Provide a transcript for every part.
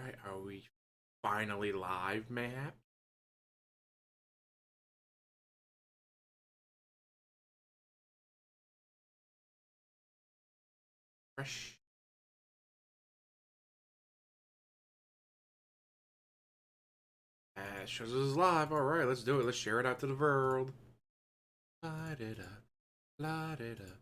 Alright, are we finally live, mayhap? Fresh. It shows us live. Alright, let's do it. Let's share it out to the world. Light it up. Light it up.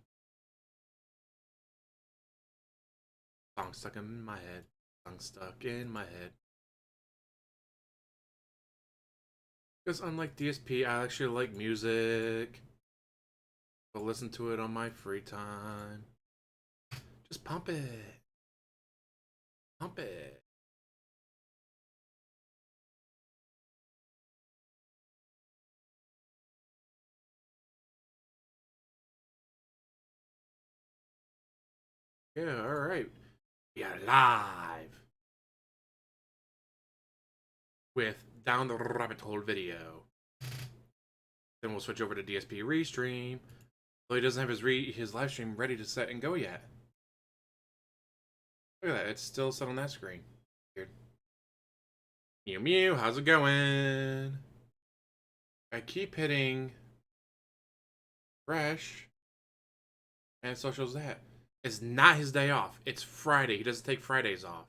Song stuck in my head. Song stuck in my head. Because unlike DSP, I actually like music. I'll listen to it on my free time. Just pump it. Pump it. Yeah, alright. We are live. With Down the Rabbit Hole video. Then we'll switch over to DSP restream. Though he doesn't have his live stream ready to set and go yet. Look at that, it's still set on that screen. Weird. Mew Mew, how's it going? I keep hitting fresh. And so shows that. It's not his day off. It's Friday. He doesn't take Fridays off.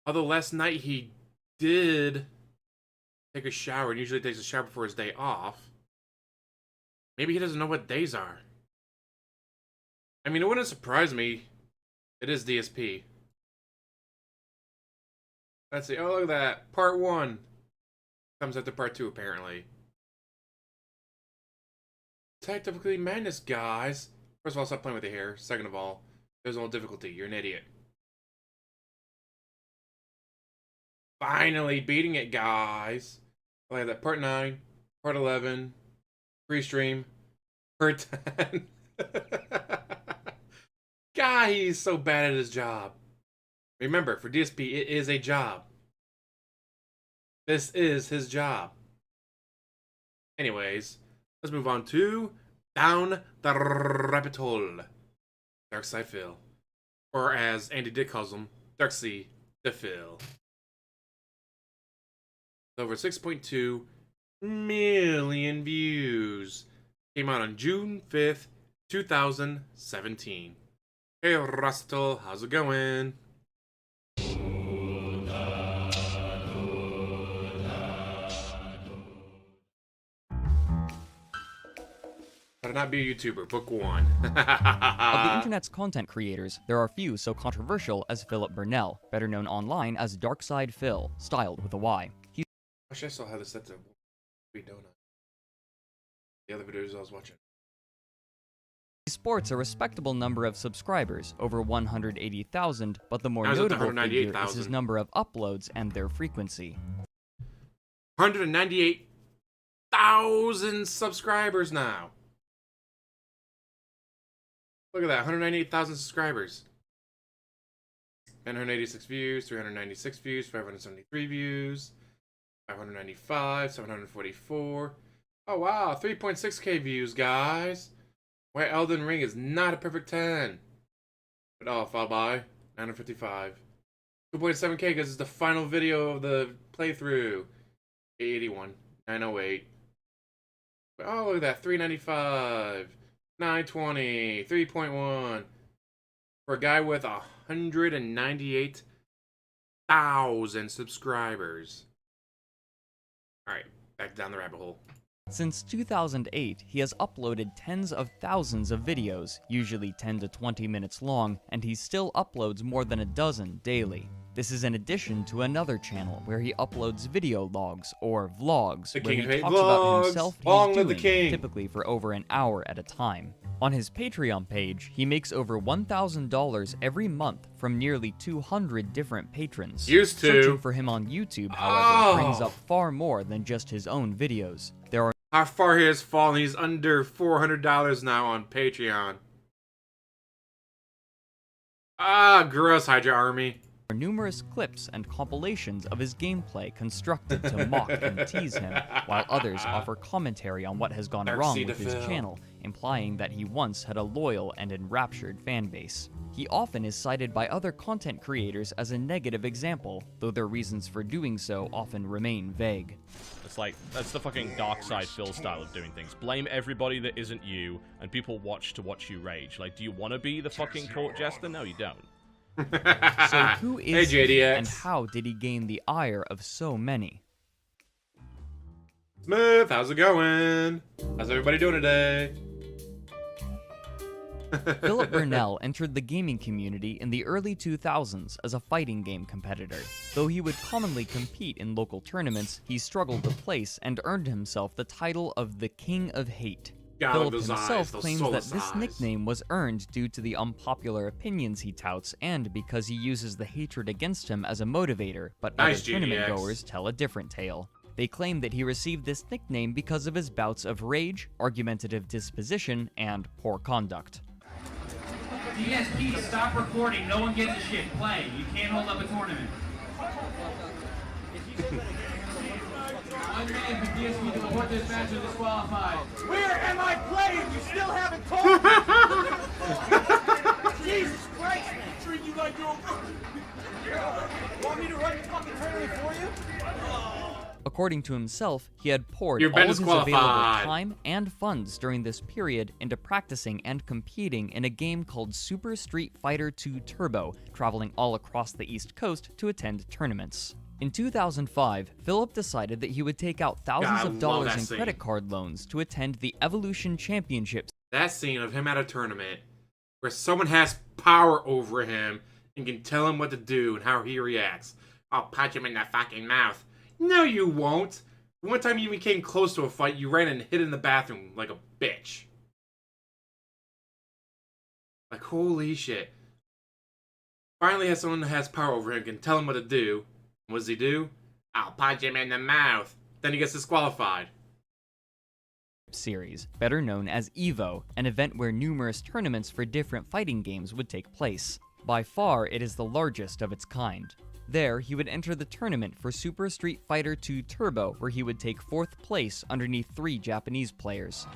Although last night he did take a shower, and usually takes a shower before his day off. Maybe he doesn't know what days are. I mean, it wouldn't surprise me. It is DSP. Let's see. Oh, look at that. Part 1 comes after part 2, apparently. Technically madness, guys. First of all, stop playing with your hair. Second of all, there's no difficulty. You're an idiot. Finally beating it, guys. Look at that. Part 9, part 11, free stream, part 10. God, he's so bad at his job. Remember, for DSP, it is a job. This is his job. Anyways, let's move on to Down the Rabbit Hole. DarksydePhil. Or as Andy Dick calls him, DarksydePhil. Over 6.2 million views. Came out on June 5th, 2017. Hey, Rustle, how's it going? Better not be a YouTuber. Book 1. Of the internet's content creators, there are few so controversial as Philip Burnell, better known online as DarksydePhil, styled with a Y. Actually, I saw how this set to be donut. The other videos I was watching. He sports a respectable number of subscribers, over 180,000, but the more I was up to notable figure is 198,000. his number of uploads and their frequency. 198,000 subscribers now. Look at that, 198,000 subscribers. 986 views, 396 views, 573 views, 595, 744. Oh wow, 3.6k views, guys. Why Elden Ring is not a perfect 10. But oh, followed by 955. 2.7k because it's the final video of the playthrough. 881, 908. Oh, look at that, 395. 920, 3.1 for a guy with 198,000 subscribers. Alright, back down the rabbit hole. Since 2008, he has uploaded tens of thousands of videos, usually 10 to 20 minutes long, and he still uploads more than a dozen daily. This is in addition to another channel where he uploads video logs, or vlogs, The where King he of talks Hate about vlogs. himself Long he's live the doing, king. typically for over an hour at a time. On his Patreon page, he makes over $1,000 every month from nearly 200 different patrons. Used to. Searching for him on YouTube, however, brings Oh. up far more than just his own videos. There are How far he has fallen, he's under $400 now on Patreon. Ah, gross, Hydra Army. are numerous clips and compilations of his gameplay constructed to mock and tease him, while others offer commentary on what has gone wrong with his channel, implying that he once had a loyal and enraptured fanbase. He often is cited by other content creators as a negative example, though their reasons for doing so often remain vague. It's like, that's the fucking DarksydePhil style of doing things. Blame everybody that isn't you, and people watch to watch you rage. Like, do you want to be the fucking court jester? No, you don't. So who is he, and how did he gain the ire of so many? Smooth, how's it going? How's everybody doing today? Philip Burnell entered the gaming community in the early 2000s as a fighting game competitor. Though he would commonly compete in local tournaments, he struggled to place and earned himself the title of the King of Hate. Philip himself claims that this nickname was earned due to the unpopular opinions he touts and because he uses the hatred against him as a motivator, but other tournament goers tell a different tale. They claim that he received this nickname because of his bouts of rage, argumentative disposition, and poor conduct. DSP, stop recording. No one gives a shit. Play. You can't hold up a tournament. 1 minute for DSP to report this match is disqualified. Where am I playing? You still haven't told me. Jesus Christ, man. Treat you like you're want me to run the fucking tournament for you? According to himself, he had poured all of his available time and funds during this period into practicing and competing in a game called Super Street Fighter 2 Turbo, traveling all across the East Coast to attend tournaments. In 2005, Philip decided that he would take out thousands of dollars in credit card loans to attend the Evolution Championships. That scene of him at a tournament where someone has power over him and can tell him what to do and how he reacts. I'll punch him in the fucking mouth. No, you won't. One time you even came close to a fight, you ran and hid in the bathroom like a bitch. Like, holy shit. Finally has someone that has power over him, can tell him what to do. What does he do? I'll punch him in the mouth. Then he gets disqualified. Series, better known as EVO, an event where numerous tournaments for different fighting games would take place. By far, it is the largest of its kind. There, he would enter the tournament for Super Street Fighter 2 Turbo, where he would take 4th place underneath 3 Japanese players.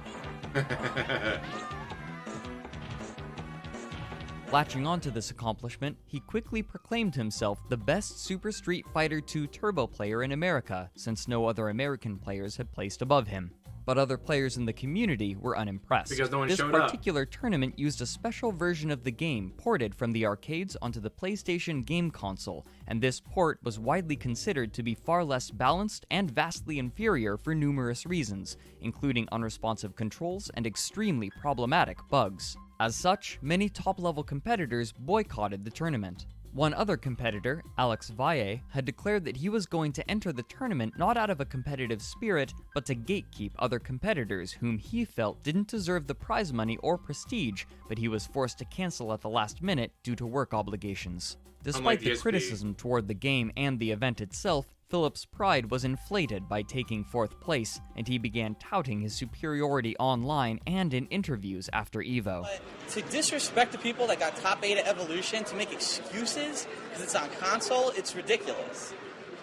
Latching onto this accomplishment, he quickly proclaimed himself the best Super Street Fighter 2 Turbo player in America, since no other American players had placed above him. But other players in the community were unimpressed. Because no one this showed up. particular tournament used a special version of the game ported from the arcades onto the PlayStation game console, and this port was widely considered to be far less balanced and vastly inferior for numerous reasons, including unresponsive controls and extremely problematic bugs. As such, many top-level competitors boycotted the tournament. One other competitor, Alex Valle, had declared that he was going to enter the tournament not out of a competitive spirit, but to gatekeep other competitors whom he felt didn't deserve the prize money or prestige, but he was forced to cancel at the last minute due to work obligations. Despite the criticism toward the game and the event itself, Philip's pride was inflated by taking 4th place, and he began touting his superiority online and in interviews after EVO. But to disrespect the people that got top 8 at Evolution, to make excuses because it's on console, it's ridiculous.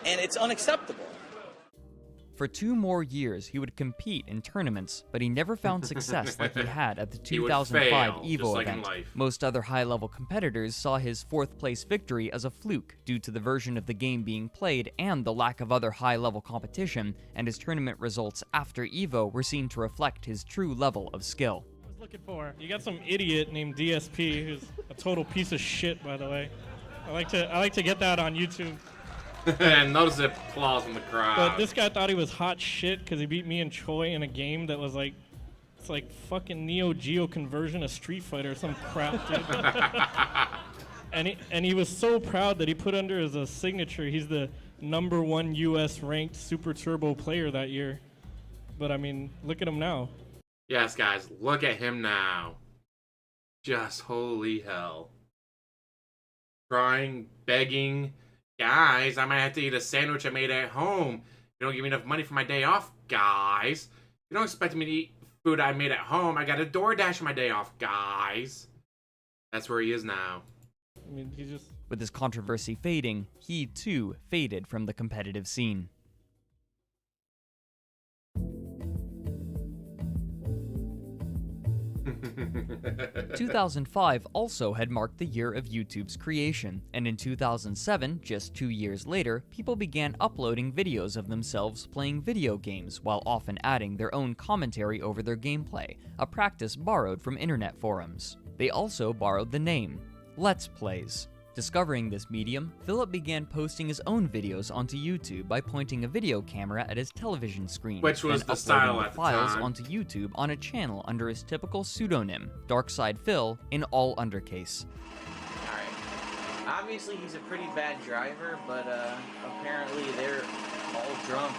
And it's unacceptable. For 2 more years, he would compete in tournaments, but he never found success like he had at the 2005 EVO event. Most other high-level competitors saw his 4th place victory as a fluke due to the version of the game being played and the lack of other high-level competition, and his tournament results after EVO were seen to reflect his true level of skill. I was looking for, you got some idiot named DSP who's a total piece of shit, by the way. I like to get that on YouTube. And notice the applause from the crowd. But this guy thought he was hot shit because he beat me and Choi in a game that was like, it's like fucking Neo Geo conversion of Street Fighter or some crap, dude. and he was so proud that he put under as a signature, he's the #1 US ranked Super Turbo player that year. But I mean, look at him now. Yes, guys, look at him now. Just holy hell. Crying, begging. Guys, I might have to eat a sandwich I made at home. You don't give me enough money for my day off, guys. You don't expect me to eat food I made at home. I got a DoorDash on my day off, guys. That's where he is now. I mean, With his controversy fading, he too faded from the competitive scene. 2005 also had marked the year of YouTube's creation, and in 2007, just 2 years later, people began uploading videos of themselves playing video games while often adding their own commentary over their gameplay, a practice borrowed from internet forums. They also borrowed the name, Let's Plays. Discovering this medium, Philip began posting his own videos onto YouTube by pointing a video camera at his television screen, Which was then the uploading style the at the files time. onto YouTube on a channel under his typical pseudonym, DarksydePhil, in all undercase. Alright. Obviously, he's a pretty bad driver, but apparently they're all drunk.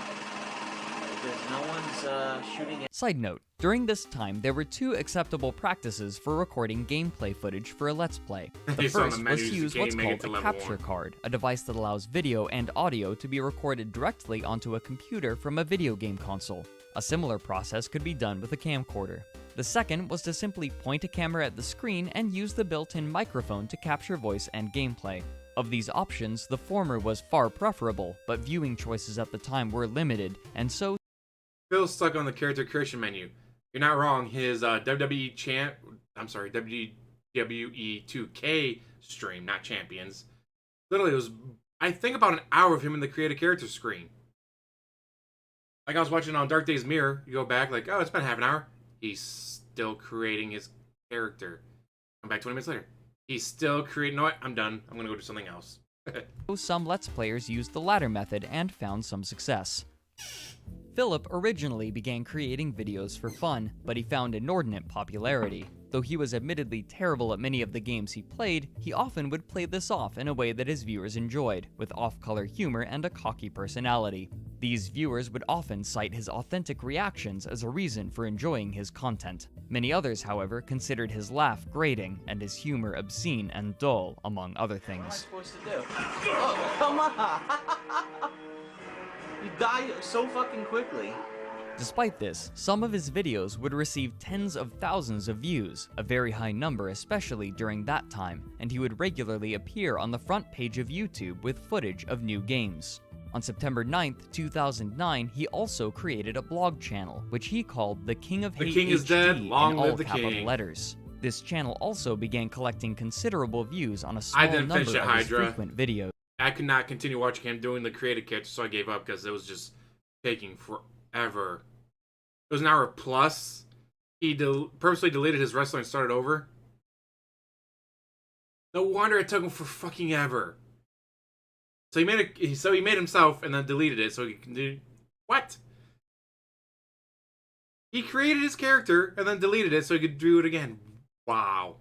Because no one's shooting at. Side note, during this time, there were 2 acceptable practices for recording gameplay footage for a Let's Play. The Based on the first was menus, to you use can't what's make it called to a level capture 1. card, a device that allows video and audio to be recorded directly onto a computer from a video game console. A similar process could be done with a camcorder. The second was to simply point a camera at the screen and use the built-in microphone to capture voice and gameplay. Of these options, the former was far preferable, but viewing choices at the time were limited, and so Phil's stuck on the character creation menu. You're not wrong. His WWE 2K stream, not Champions. Literally, it was, I think, about an hour of him in the create a character screen. Like I was watching on Dark Days Mirror. You go back, like, oh, it's been half an hour. He's still creating his character. Come back 20 minutes later. He's still creating. No, what? I'm done. I'm gonna go do something else. some Let's Players used the latter method and found some success. Philip originally began creating videos for fun, but he found inordinate popularity. Though he was admittedly terrible at many of the games he played, he often would play this off in a way that his viewers enjoyed, with off-color humor and a cocky personality. These viewers would often cite his authentic reactions as a reason for enjoying his content. Many others, however, considered his laugh grating and his humor obscene and dull, among other What am I things. supposed to do? Oh, come on! You die so fucking quickly. Despite this, some of his videos would receive tens of thousands of views, a very high number especially during that time, and he would regularly appear on the front page of YouTube with footage of new games. On September 9th, 2009, he also created a blog channel, which he called The King of The Hate King is HD dead, in long all live the capital king. letters. This channel also began collecting considerable views on a I small didn't number finish it, of his Hydra. frequent videos. I could not continue watching him doing the creative character, so I gave up because it was just taking forever. It was an hour plus. He purposely deleted his wrestling and started over. No wonder it took him for fucking ever. So he made it. So he made himself and then deleted it so he can do what? He created his character and then deleted it so he could do it again. Wow.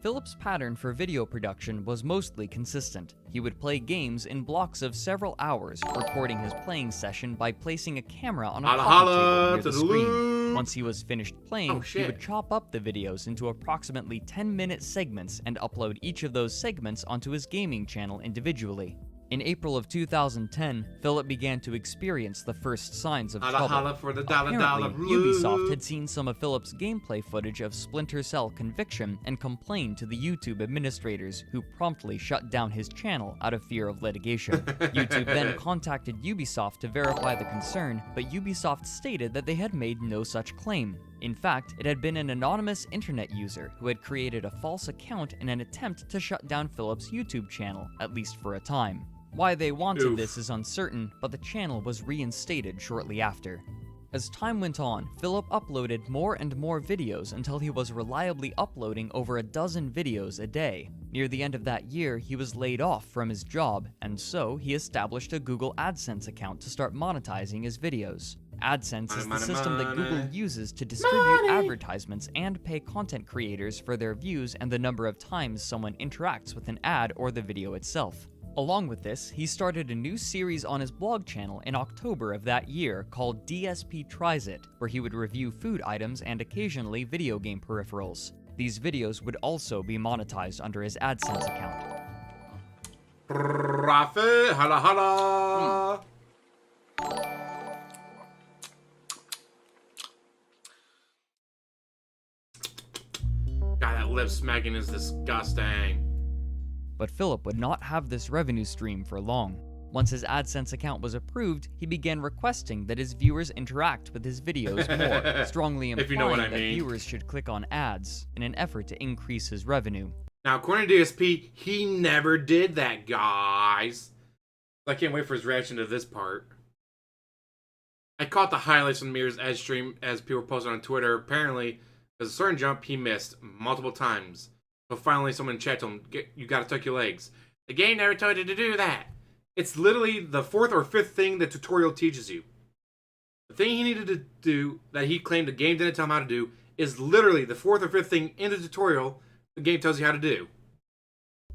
Philip's pattern for video production was mostly consistent. He would play games in blocks of several hours, recording his playing session by placing a camera on a Holla, coffee holla, table near the screen. toodaloo. Once he was finished playing, Oh, he shit. would chop up the videos into approximately 10-minute segments and upload each of those segments onto his gaming channel individually. In April of 2010, Philip began to experience the first signs of Holla, trouble. holla for the dollar, Apparently, dollar. Ubisoft had seen some of Philip's gameplay footage of Splinter Cell Conviction and complained to the YouTube administrators, who promptly shut down his channel out of fear of litigation. YouTube then contacted Ubisoft to verify the concern, but Ubisoft stated that they had made no such claim. In fact, it had been an anonymous internet user who had created a false account in an attempt to shut down Philip's YouTube channel, at least for a time. Why they wanted Oof. this is uncertain, but the channel was reinstated shortly after. As time went on, Philip uploaded more and more videos until he was reliably uploading over a dozen videos a day. Near the end of that year, he was laid off from his job, and so he established a Google AdSense account to start monetizing his videos. AdSense is the Money, system that money. Google uses to distribute advertisements and pay content creators for their views and the number of times someone interacts with an ad or the video itself. Along with this, he started a new series on his blog channel in October of that year called DSP Tries It, where he would review food items and occasionally video game peripherals. These videos would also be monetized under his AdSense account. Profit, holla, holla. God, that lip smacking is disgusting. But Philip would not have this revenue stream for long. Once his AdSense account was approved, he began requesting that his viewers interact with his videos more, strongly implying If you know what I that mean. viewers should click on ads in an effort to increase his revenue. Now, according to DSP, he never did that, guys. I can't wait for his reaction to this part. I caught the highlights from Mirror's Edge stream as people posted on Twitter. Apparently, there's a certain jump he missed multiple times. So finally, someone in chat told him, you gotta tuck your legs. The game never told you to do that. It's literally the 4th or 5th thing the tutorial teaches you. The thing he needed to do, that he claimed the game didn't tell him how to do, is literally the 4th or 5th thing in the tutorial the game tells you how to do.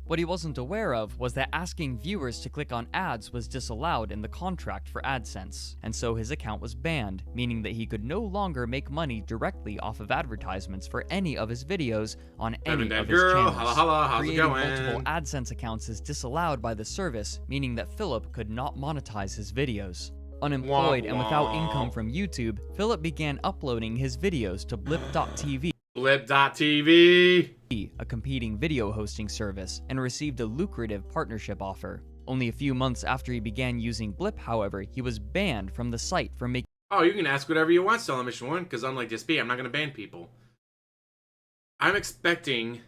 What he wasn't aware of was that asking viewers to click on ads was disallowed in the contract for AdSense, and so his account was banned, meaning that he could no longer make money directly off of advertisements for any of his videos on any of his channels. Holla, holla, how's it Creating going? multiple AdSense accounts is disallowed by the service, meaning that Philip could not monetize his videos. Unemployed and without income from YouTube, Philip began uploading his videos to blip.tv, Blip.tv. a competing video hosting service, and received a lucrative partnership offer. Only a few months after he began using Blip, however, he was banned from the site for making Oh, you can ask whatever you want, Stellar Mission 1, because unlike DSP, I'm not going to ban people. I'm expecting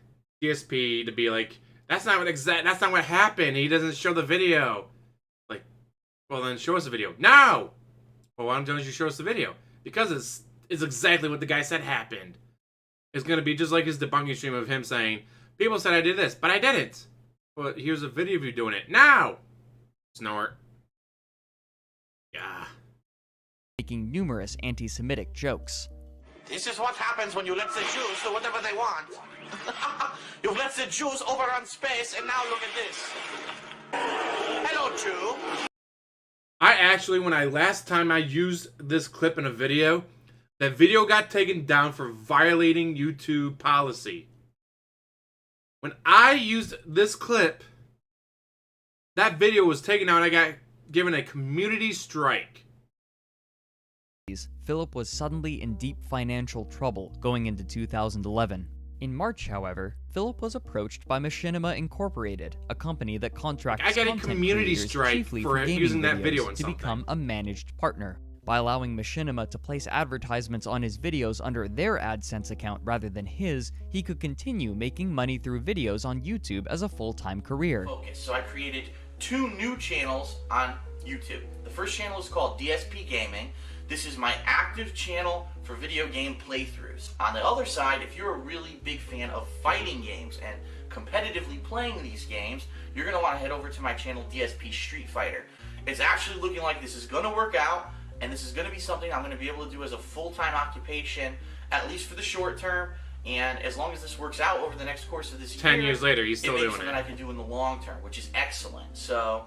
DSP to be like, that's not what happened. He doesn't show the video. Like, well then show us the video. No! Well, why don't you show us the video? Because it's exactly what the guy said happened. It's going to be just like his debunking stream of him saying, people said I did this, but I didn't. Well, here's a video of you doing it. Now! Snort. Yeah. making numerous anti-Semitic jokes. This is what happens when you let the Jews do whatever they want. You let the Jews overrun space, and now look at this. Hello, Jew. I actually, last time I used this clip in a video, that video got taken down for violating YouTube policy. When I used this clip, that video was taken down and I got given a community strike. Philip was suddenly in deep financial trouble going into 2011. In March, however, Philip was approached by Machinima Incorporated, a company that contracts I got a content community creators strike chiefly for gaming using that videos video in to something. become a managed partner. By allowing Machinima to place advertisements on his videos under their AdSense account rather than his, he could continue making money through videos on YouTube as a full-time career. Focus. So I created 2 new channels on YouTube. The first channel is called DSP Gaming. This is my active channel for video game playthroughs. On the other side, if you're a really big fan of fighting games and competitively playing these games, you're going to want to head over to my channel DSP Street Fighter. It's actually looking like this is going to work out, and this is going to be something I'm going to be able to do as a full-time occupation, at least for the short term. And as long as this works out over the next course of this 10 year, years later, he's still it makes doing something it. I can do in the long term, which is excellent. So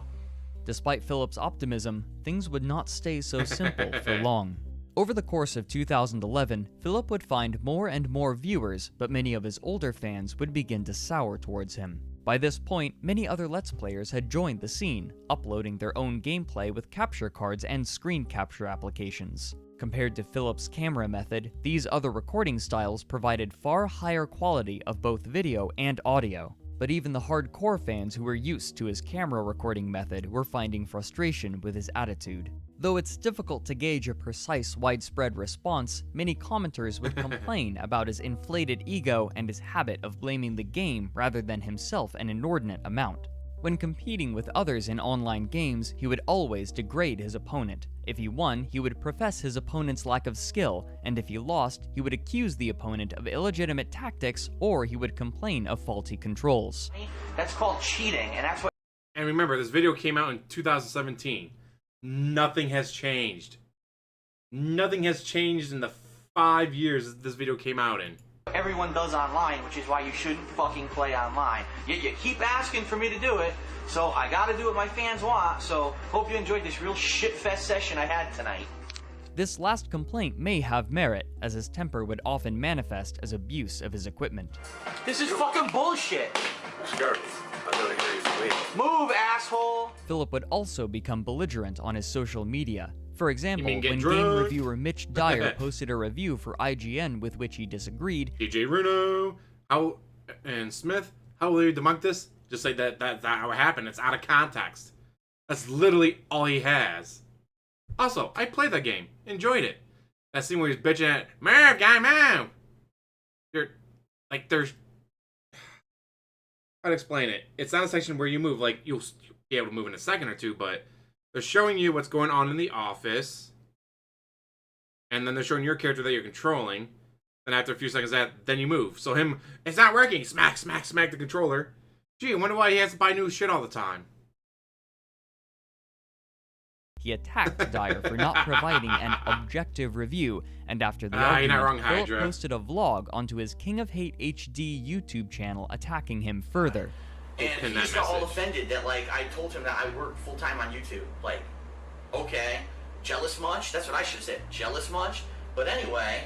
Despite Philip's optimism, things would not stay so simple for long. Over the course of 2011, Philip would find more and more viewers, but many of his older fans would begin to sour towards him. By this point, many other Let's Players had joined the scene, uploading their own gameplay with capture cards and screen capture applications. Compared to Philip's camera method, these other recording styles provided far higher quality of both video and audio. But even the hardcore fans who were used to his camera recording method were finding frustration with his attitude. Though it's difficult to gauge a precise widespread response, many commenters would complain about his inflated ego and his habit of blaming the game rather than himself an inordinate amount. When competing with others in online games, he would always degrade his opponent. If he won, he would profess his opponent's lack of skill, and if he lost, he would accuse the opponent of illegitimate tactics, or he would complain of faulty controls. that's called cheating, and that's what And remember, this video came out in 2017. Nothing has changed. Nothing has changed in the 5 years this video came out in. everyone does online, which is why you shouldn't fucking play online. Yet you keep asking for me to do it, so I gotta do what my fans want. So hope you enjoyed this real shitfest session I had tonight. This last complaint may have merit, as his temper would often manifest as abuse of his equipment. This is fucking bullshit. Move, asshole. Philip would also become belligerent on his social media. For example, mean get when drunk? game reviewer Mitch Dyer posted a review for IGN with which he disagreed, DJ Runo, and Smith, How will you debunk this? Just say that's not how it happened. It's out of context. That's literally all he has. Also, I played that game. Enjoyed it. That scene where he's bitching at, move, guy, move! You're, like, there's... How to explain it? It's not a section where you move. Like, you'll be able to move in a second or two, but they're showing you what's going on in the office. And then they're showing your character that you're controlling. Then after a few seconds of that, then you move. So him, it's not working. Smack, smack, smack the controller. Gee, I wonder why he has to buy new shit all the time. He attacked Dyer for not providing an objective review, and after the you're not wrong, argument, Philip Hydra. posted a vlog onto his King of Hate HD YouTube channel attacking him further. And Pin he's that got all message. offended that, like, I told him that I work full-time on YouTube. Like, okay, jealous much? That's what I should have said. Jealous much? But anyway...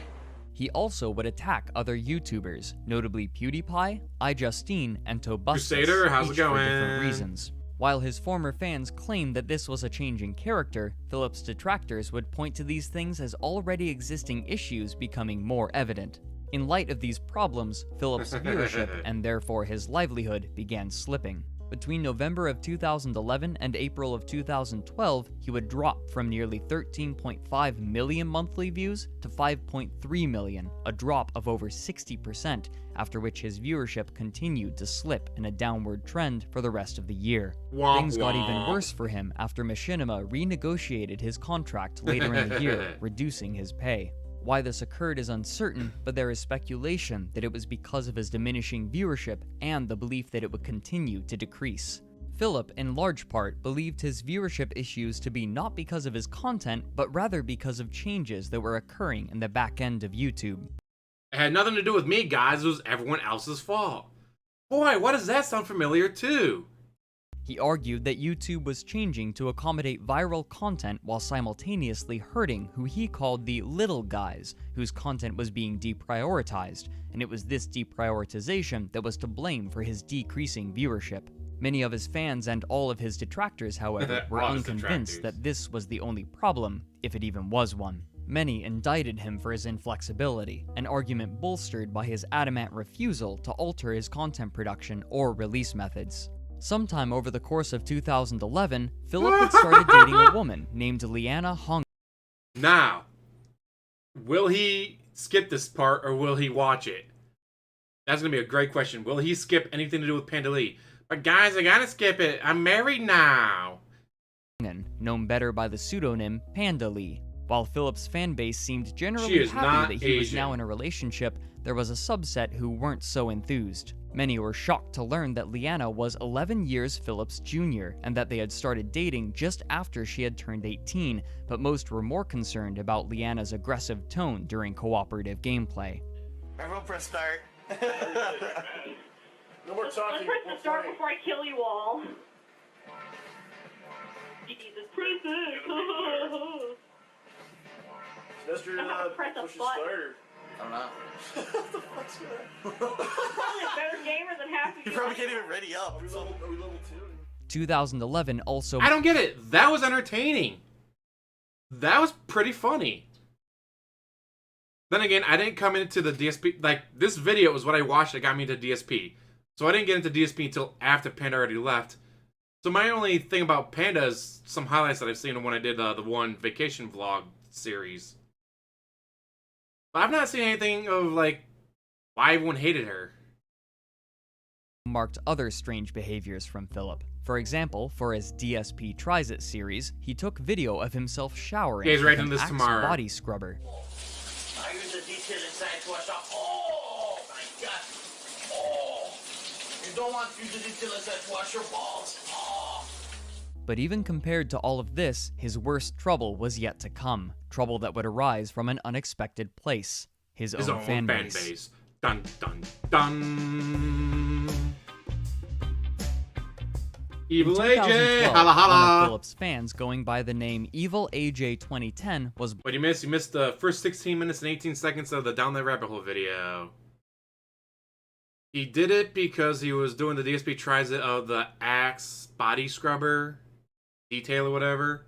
He also would attack other YouTubers, notably PewDiePie, iJustine, and Tobuscus, Crusader, how's it each for different going? reasons. While his former fans claimed that this was a change in character, Philip's detractors would point to these things as already existing issues becoming more evident. In light of these problems, Philip's viewership, and therefore his livelihood, began slipping. Between November of 2011 and April of 2012, he would drop from nearly 13.5 million monthly views to 5.3 million, a drop of over 60%, after which his viewership continued to slip in a downward trend for the rest of the year. Womp Things got even womp. worse for him after Machinima renegotiated his contract later in the year, reducing his pay. Why this occurred is uncertain, but there is speculation that it was because of his diminishing viewership and the belief that it would continue to decrease. Philip, in large part, believed his viewership issues to be not because of his content, but rather because of changes that were occurring in the back end of YouTube. It had nothing to do with me, guys. It was everyone else's fault. Boy, why does that sound familiar, too? He argued that YouTube was changing to accommodate viral content while simultaneously hurting who he called the little guys, whose content was being deprioritized, and it was this deprioritization that was to blame for his decreasing viewership. Many of his fans and all of his detractors, however, were All his unconvinced detractors. that this was the only problem, if it even was one. Many indicted him for his inflexibility, an argument bolstered by his adamant refusal to alter his content production or release methods. Sometime over the course of 2011, Philip had started dating a woman named Liana Hong. Now, will he skip this part or will he watch it? That's going to be a great question. Will he skip anything to do with Panda Lee? But guys, I gotta skip it. I'm married now. Known better by the pseudonym Panda Lee. While Philip's fanbase seemed She generally is happy not that he was Asian. now in a relationship, there was a subset who weren't so enthused. Many were shocked to learn that Liana was 11 years Philip's junior, and that they had started dating just after she had turned 18, but most were more concerned about Liana's aggressive tone during cooperative gameplay. Everyone press start. No more talking. Let's press the start before I kill you all. Jesus, press it. That's your, I have to press a push your button. starter. I don't know. What the fuck's that? Probably a better gamer than half of You you. probably can't even ready up. Are we level 2? 2011 also I don't get it. That was entertaining. That was pretty funny. Then again, I didn't come into the DSP. Like, this video was what I watched that got me into DSP. So I didn't get into DSP until after Panda already left. So my only thing about Panda is some highlights that I've seen when I did the one vacation vlog series. But I've not seen anything of, like, why everyone hated her. marked other strange behaviors from Philip. For example, for his DSP Tries It series, he took video of himself showering Yeah, he's with writing an this Axe tomorrow. body scrubber. I use the detail inside to wash off. Oh my god. Oh. You don't want to use the detail inside to wash your balls. Oh. But even compared to all of this, his worst trouble was yet to come. Trouble that would arise from an unexpected place. His own fan base. Dun dun dun. Evil In AJ, 2012, holla one of holla. Philip's fans going by the name Evil AJ 2010 was What you missed? You missed the first 16 minutes and 18 seconds of the Down That Rabbit Hole video. He did it because he was doing the DSP Tries It of the Axe body scrubber detail or whatever.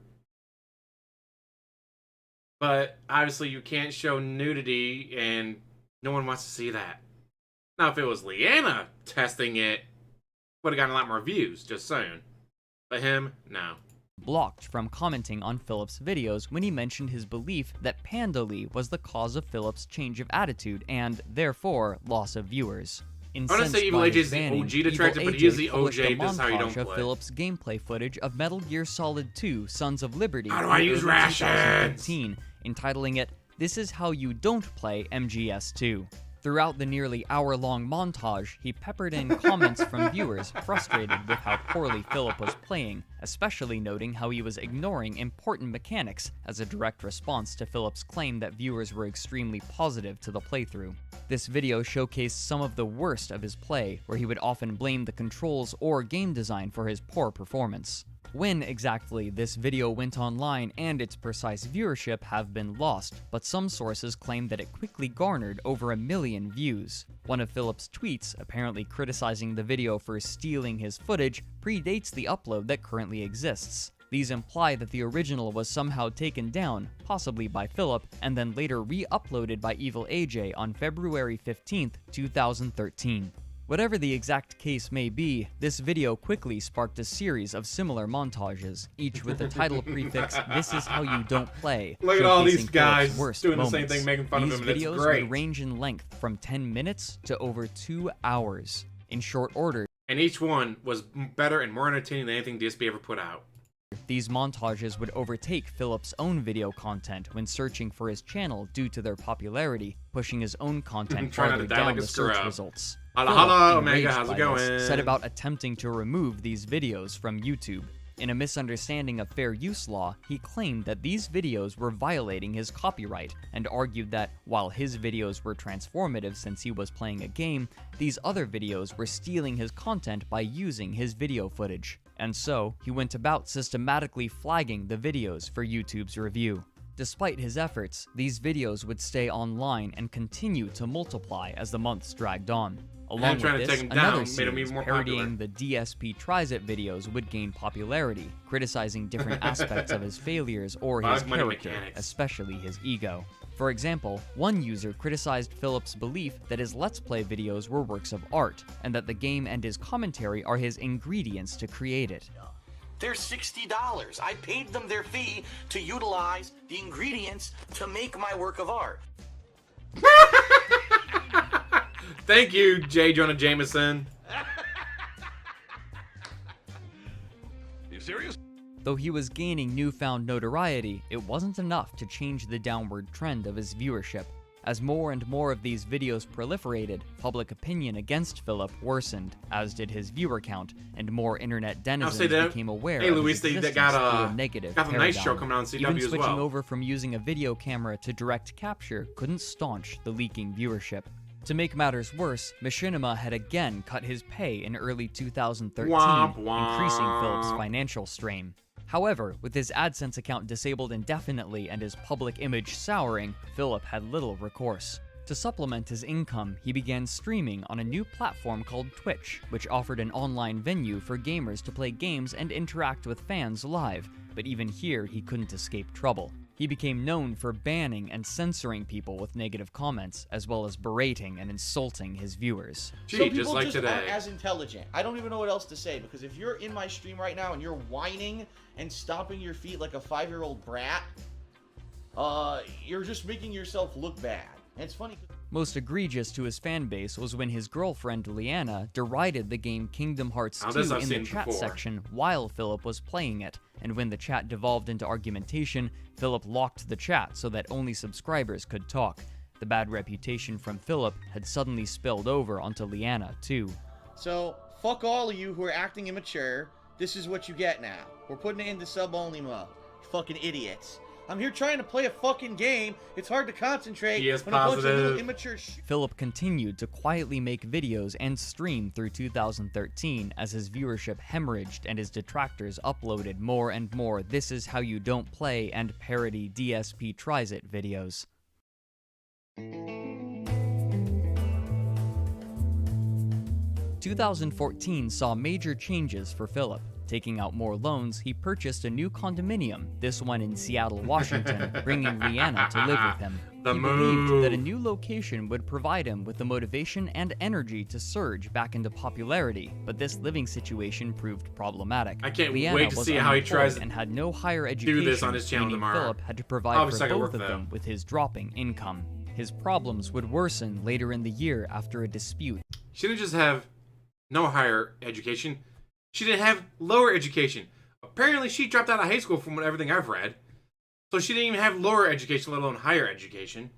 But obviously you can't show nudity and no one wants to see that. Now if it was Leanna testing it, would have gotten a lot more views, just saying. But him, no. Blocked from commenting on Philip's videos when he mentioned his belief that Pandali was the cause of Philip's change of attitude and, therefore, loss of viewers. I want to say Evil by AJ his is the banning, OG detractor, Evil but he is AJ the published a OJ. This is how you don't montage of play. Philip's gameplay footage of Metal Gear Solid 2: Sons of Liberty How do I in use early rations? 2015, entitling it, "This is how you don't play MGS2." Throughout the nearly hour-long montage, he peppered in comments from viewers frustrated with how poorly Philip was playing, especially noting how he was ignoring important mechanics as a direct response to Philip's claim that viewers were extremely positive to the playthrough. This video showcased some of the worst of his play, where he would often blame the controls or game design for his poor performance. When exactly this video went online and its precise viewership have been lost, but some sources claim that it quickly garnered over 1 million views. One of Philip's tweets, apparently criticizing the video for stealing his footage, predates the upload that currently exists. These imply that the original was somehow taken down, possibly by Philip, and then later re-uploaded by Evil AJ on February 15th, 2013. Whatever the exact case may be, this video quickly sparked a series of similar montages, each with the title prefix, "This is how you don't play," Look at all these showcasing Philip's guys worst doing the same moments. thing, making fun of These him, and it's videos great. would range in length from 10 minutes to over 2 hours. In short order, And each one was better and more entertaining than anything DSP ever put out. these montages would overtake Philip's own video content when searching for his channel due to their popularity, pushing his own content Try not farther to die down like a the search scrub. results. Holla, Philip, holla, Omega, enraged how's it by going? this, set about attempting to remove these videos from YouTube. In a misunderstanding of fair use law, he claimed that these videos were violating his copyright, and argued that, while his videos were transformative since he was playing a game, these other videos were stealing his content by using his video footage. And so, he went about systematically flagging the videos for YouTube's review. Despite his efforts, these videos would stay online and continue to multiply as the months dragged on. Along trying with to this, take him down another made him series even more parodying the DSP TriZit videos would gain popularity, criticizing different aspects of his failures or his Bug money character, mechanics. especially his ego. For example, one user criticized Philip's belief that his Let's Play videos were works of art, and that the game and his commentary are his ingredients to create it. They're $60. I paid them their fee to utilize the ingredients to make my work of art. Thank you, J. Jonah Jameson. You serious? Though he was gaining newfound notoriety, it wasn't enough to change the downward trend of his viewership. As more and more of these videos proliferated, public opinion against Philip worsened, as did his viewer count, and more internet denizens became aware Hey, of Luis, his they existence got through a negative got the nice show paradigm. coming out on CW Even as switching well. over from using a video camera to direct capture couldn't staunch the leaking viewership. To make matters worse, Machinima had again cut his pay in early 2013, Womp womp. increasing Philip's financial strain. However, with his AdSense account disabled indefinitely and his public image souring, Philip had little recourse. To supplement his income, he began streaming on a new platform called Twitch, which offered an online venue for gamers to play games and interact with fans live, but even here he couldn't escape trouble. He became known for banning and censoring people with negative comments, as well as berating and insulting his viewers. Gee, Some just people like just today. aren't as intelligent. I don't even know what else to say, because if you're in my stream right now and you're whining and stomping your feet like a 5-year-old brat, you're just making yourself look bad. And it's funny. Most egregious to his fanbase was when his girlfriend Leanna derided the game Kingdom Hearts Now, 2 this I've in the seen chat before. section while Philip was playing it, and when the chat devolved into argumentation, Philip locked the chat so that only subscribers could talk. The bad reputation from Philip had suddenly spilled over onto Leanna, too. So, fuck all of you who are acting immature. This is what you get now. We're putting it into sub-only mode. You fucking idiots. I'm here trying to play a fucking game. It's hard to concentrate He is when a bunch of little positive. immature Philip continued to quietly make videos and stream through 2013 as his viewership hemorrhaged and his detractors uploaded more and more "This is how you don't play" and parody DSP TriZit videos. 2014 saw major changes for Philip. Taking out more loans, he purchased a new condominium, this one in Seattle, Washington, bringing Leanna to live with him. The He believed that a new location would provide him with the motivation and energy to surge back into popularity, but this living situation proved problematic. I can't Leanna wait to was see how he unemployed tries and had no higher education, this on his channel meaning tomorrow. Philip had to provide Obviously, I for can both work of though. them with his dropping income. His problems would worsen later in the year after a dispute. She didn't just have no higher education. She didn't have lower education. Apparently, she dropped out of high school from everything I've read. So she didn't even have lower education, let alone higher education.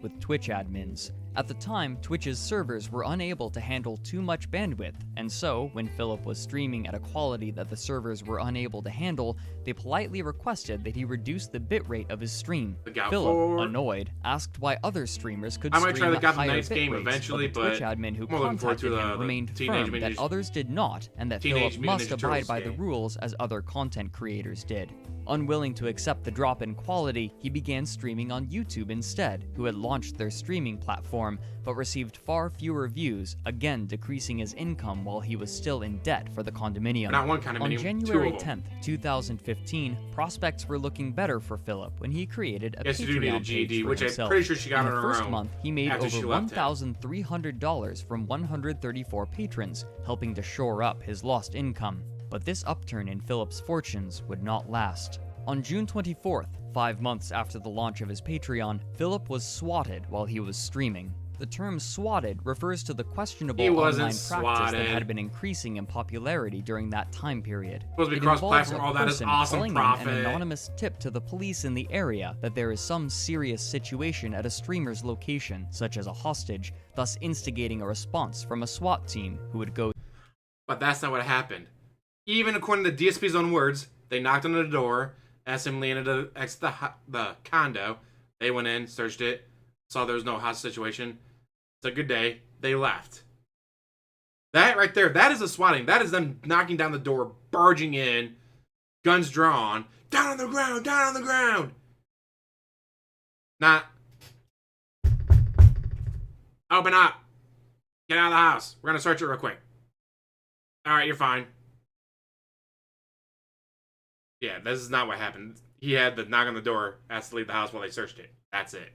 With Twitch admins. At the time, Twitch's servers were unable to handle too much bandwidth, and so, when Philip was streaming at a quality that the servers were unable to handle, they politely requested that he reduce the bitrate of his stream. Philip, annoyed, asked why other streamers could I might try stream the at Gotham higher Knights game bitrates, eventually, but the Twitch but admin who I'm more looking forward to contacted him the remained Teenage firm Mutant that others did not, and that Teenage Philip Mutant must Ninja abide Turtles by the game. rules as other content creators did. Unwilling to accept the drop in quality, he began streaming on YouTube instead, who had launched their streaming platform, but received far fewer views, again decreasing his income while he was still in debt for the condominium. Not one condominium, On two January of them. 10th, 2015, prospects were looking better for Philip when he created a Yes, you do need a Patreon GED, page for which I'm himself. pretty sure she got In on the her first own month, he made after she over left him. $1,300 from 134 patrons, helping to shore up his lost income. But this upturn in Philip's fortunes would not last. On June 24th, 5 months after the launch of his Patreon, Philip was swatted while he was streaming. The term swatted refers to the questionable He wasn't online practice that swatted. had been increasing in popularity during that time period. Supposed to be It involves cross-platform, a all that is person awesome calling in profit. an anonymous tip to the police in the area that there is some serious situation at a streamer's location, such as a hostage, thus instigating a response from a SWAT team who would go. But that's not what happened. Even according to DSP's own words, they knocked on the door, asked him Leanna to exit the condo. They went in, searched it, saw there was no hostage situation. It's a good day. They left. That right there, that is a swatting. That is them knocking down the door, barging in, guns drawn, down on the ground, down on the ground. Not. Open up. Get out of the house. We're going to search it real quick. All right, you're fine. Yeah, this is not what happened. He had the knock on the door, asked to leave the house while they searched it. That's it.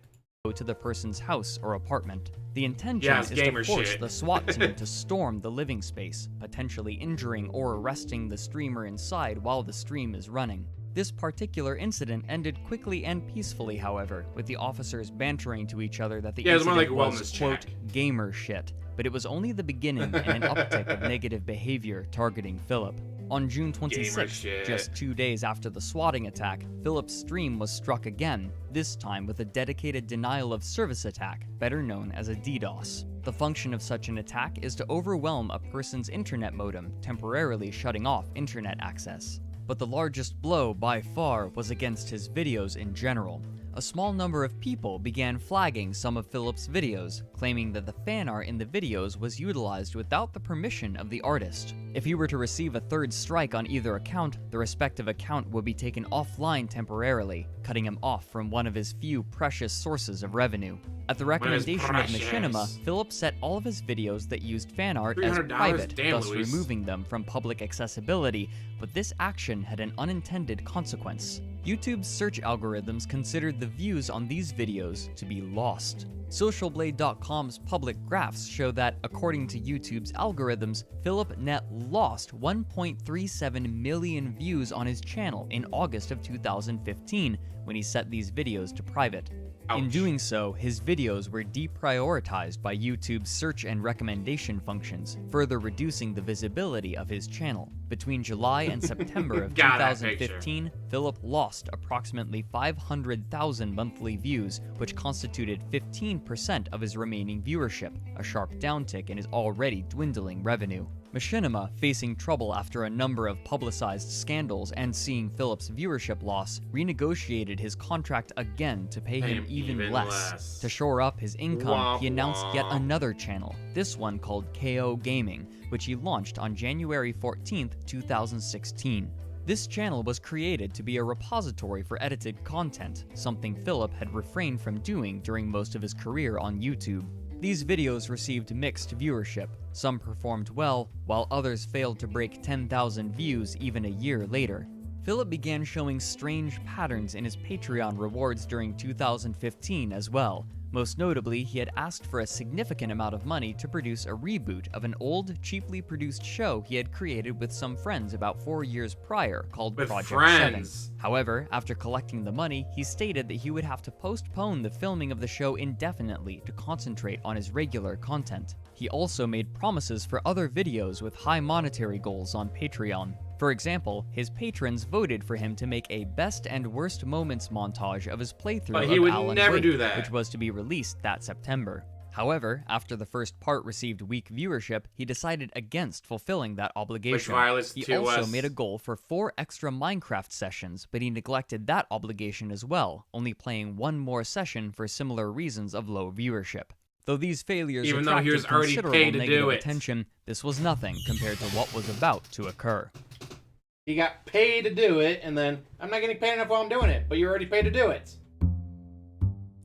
To the person's house or apartment. The intention Yeah, it's is to gamer force shit. the SWAT team to storm the living space, potentially injuring or arresting the streamer inside while the stream is running. This particular incident ended quickly and peacefully, however, with the officers bantering to each other that the Yeah, it was more incident like a was, wellness quote, check. gamer shit, but it was only the beginning and an uptick of negative behavior targeting Philip. On June 26th, shit. just 2 days after the swatting attack, Philip's stream was struck again, this time with a dedicated denial of service attack, better known as a DDoS. The function of such an attack is to overwhelm a person's internet modem, temporarily shutting off internet access. But the largest blow by far was against his videos in general. A small number of people began flagging some of Philip's videos, claiming that the fan art in the videos was utilized without the permission of the artist. If he were to receive a third strike on either account, the respective account would be taken offline temporarily, cutting him off from one of his few precious sources of revenue. At the recommendation of Machinima, Philip set all of his videos that used fan art as $300? private, Damn, thus Luis. removing them from public accessibility, but this action had an unintended consequence. YouTube's search algorithms considered the views on these videos to be lost. Socialblade.com's public graphs show that, according to YouTube's algorithms, Philip net lost 1.37 million views on his channel in August of 2015 when he set these videos to private. In Ouch. doing so, his videos were deprioritized by YouTube's search and recommendation functions, further reducing the visibility of his channel. Between July and September of Got that 2015, Philip lost approximately 500,000 monthly views, which constituted 15% of his remaining viewership, a sharp downtick in his already dwindling revenue. Machinima, facing trouble after a number of publicized scandals and seeing Philip's viewership loss, renegotiated his contract again to pay him even less. To shore up his income, he announced yet another channel, this one called KO Gaming, which he launched on January 14th, 2016. This channel was created to be a repository for edited content, something Philip had refrained from doing during most of his career on YouTube. These videos received mixed viewership. Some performed well, while others failed to break 10,000 views even a year later. Philip began showing strange patterns in his Patreon rewards during 2015 as well. Most notably, he had asked for a significant amount of money to produce a reboot of an old, cheaply produced show he had created with some friends about 4 years prior called With Project friends. 7. However, after collecting the money, he stated that he would have to postpone the filming of the show indefinitely to concentrate on his regular content. He also made promises for other videos with high monetary goals on Patreon. For example, his patrons voted for him to make a best and worst moments montage of his playthrough But he of would Alan never Wake, do that. which was to be released that September. However, after the first part received weak viewership, he decided against fulfilling that obligation. violates He to also us. made a goal for 4 extra Minecraft sessions, but he neglected that obligation as well, only playing 1 more session for similar reasons of low viewership. Though these failures Even though he attracted was already considerable paid to negative do it. attention, this was nothing compared to what was about to occur. He got paid to do it, and then, I'm not getting paid enough while I'm doing it, but you're already paid to do it.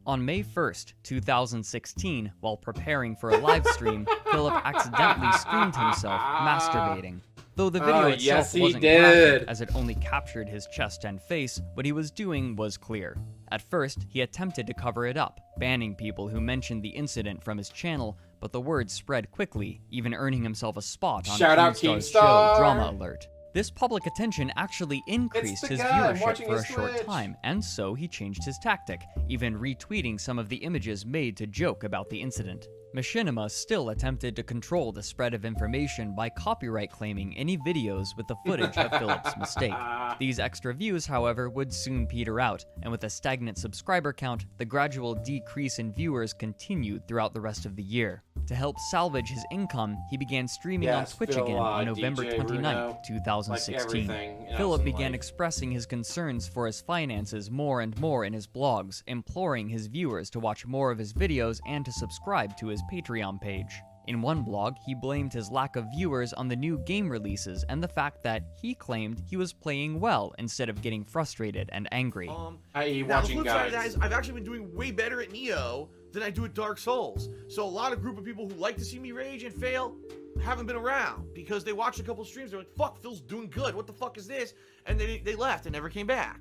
On May 1st, 2016, while preparing for a live stream, Philip accidentally screened himself masturbating. Though the video itself yes, he wasn't did. graphic, as it only captured his chest and face, what he was doing was clear. At first, he attempted to cover it up, banning people who mentioned the incident from his channel, but the word spread quickly, even earning himself a spot on Shout out Keemstar's Keemstar! show Drama Alert. This public attention actually increased the his guy, I'm viewership watching for a his short Twitch. time, and so he changed his tactic, even retweeting some of the images made to joke about the incident. Machinima still attempted to control the spread of information by copyright claiming any videos with the footage of Philip's mistake. These extra views, however, would soon peter out, and with a stagnant subscriber count, the gradual decrease in viewers continued throughout the rest of the year. To help salvage his income, he began streaming on Yes, Twitch Phil, again on DJ November 29, Bruno, 2016. like everything else Philip in began life. expressing his concerns for his finances more and more in his blogs, imploring his viewers to watch more of his videos and to subscribe to his Patreon page. In one blog, he blamed his lack of viewers on the new game releases and the fact that he claimed he was playing well instead of getting frustrated and angry. I.e. Now, the watching flip side of that guys. is I've actually been doing way better at Neo than I do at Dark Souls. So a lot of group of people who like to see me rage and fail haven't been around because they watched a couple streams. They're like, "Fuck, Phil's doing good. What the fuck is this?" And they left and never came back.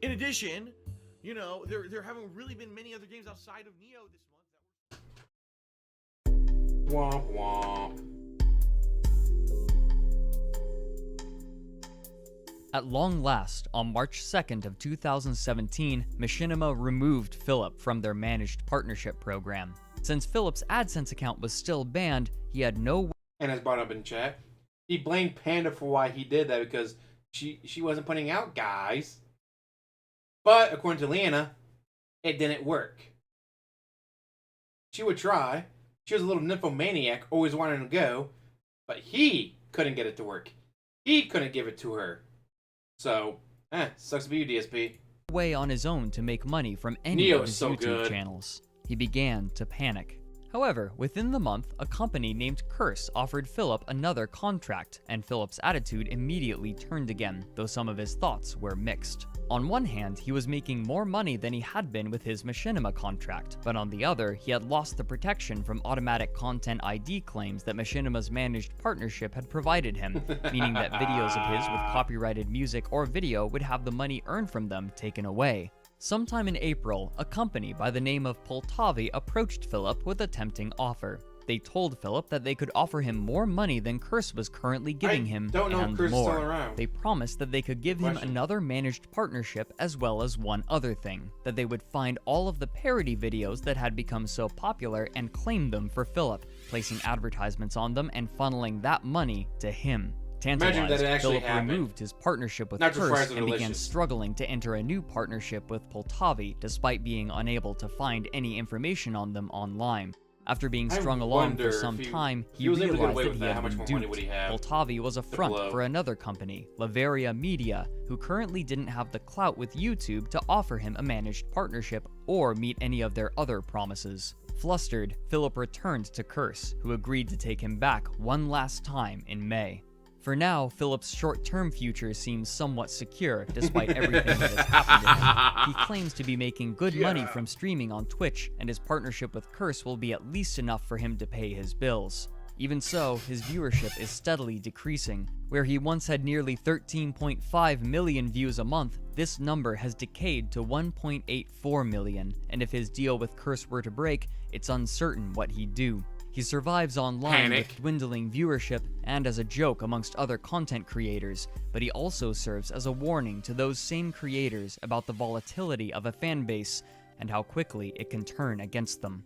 In addition, you know, there haven't really been many other games outside of Neo this month that were... Womp womp. At long last, on March 2nd of 2017, Machinima removed Philip from their managed partnership program. Since Philip's AdSense account was still banned, he had no And as brought up in chat, he blamed Panda for why he did that because she wasn't putting out guys. But according to Leanna, it didn't work. She would try. She was a little nymphomaniac, always wanting to go, but he couldn't get it to work. He couldn't give it to her. So, sucks to be you, DSP. way on his own to make money from any Neo of is his so YouTube good. channels. He began to panic. However, within the month, a company named Curse offered Philip another contract, and Philip's attitude immediately turned again, though some of his thoughts were mixed. On one hand, he was making more money than he had been with his Machinima contract, but on the other, he had lost the protection from automatic content ID claims that Machinima's managed partnership had provided him, meaning that videos of his with copyrighted music or video would have the money earned from them taken away. Sometime in April, a company by the name of Poltavi approached Philip with a tempting offer. They told Philip that they could offer him more money than Curse was currently giving him, don't know if and Curse is more. still around. They promised that they could give him Question. another managed partnership as well as one other thing, that they would find all of the parody videos that had become so popular and claim them for Philip, placing advertisements on them and funneling that money to him. Imagine Tantalized, that it actually Philip happened. removed his partnership with Not just Curse fries are and began delicious. struggling to enter a new partnership with Poltavi despite being unable to find any information on them online. After being I strung along wonder for some if he- time, he he was able to get realized away that with he that. had How much been more money duped. would he have Poltavi was a front blow? for another company, Laveria Media, who currently didn't have the clout with YouTube to offer him a managed partnership or meet any of their other promises. Flustered, Philip returned to Curse, who agreed to take him back one last time in May. For now, Philip's short-term future seems somewhat secure, despite everything that has happened to him. He claims to be making good money from streaming on Twitch, and his partnership with Curse will be at least enough for him to pay his bills. Even so, his viewership is steadily decreasing. Where he once had nearly 13.5 million views a month, this number has decayed to 1.84 million, and if his deal with Curse were to break, it's uncertain what he'd do. He survives online with dwindling viewership and as a joke amongst other content creators, but he also serves as a warning to those same creators about the volatility of a fan base and how quickly it can turn against them.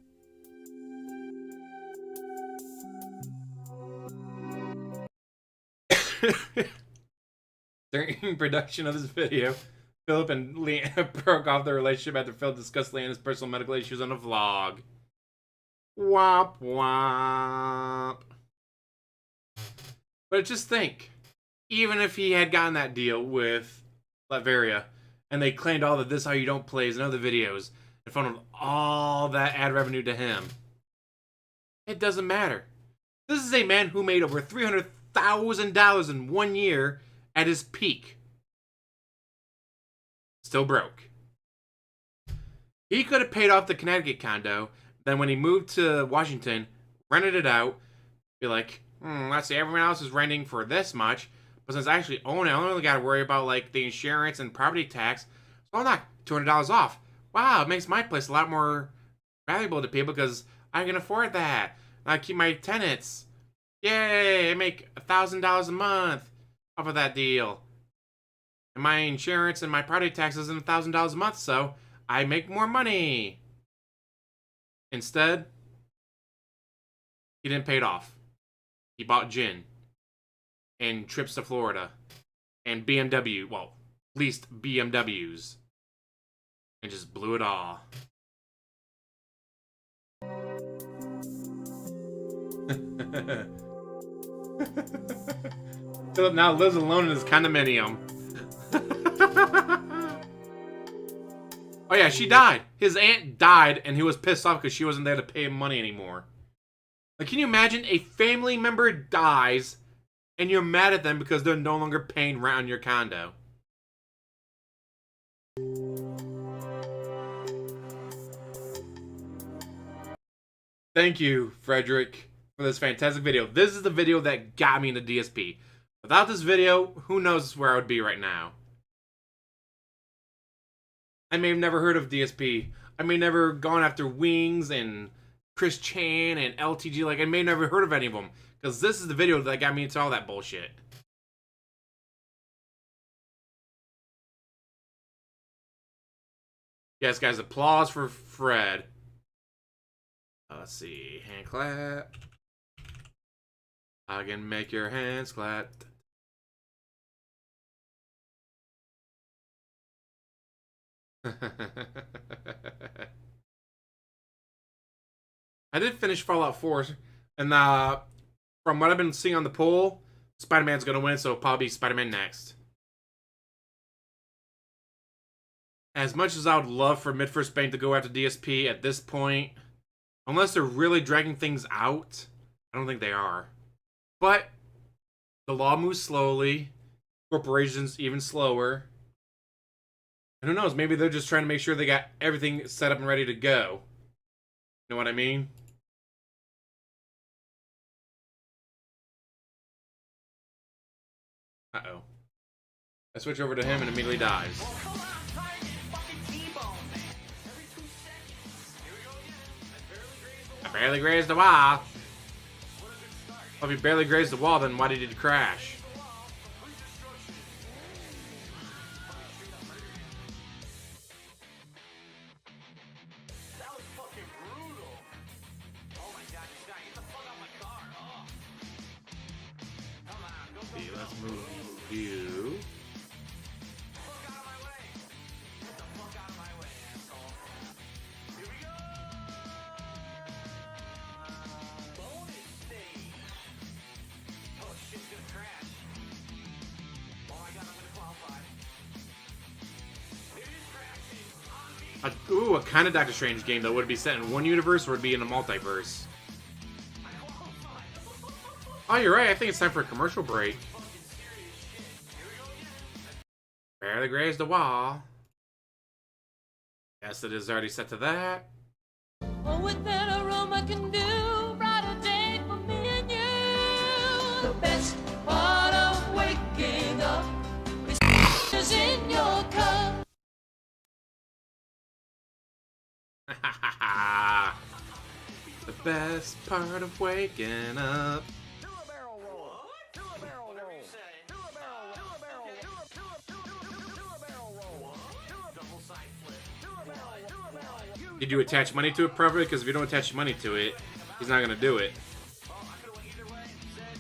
During production of this video, Philip and Leanna broke off their relationship after Phil discussed Leanna's personal medical issues on a vlog. Womp womp. But just think, even if he had gotten that deal with Latveria, and they claimed all the This How You Don't plays and other videos, and funneled all that ad revenue to him, it doesn't matter. This is a man who made over $300,000 in 1 year at his peak. Still broke. He could have paid off the Connecticut condo, then when he moved to Washington, rented it out, be like, let's see, everyone else is renting for this much, but since I actually own it, I only got to worry about like the insurance and property tax, so I'll knock $200 off. Wow, it makes my place a lot more valuable to people because I can afford that. I keep my tenants. Yay, I make $1,000 a month off of that deal. And my insurance and my property tax isn't $1,000 a month, so I make more money. Instead, he didn't pay it off. He bought gin and trips to Florida and BMW, well, leased BMWs, and just blew it all. Philip now lives alone in his condominium. Oh yeah, she died. His aunt died, and he was pissed off because she wasn't there to pay him money anymore. Like, can you imagine a family member dies, and you're mad at them because they're no longer paying rent on your condo? Thank you, Frederick, for this fantastic video. This is the video that got me into DSP. Without this video, who knows where I would be right now. I may have never heard of DSP. I may have never gone after Wings and Chris Chan and LTG. Like, I may have never heard of any of them. Because this is the video that got me into all that bullshit. Yes, guys, applause for Fred. Let's see. Hand clap. I can make your hands clap. I did finish Fallout 4, and from what I've been seeing on the poll, Spider-Man's gonna win, so it'll probably be Spider-Man next. As much as I would love for Mid-First Bank to go after DSP at this point, unless they're really dragging things out, I don't think they are. But the law moves slowly, corporations even slower. And who knows, maybe they're just trying to make sure they got everything set up and ready to go. You know what I mean? Uh-oh. I switch over to him and immediately dies. I barely grazed the wall. Well, if you barely grazed the wall, then why did it crash? See, let's move you. Ooh, a kind of Doctor Strange game, though. Would it be set in one universe or would it be in a multiverse? Oh, you're right. I think it's time for a commercial break. Barely grazed the wall. Yes, it is already set to that. Oh, what that aroma can do, brighter day for me and you. The best part of The best part of waking up. Did you attach money to it, probably? Because if you don't attach money to it, he's not gonna do it.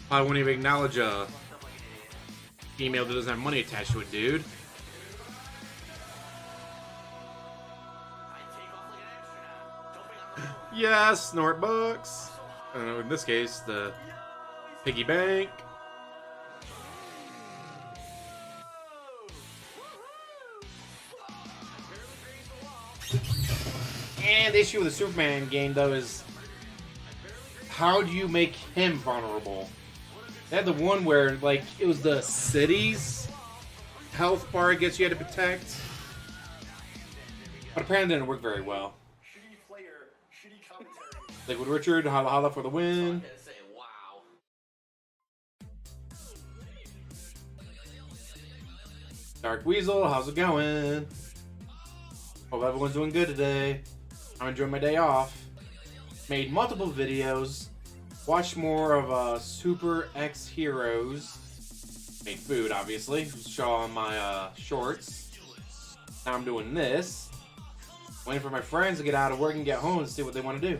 I won't even acknowledge a email that doesn't have money attached to it, dude. Yes, snort bucks. I don't know, in this case, the piggy bank. And the issue with the Superman game, though, is how do you make him vulnerable? They had the one where, like, it was the city's health bar, I guess you had to protect. But apparently it didn't work very well. Shitty player, shitty commentary. Liquid Richard, holla holla for the win. Dark Weasel, how's it going? Hope everyone's doing good today. I'm enjoying my day off. Made multiple videos. Watched more of Super X Heroes. Made food, obviously. Show on my shorts. Now I'm doing this. Waiting for my friends to get out of work and get home and see what they want to do.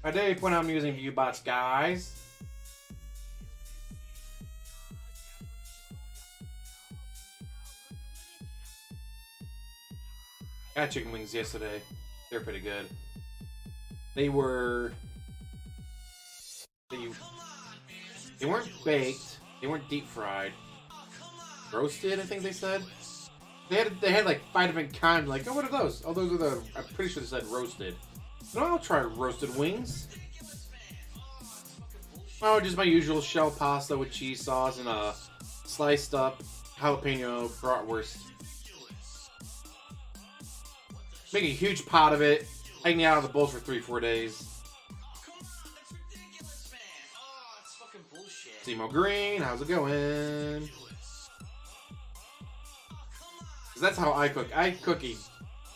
I did point out I'm using ViewBots, guys. I had chicken wings yesterday. They're pretty good. They were... They weren't baked. They weren't deep fried. Roasted, I think they said. They had like 5 different kinds. Like, oh, what are those? Oh, those are the... I'm pretty sure they said roasted. No, I'll try roasted wings. Oh, just my usual shell pasta with cheese sauce and a sliced up jalapeno bratwurst. Make a huge pot of it. I can get out of the bowls for 3-4 days. Timo Green, how's it going? 'Cause that's how I cook. I cook a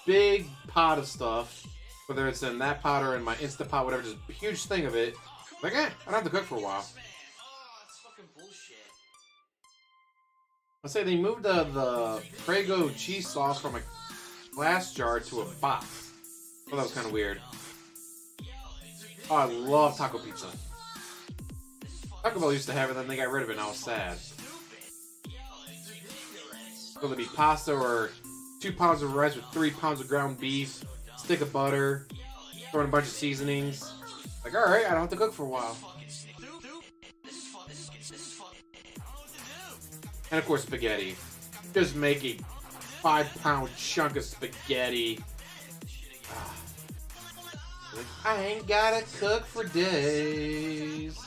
big pot of stuff, whether it's in that pot or in my Instant Pot, whatever, just a huge thing of it. Like, I don't have to cook for a while. I say they moved the Prego cheese sauce from a glass jar to a box. Oh, that was kind of weird. Oh, I love taco pizza. Taco Bell used to have it, then they got rid of it, and I was sad. Whether it be pasta or 2 pounds of rice with 3 pounds of ground beef, stick of butter, throw in a bunch of seasonings. Like, alright, I don't have to cook for a while. And of course, spaghetti. Just make a 5-pound chunk of spaghetti. I ain't gotta cook for days.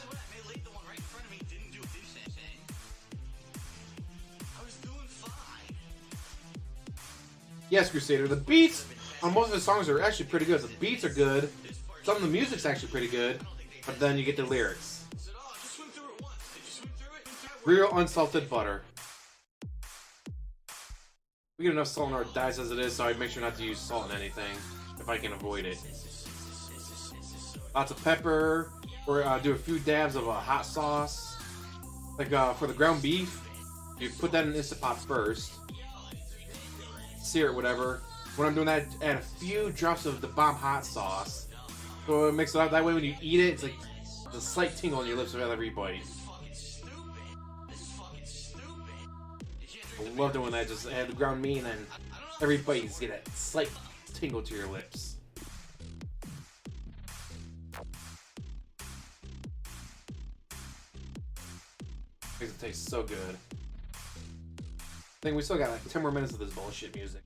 Yes, Crusader. The beats on most of the songs are actually pretty good. The beats are good. Some of the music's actually pretty good. But then you get the lyrics. Real unsalted butter. We get enough salt in our diets as it is, so I make sure not to use salt in anything if I can avoid it. Lots of pepper, or do a few dabs of a hot sauce. Like for the ground beef, you put that in an Instant Pot first. Sear it, whatever. When I'm doing that, add a few drops of the bomb hot sauce. So it mix it up. That way when you eat it, it's like a slight tingle on your lips with every bite. I love doing that. Just add the ground meat and then every bite you just get that slight tingle to your lips. Makes it taste so good. I think we still got like 10 more minutes of this bullshit music.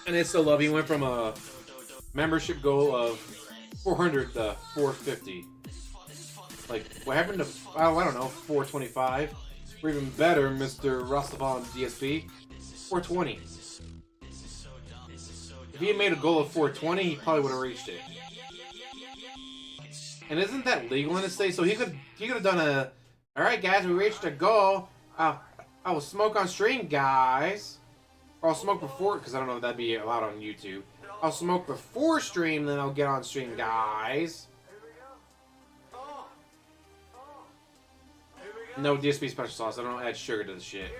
And it's so love. He went from a membership goal of 400 to 450. Like, what happened to, oh, I don't know, 425? Or even better, Mr. Rostafon DSP, 420. If he had made a goal of 420, he probably would have reached it. And isn't that legal in the state? So he could have done a, all right, guys, we reached a goal. I will smoke on stream, guys. Or I'll smoke before, because I don't know if that'd be allowed on YouTube. I'll smoke before stream, then I'll get on stream, guys. No DSP special sauce. I don't add sugar to the shit.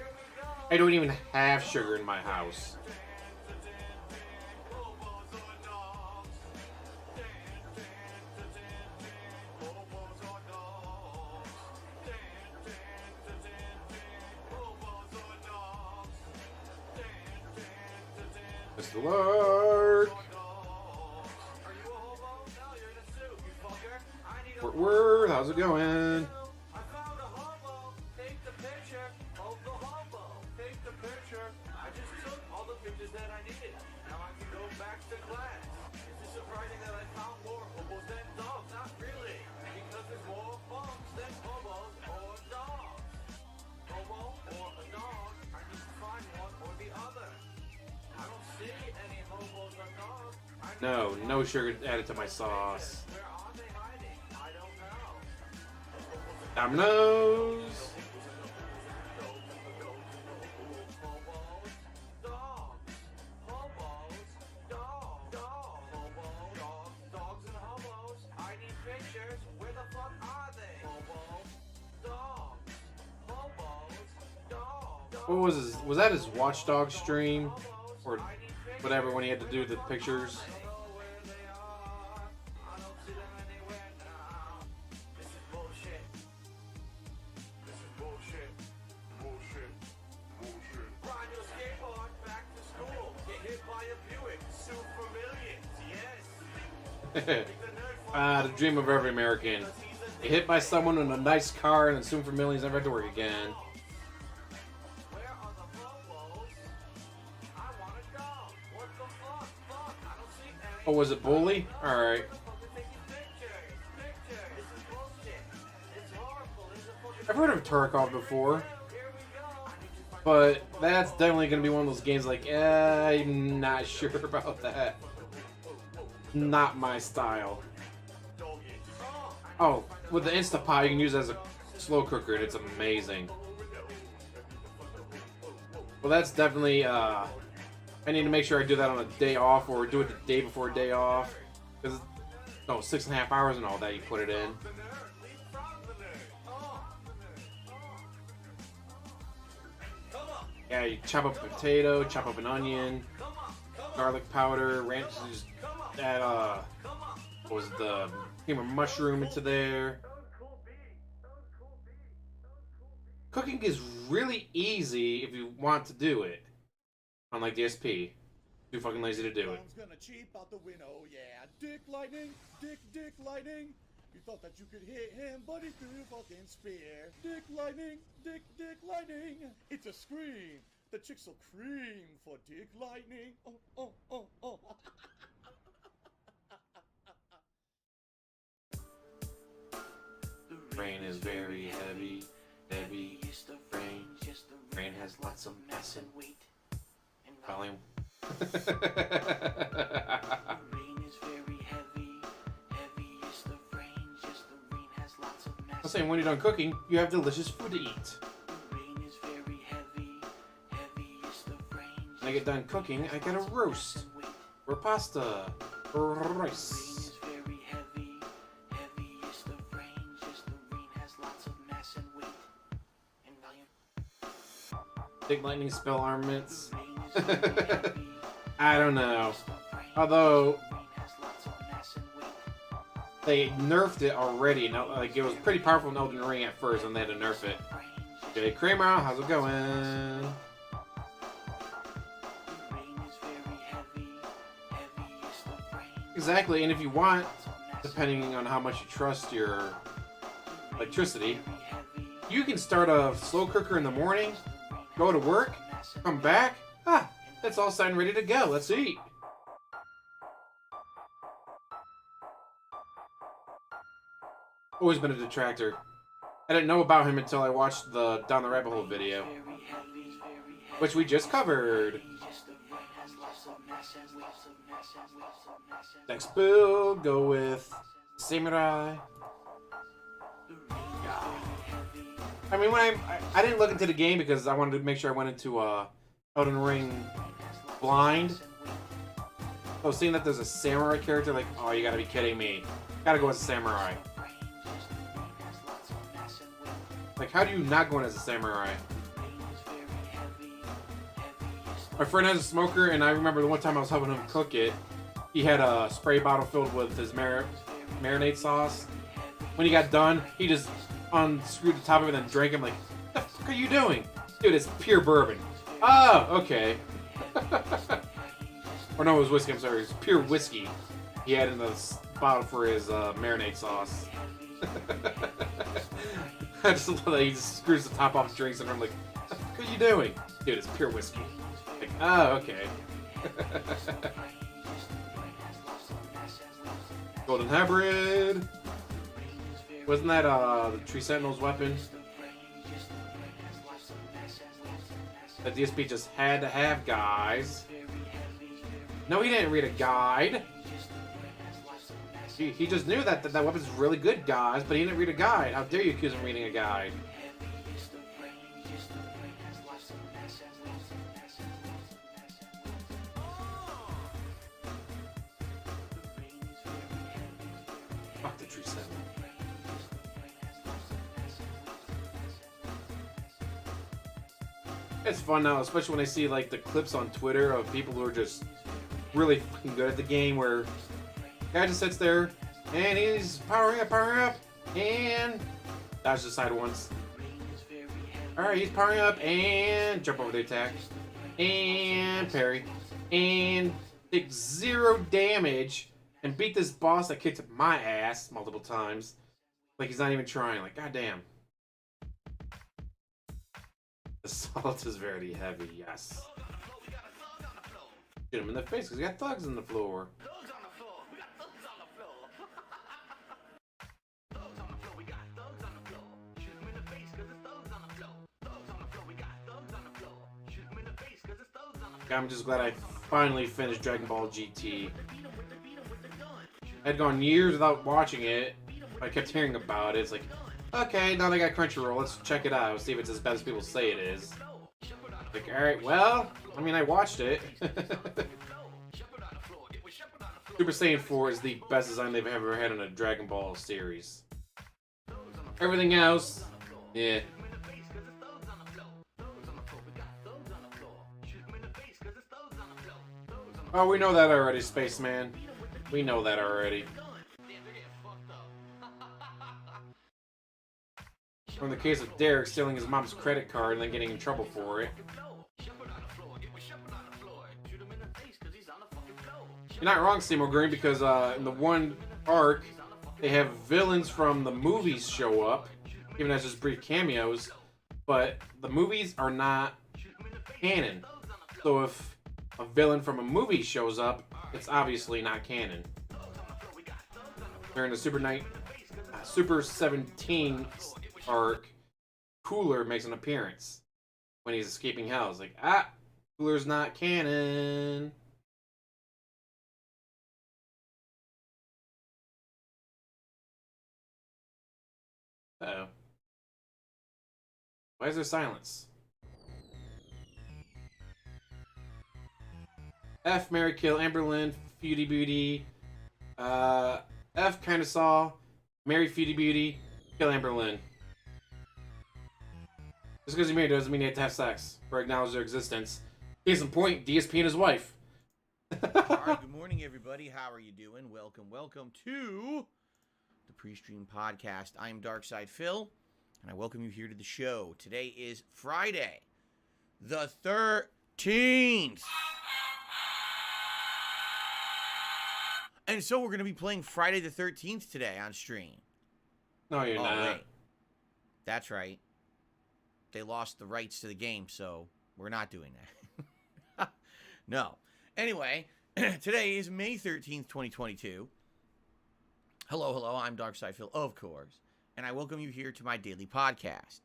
I don't even have sugar in my house. Mr. Lark! Fort Worth, how's it going? No, no sugar added to my sauce. Dominoes. What was his? Was that his Watchdog stream or whatever when he had to do the pictures? The dream of every American. Get hit by someone in a nice car and then soon for millions, never have to work again. Oh, was it Bully? Alright. I've heard of Tarkov before. But that's definitely going to be one of those games like, I'm not sure about that. Not my style. Oh, with the Instapot, you can use it as a slow cooker, and it's amazing. Well, that's definitely, I need to make sure I do that on a day off, or do it the day before a day off. Because, no, 6.5 hours and all that, you put it in. Yeah, you chop up a potato, chop up an onion, garlic powder, ranch, just add, what was it, the cream of mushroom into there. Cooking is really easy if you want to do it. Unlike DSP. Too fucking lazy to do it. Gonna cheap out the window, yeah. Dick lightning, dick lightning. You thought that you could hit him, but he threw a fucking spear. Dick lightning, dick lightning. It's a scream. The chicks will cream for dick lightning. Oh. Rain is very heavy. Heavy is the rain. Rain has lots of mass and weight. Volume. Rain is very heavy. Heavy is the rain. Just the rain has lots of mass. I'm saying when you're done cooking, you have delicious food to eat. Rain is very heavy. Heavy is the rain. When I get done cooking, I get a roast. Or pasta. Or rice. Big lightning spell armaments. I don't know. Although they nerfed it already. Now, like, it was pretty powerful in Elden Ring at first, and they had to nerf it. Jay Kramer, how's it going? Exactly, and if you want, depending on how much you trust your electricity, you can start a slow cooker in the morning. Go to work, come back, it's all set and ready to go. Let's eat. Always been a detractor. I didn't know about him until I watched the Down the Rabbit Hole video, which we just covered. Next build, go with Samurai. I mean, when I didn't look into the game because I wanted to make sure I went into Elden Ring blind. So seeing that there's a samurai character, like, oh, you gotta be kidding me. Gotta go as a samurai. Like, how do you not go in as a samurai? My friend has a smoker, and I remember the one time I was helping him cook it, he had a spray bottle filled with his marinade sauce. When he got done, he just unscrewed the top of it and drank it. I'm like, what the fuck are you doing? Dude, it's pure bourbon. Oh, okay. Or no, it was whiskey, I'm sorry. It was pure whiskey he had in the bottle for his marinade sauce. I just love that he just screws the top off and drinks it, and I'm like, what the fuck are you doing? Dude, it's pure whiskey. Like, oh, okay. Golden Hybrid. Wasn't that the Tree Sentinel's weapon? That DSP just had to have, guys. No, he didn't read a guide. He just knew that that weapon's really good, guys, but he didn't read a guide. How dare you accuse him of reading a guide? Fuck the Tree Sentinel. It's fun now, especially when I see like the clips on Twitter of people who are just really fucking good at the game, where the guy just sits there and he's powering up, and dodge the side once. Alright, he's powering up and jump over the attack. And parry. And take 0 damage and beat this boss that kicked my ass multiple times. Like he's not even trying. Like, goddamn. The salt is very heavy, yes. Shoot him in the face because he got thugs on the floor. I'm just glad I finally finished Dragon Ball GT. I'd gone years without watching it. I kept hearing about it. It's like, okay, now they got Crunchyroll. Let's check it out. See if it's as bad as people say it is. Like, alright, well, I mean, I watched it. Super Saiyan 4 is the best design they've ever had in a Dragon Ball series. Everything else, yeah. Oh, we know that already, Spaceman. We know that already. Or in the case of Derek stealing his mom's credit card and then getting in trouble for it. You're not wrong, Seymour Green, because in the one arc, they have villains from the movies show up, even as just brief cameos, but the movies are not canon. So if a villain from a movie shows up, it's obviously not canon. During the Super 17 arc, Cooler makes an appearance when he's escaping hell. It's like, ah, Cooler's not canon. Uh-oh. Why is there silence? F, Mary, Kill, Amberlynn, Feudy Beauty. F, kinda saw. Mary, Feudy Beauty. Kill Amberlynn. Just because you're married doesn't mean you have to have sex or acknowledge their existence. Case in point, DSP and his wife. Alright, good morning, everybody. How are you doing? Welcome to the Pre-Stream Podcast. I am DarksydePhil, and I welcome you here to the show. Today is Friday, the 13th. And so we're going to be playing Friday the 13th today on stream. No, you're not. Wait. That's right. They lost the rights to the game, so we're not doing that. No. Anyway, today is May 13th, 2022. Hello, I'm DarksydePhil, of course. and I welcome you here to my daily podcast.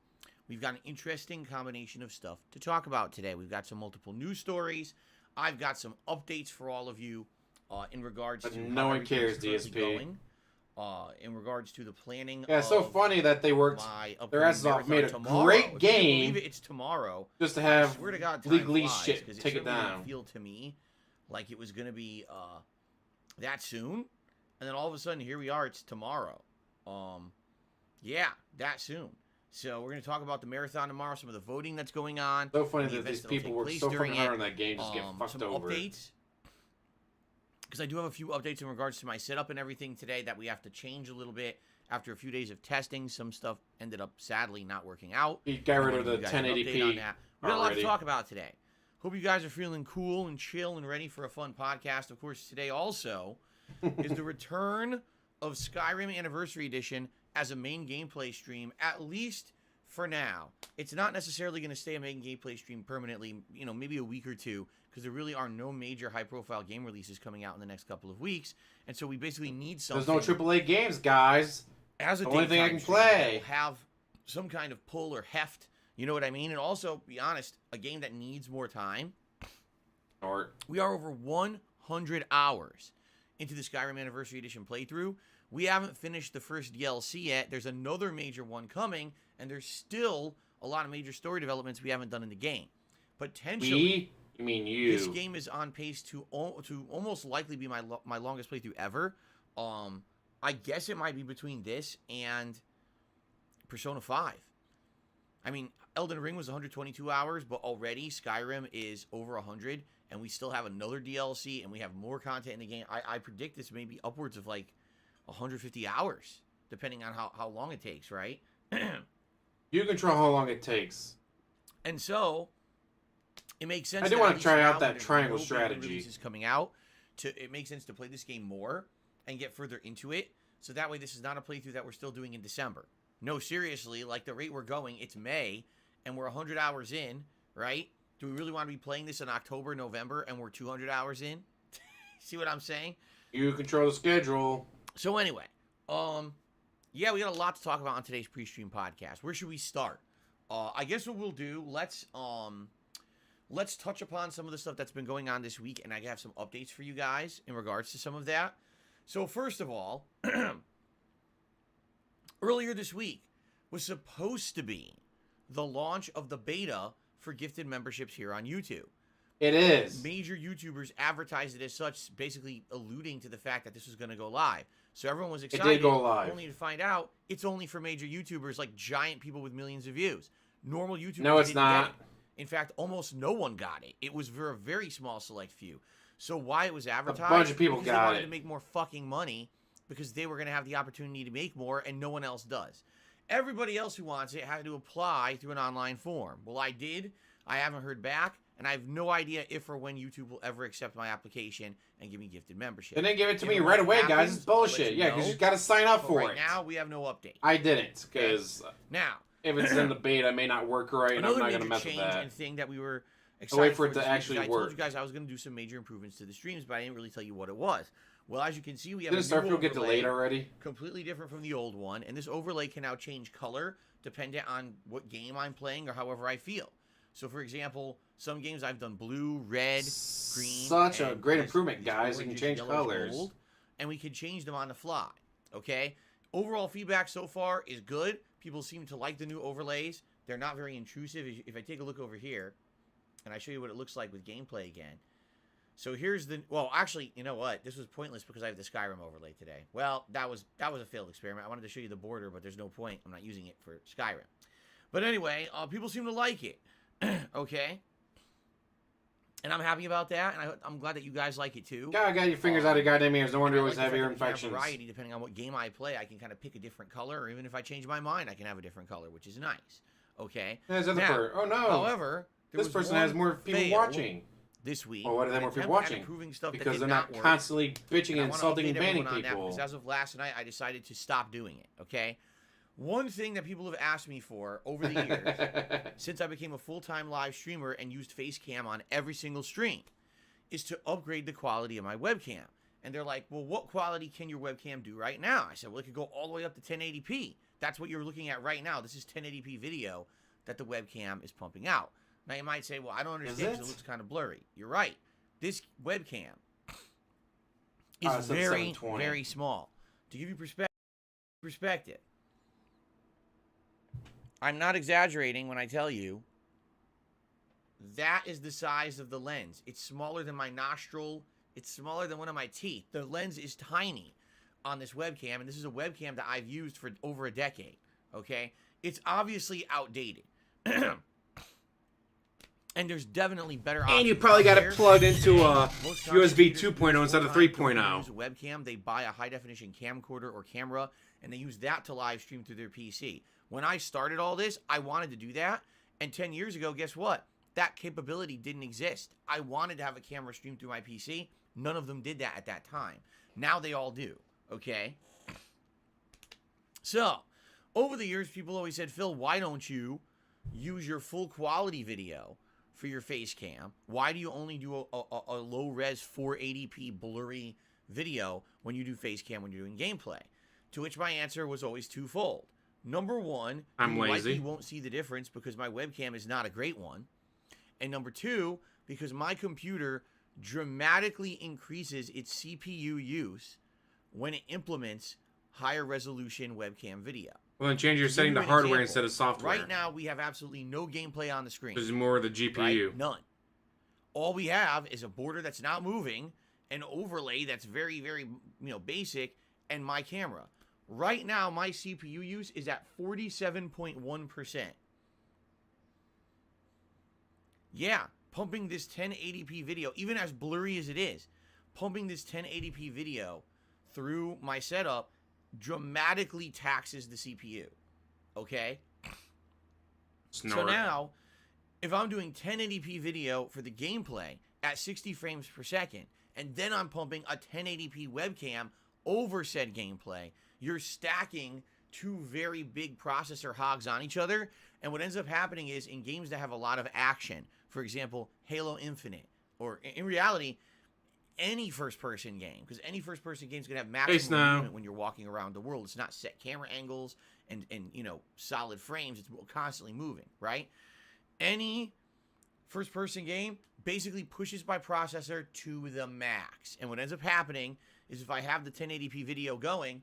We've got an interesting combination of stuff to talk about today. We've got some multiple news stories. I've got some updates for all of you in regards to no how one cares, everything's DSP. going. In regards to the planning. Yeah, it's so funny that they worked their asses off, made a great game. It's tomorrow. Just to have I swear to God, legally flies, shit 'cause take it certainly didn't down. Feel to me like it was gonna be that soon, and then all of a sudden here we are. It's tomorrow. Yeah, that soon. So we're gonna talk about the marathon tomorrow. Some of the voting that's going on. So funny the that these events that'll people take work place so during fucking hard it. on that game, just get fucked some over. Updates. Because I do have a few updates in regards to my setup and everything today that we have to change a little bit after a few days of testing. Some stuff ended up sadly not working out. He got rid of the We got a 1080p lot to already. talk about today. Hope you guys are feeling cool and chill and ready for a fun podcast. Of course, today also is the return of Skyrim Anniversary Edition as a main gameplay stream, at least for now. It's not necessarily going to stay a main gameplay stream permanently, you know, maybe a week or two, because there really are no major high-profile game releases coming out in the next couple of weeks, and so we basically need something. There's no AAA games, guys. As a the only thing I daytime can stream play. that will have some kind of pull or heft, you know what I mean? And also, be honest, a game that needs more time. We are over 100 hours into the Skyrim Anniversary Edition playthrough. We haven't finished the first DLC yet. There's another major one coming, and there's still a lot of major story developments we haven't done in the game. Potentially, You mean you? This game is on pace to almost likely be my longest playthrough ever. I guess it might be between this and Persona 5. I mean, Elden Ring was 122 hours, but already Skyrim is over 100, and we still have another DLC, and we have more content in the game. I predict this may be upwards of like 150 hours, depending on how long it takes, right? You control how long it takes. And so, it makes sense. I do that want at to least try now out when that there's triangle no big strategy. releases coming out. It makes sense to play this game more and get further into it, so that way this is not a playthrough that we're still doing in December. No, seriously, like the rate we're going, it's May, and we're 100 hours in, right? Do we really want to be playing this in October, November, and we're 200 hours in? See what I'm saying? You control the schedule. So anyway, yeah, we got a lot to talk about on today's pre-stream podcast. Where should we start? I guess what we'll do, let's touch upon some of the stuff that's been going on this week, and I have some updates for you guys in regards to some of that. So first of all, earlier this week was supposed to be the launch of the beta for gifted memberships here on YouTube. It is. Major YouTubers advertised it as such, basically alluding to the fact that this was going to go live. So everyone was excited. It did go live. Only to find out it's only for major YouTubers, like giant people with millions of views. Normal YouTubers No, it's didn't not. get it. In fact, almost no one got it. It was for a very small select few. So why it was advertised? bunch of people because got they wanted it. to make more fucking money because they were going to have the opportunity to make more, and no one else does. Everybody else who wants it had to apply through an online form. Well, I did. I haven't heard back, and I have no idea if or when YouTube will ever accept my application and give me gifted membership. They didn't give it to If me and right when away, it guys. happens, It's I'll let bullshit. you Yeah, because know. you got to sign up But for right it. now, we have no update. I didn't, because Now, if it's in the beta, it may not work right, and I'm another not going major to mess with change that. and thing that we were I'll excited wait for it to this week is actually I told work. you guys I was going to do some major improvements to the streams, but I didn't really tell you what it was. Well, as you can see, we have Didn't a new Starfield get overlay, delayed already? completely different from the old one, and this overlay can now change color dependent on what game I'm playing or however I feel. So, for example, some games I've done blue, red, green. Such a and great this- improvement, this guys. You can orange, change yellow, colors. gold, and we can change them on the fly. Okay? Overall feedback so far is good. People seem to like the new overlays. They're not very intrusive. If I take a look over here, and I show you what it looks like with gameplay again. So here's the... Well, actually, you know what? This was pointless because I have the Skyrim overlay today. Well, that was a failed experiment. I wanted to show you the border, but there's no point. I'm not using it for Skyrim. But anyway, people seem to like it. Okay? And I'm happy about that, and I'm glad that you guys like it too. God, got your fingers out of goddamn ears. No wonder you I always like have the ear fact that we can infections. have variety depending on what game I play. I can kind of pick a different color, or even if I change my mind, I can have a different color, which is nice. Okay? Yeah, there's other Now, part. Oh, no. However, there This was person one has more people fail watching. this week. Well, why do they an have more people attempt at watching? improving stuff that Because did they're not work. constantly bitching And I and wanna insulting update and banning everyone on that, people. because as of last night, I decided to stop doing it, okay? One thing that people have asked me for over the years, since I became a full-time live streamer and used Facecam on every single stream, is to upgrade the quality of my webcam. And they're like, well, what quality can your webcam do right now? I said, well, it could go all the way up to 1080p. That's what you're looking at right now. This is 1080p video that the webcam is pumping out. Now you might say, well, I don't understand because it looks kind of blurry. You're right. This webcam is very, very small. To give you perspective, I'm not exaggerating when I tell you that is the size of the lens. It's smaller than my nostril. It's smaller than one of my teeth. The lens is tiny on this webcam, and this is a webcam that I've used for over a decade, okay? It's obviously outdated. And there's definitely better options. And you probably got it plugged into a Most USB content 2.0 instead of creators, 3.0. use a webcam, they buy a high-definition camcorder or camera, and they use that to live stream through their PC. When I started all this, I wanted to do that, and 10 years ago, guess what? That capability didn't exist. I wanted to have a camera stream through my PC. None of them did that at that time. Now they all do, okay? So, over the years, people always said, Phil, why don't you use your full quality video for your face cam? Why do you only do a low-res 480p blurry video when you do face cam when you're doing gameplay? To which my answer was always twofold. Number one, I'm you lazy. likely won't see the difference because my webcam is not a great one. And number two, because my computer dramatically increases its CPU use when it implements higher resolution webcam video. Well, then change your setting to hardware instead of software. Right now, we have absolutely no gameplay on the screen. This is more of the GPU. Right? None. All we have is a border that's not moving, an overlay that's very, very, basic, and my camera. Right now, my CPU use is at 47.1%. Yeah, pumping this 1080p video, even as blurry as it is, pumping this 1080p video through my setup dramatically taxes the CPU. Okay? Snort. So now, if I'm doing 1080p video for the gameplay at 60 frames per second, and then I'm pumping a 1080p webcam over said gameplay, you're stacking two very big processor hogs on each other, and what ends up happening is in games that have a lot of action, for example, Halo Infinite, or in reality, any first-person game, because any first-person game is going to have maximum movement when you're walking around the world. It's not set camera angles and solid frames. It's constantly moving, right? Any first-person game basically pushes my processor to the max. And what ends up happening is if I have the 1080p video going,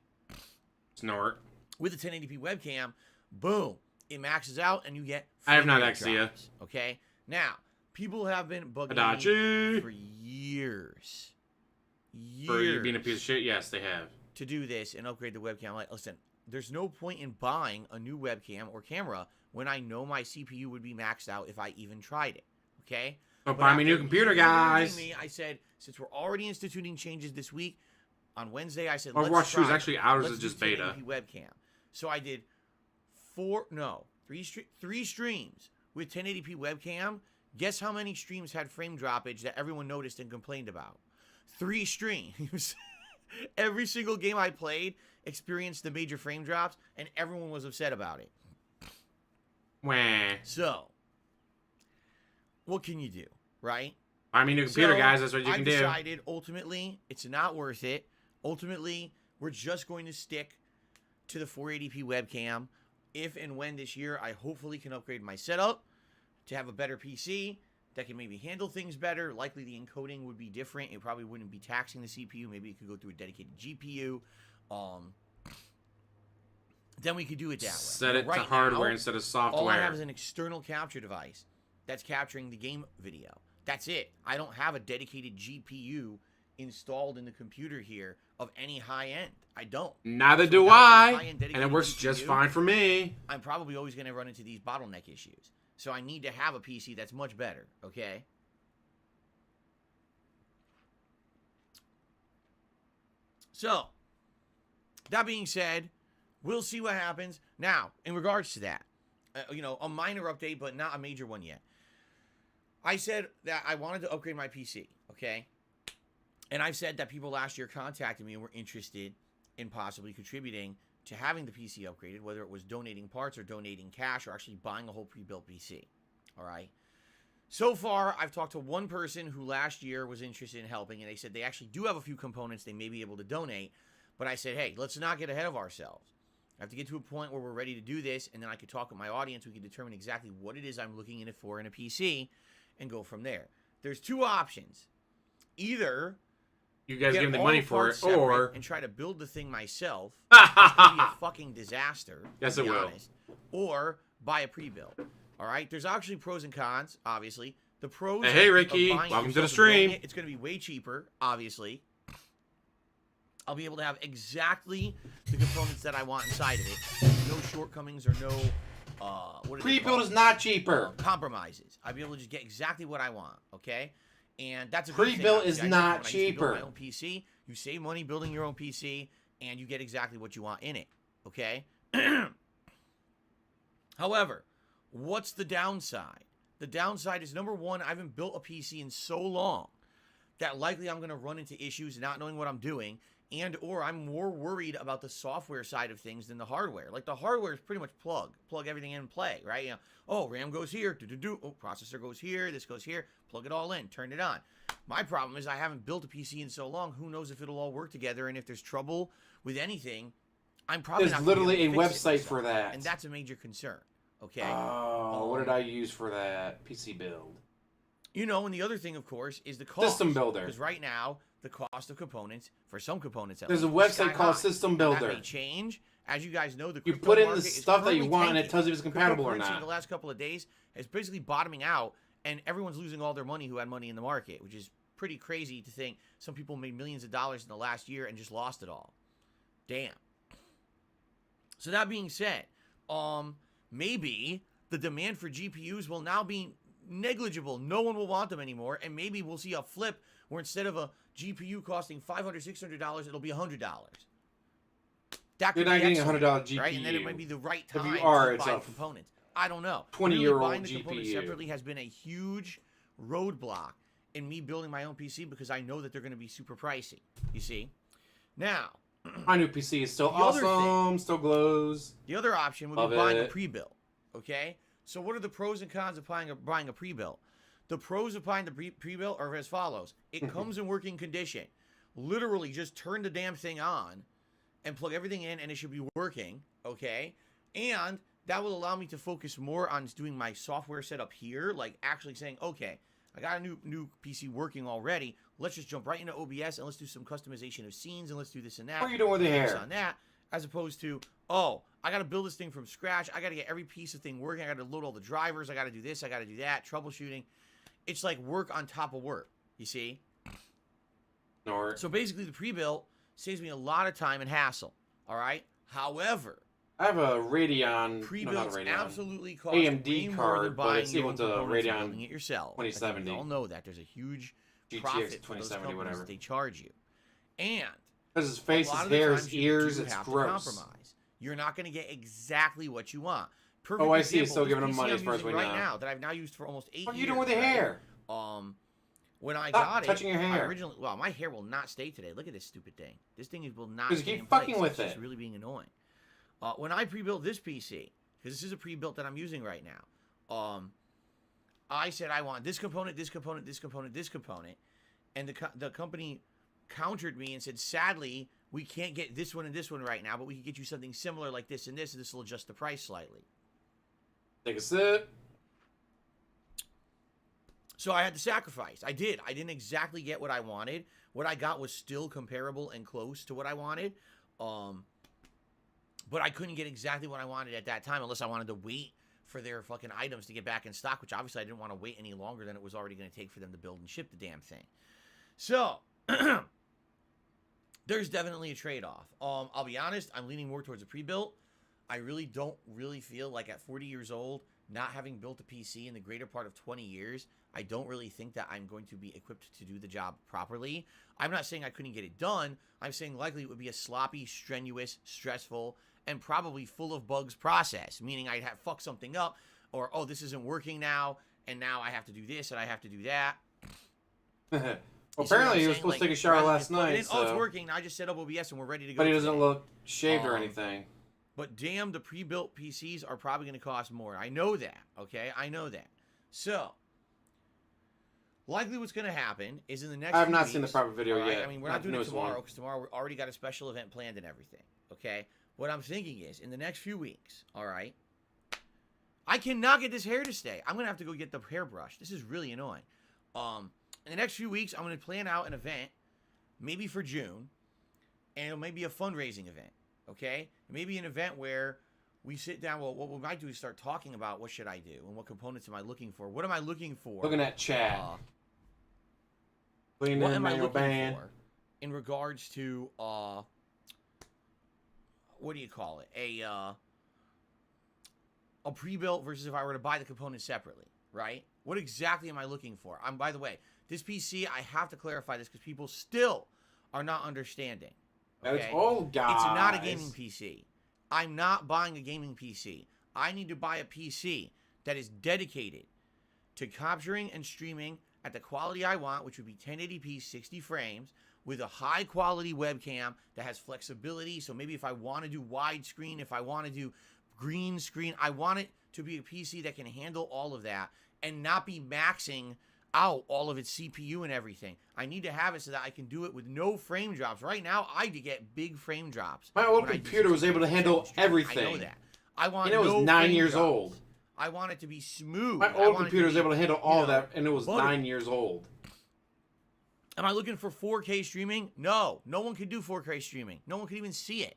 snort, with the 1080p webcam, boom, it maxes out and you get I have not frame rate Exia. drops, okay? Now, people have been bugging me for years. For you being a piece of shit? Yes, they have. To do this and upgrade the webcam. Like, listen, there's no point in buying a new webcam or camera when I know my CPU would be maxed out if I even tried it, okay? Don't buy me a new computer, guys. I said, since we're already instituting changes this week, on Wednesday I said, Overwatch 2 is actually ours let's is just do beta. 1080p webcam. So I did three streams with 1080p webcam. Guess how many streams had frame droppage that everyone noticed and complained about? 3 streams. Every single game I played experienced the major frame drops, and everyone was upset about it. Wah. So, what can you do, right? I mean, new computer, guys. That's what you can do. I decided, ultimately, it's not worth it. Ultimately, we're just going to stick to the 480p webcam. If and when this year I hopefully can upgrade my setup to have a better PC that can maybe handle things better. Likely the encoding would be different. It probably wouldn't be taxing the CPU. Maybe it could go through a dedicated GPU. Then we could do it that way. Set it Right to hardware now, instead of software. All I have is an external capture device that's capturing the game video. That's it. I don't have a dedicated GPU installed in the computer here of any high end. I don't. Neither do I. And it works just fine for me. I'm probably always going to run into these bottleneck issues. So I need to have a PC that's much better, okay? So, that being said, we'll see what happens. Now, in regards to that, a minor update, but not a major one yet. I said that I wanted to upgrade my PC, okay? And I've said that people last year contacted me and were interested in possibly contributing to having the PC upgraded, whether it was donating parts or donating cash or actually buying a whole pre-built PC, all right? So far, I've talked to one person who last year was interested in helping, and they said they actually do have a few components they may be able to donate, but I said, hey, let's not get ahead of ourselves. I have to get to a point where we're ready to do this, and then I could talk with my audience. We can determine exactly what it is I'm looking in it for in a PC and go from there. There's two options. Either You guys get give me the all money the for parts it, separate or and try to build the thing myself. It's going to be a fucking disaster. Yes, to it be will. honest. Or buy a pre-built. All right? There's actually pros and cons, obviously. The pros Hey, of Ricky, buying it welcome to the yourself and building stream. It's going to be way cheaper, obviously. I'll be able to have exactly the components that I want inside of it. No shortcomings or no what pre-build is not cheaper. Compromises. I'll be able to just get exactly what I want, okay? And that's a good thing, Pre-built obviously. is I know not when I used to build cheaper. my own PC, you save money building your own PC, and you get exactly what you want in it, okay? However, what's the downside? The downside is, number one, I haven't built a PC in so long that likely I'm going to run into issues not knowing what I'm doing, and or I'm more worried about the software side of things than the hardware. Like, the hardware is pretty much plug everything in and play, right? You know, oh, RAM goes here, oh, processor goes here, this goes here, plug it all in, turn it on. My problem is I haven't built a PC in so long, who knows if it'll all work together, and if there's trouble with anything, I'm probably There's not gonna be literally a able to fix it website myself. for that. And that's a major concern, okay? Oh, what did I use for that PC build? You know, and the other thing, of course, is the cost. System Builder. Because right now, the cost of components, for some components at There's a least, is website sky called high. System Now, that Builder. may change. As you guys know, the You crypto put in the market is stuff that you currently want, and it tanking. tells you if it's compatible or Cryptocurrency not. in the last couple of days is basically bottoming out, and everyone's losing all their money who had money in the market, which is pretty crazy to think. Some people made millions of dollars in the last year and just lost it all. Damn. So that being said, maybe the demand for GPUs will now be negligible. No one will want them anymore, and maybe we'll see a flip where instead of a GPU costing $500, $600, it'll be $100. That could You're not be getting a excellent, $100 GPU. right? And then it might be the right If time you are, to it's buy a components. I don't know. 20-year-old Really, buying the components GPU. separately has been a huge roadblock in me building my own PC because I know that they're going to be super pricey. You see? Now, My new PC is still The other awesome, still glows. the other option would Love be buying a it. pre-built. Okay? So what are the pros and cons of buying a pre-built? The pros of buying the pre-built are as follows. It comes in working condition. Literally just turn the damn thing on and plug everything in and it should be working. Okay? And that will allow me to focus more on doing my software setup here. Like actually saying, okay, I got a new PC working already. Let's just jump right into OBS and let's do some customization of scenes and let's do this and that. What are you doing with the Focus hair? on that, as opposed to, oh, I got to build this thing from scratch. I got to get every piece of thing working. I got to load all the drivers. I got to do this. I got to do that. Troubleshooting. It's like work on top of work. You see? Or So basically, the pre-built saves me a lot of time and hassle. All right. However, I have a Radeon, no, not pre-builts a Radeon, absolutely cost AMD way more card, than but buying it's your equal own to components and Radeon building it yourself. I think 2070. we all know that there's a huge GTX profit for those 2070, companies whatever. that they charge you, and Because his face, a lot his of the hair, times his you ears, do it's have to gross. compromise. You're not going to get exactly what you want. Perfect Oh, I see. example, It's still this giving him PC money I'm as far as we using right know. now that I've now used for almost 8 years. What are you doing with the right? hair? When I Stop got it, touching your hair. I originally, well, my hair will not stay today. Look at this stupid thing. This thing will not. Because you stay keep in fucking place. with It's just it. really being annoying. When I pre-built this PC, because this is a pre-built that I'm using right now, I said I want this component, this component, this component, this component, and the company countered me and said, sadly, we can't get this one and this one right now, but we can get you something similar like this and this will adjust the price slightly. Take a sip. So I had to sacrifice. I did. I didn't exactly get what I wanted. What I got was still comparable and close to what I wanted. But I couldn't get exactly what I wanted at that time unless I wanted to wait for their fucking items to get back in stock, which obviously I didn't want to wait any longer than it was already going to take for them to build and ship the damn thing. So, there's definitely a trade-off. I'll be honest, I'm leaning more towards a pre-built. I really don't feel like at 40 years old, not having built a PC in the greater part of 20 years, I don't really think that I'm going to be equipped to do the job properly. I'm not saying I couldn't get it done. I'm saying likely it would be a sloppy, strenuous, stressful, and probably full of bugs process, meaning I'd have fucked something up, or, oh, this isn't working now, and now I have to do this, and I have to do that. Well, You see what apparently I'm he was saying? supposed Like, to take a shower rather than last plug it night, in, so... oh, it's working, I just set up OBS and we're ready to go But he doesn't today. look shaved or anything. But damn, the pre-built PCs are probably going to cost more. I know that, okay? I know that. So, likely what's going to happen is in the next I have few not seen the weeks, proper video all right? yet. I mean, we're Not not doing the it newest tomorrow one. because tomorrow we already got a special event planned and everything, okay? what I'm thinking is, in the next few weeks, all right, I cannot get this hair to stay. I'm going to have to go get the hairbrush. This is really annoying. In the next few weeks, I'm going to plan out an event, maybe for June, and it'll maybe a fundraising event, okay? Maybe an event where we sit down. Well, what we might do is start talking about what should I do and what components am I looking for. What am I looking for? Looking at chat. What am I looking for in regards to, what do you call it? A pre-built versus if I were to buy the components separately, right? What exactly am I looking for? By the way, this PC, I have to clarify this because people still are not understanding. Okay? That's old, guys. It's not a gaming PC. I'm not buying a gaming PC. I need to buy a PC that is dedicated to capturing and streaming at the quality I want, which would be 1080p, 60 frames, with a high-quality webcam that has flexibility. So maybe if I want to do widescreen, if I want to do green screen, I want it to be a PC that can handle all of that and not be maxing out all of its CPU and everything. I need to have it so that I can do it with no frame drops. Right now, I get big frame drops. My old computer was able to handle everything. I know that. I want and it was no 9 frame years drops. old. I want it to be smooth. My old computer was able to handle all of that, and it was buttery. 9 years old. Am I looking for 4K streaming? No. No one can do 4K streaming. No one can even see it.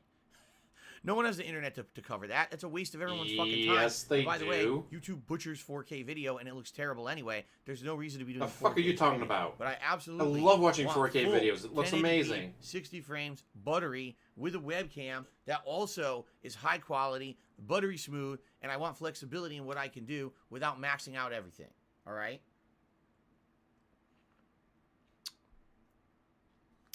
No one has the internet to cover that. That's a waste of everyone's fucking time. Yes, they By the do. way, YouTube butchers 4K video, and it looks terrible anyway. There's no reason to be doing The fuck 4K are you talking streaming. about? But I absolutely love watching want 4K full videos. It looks 1080p, amazing. 60 frames, buttery, with a webcam that also is high quality, buttery smooth, and I want flexibility in what I can do without maxing out everything. All right?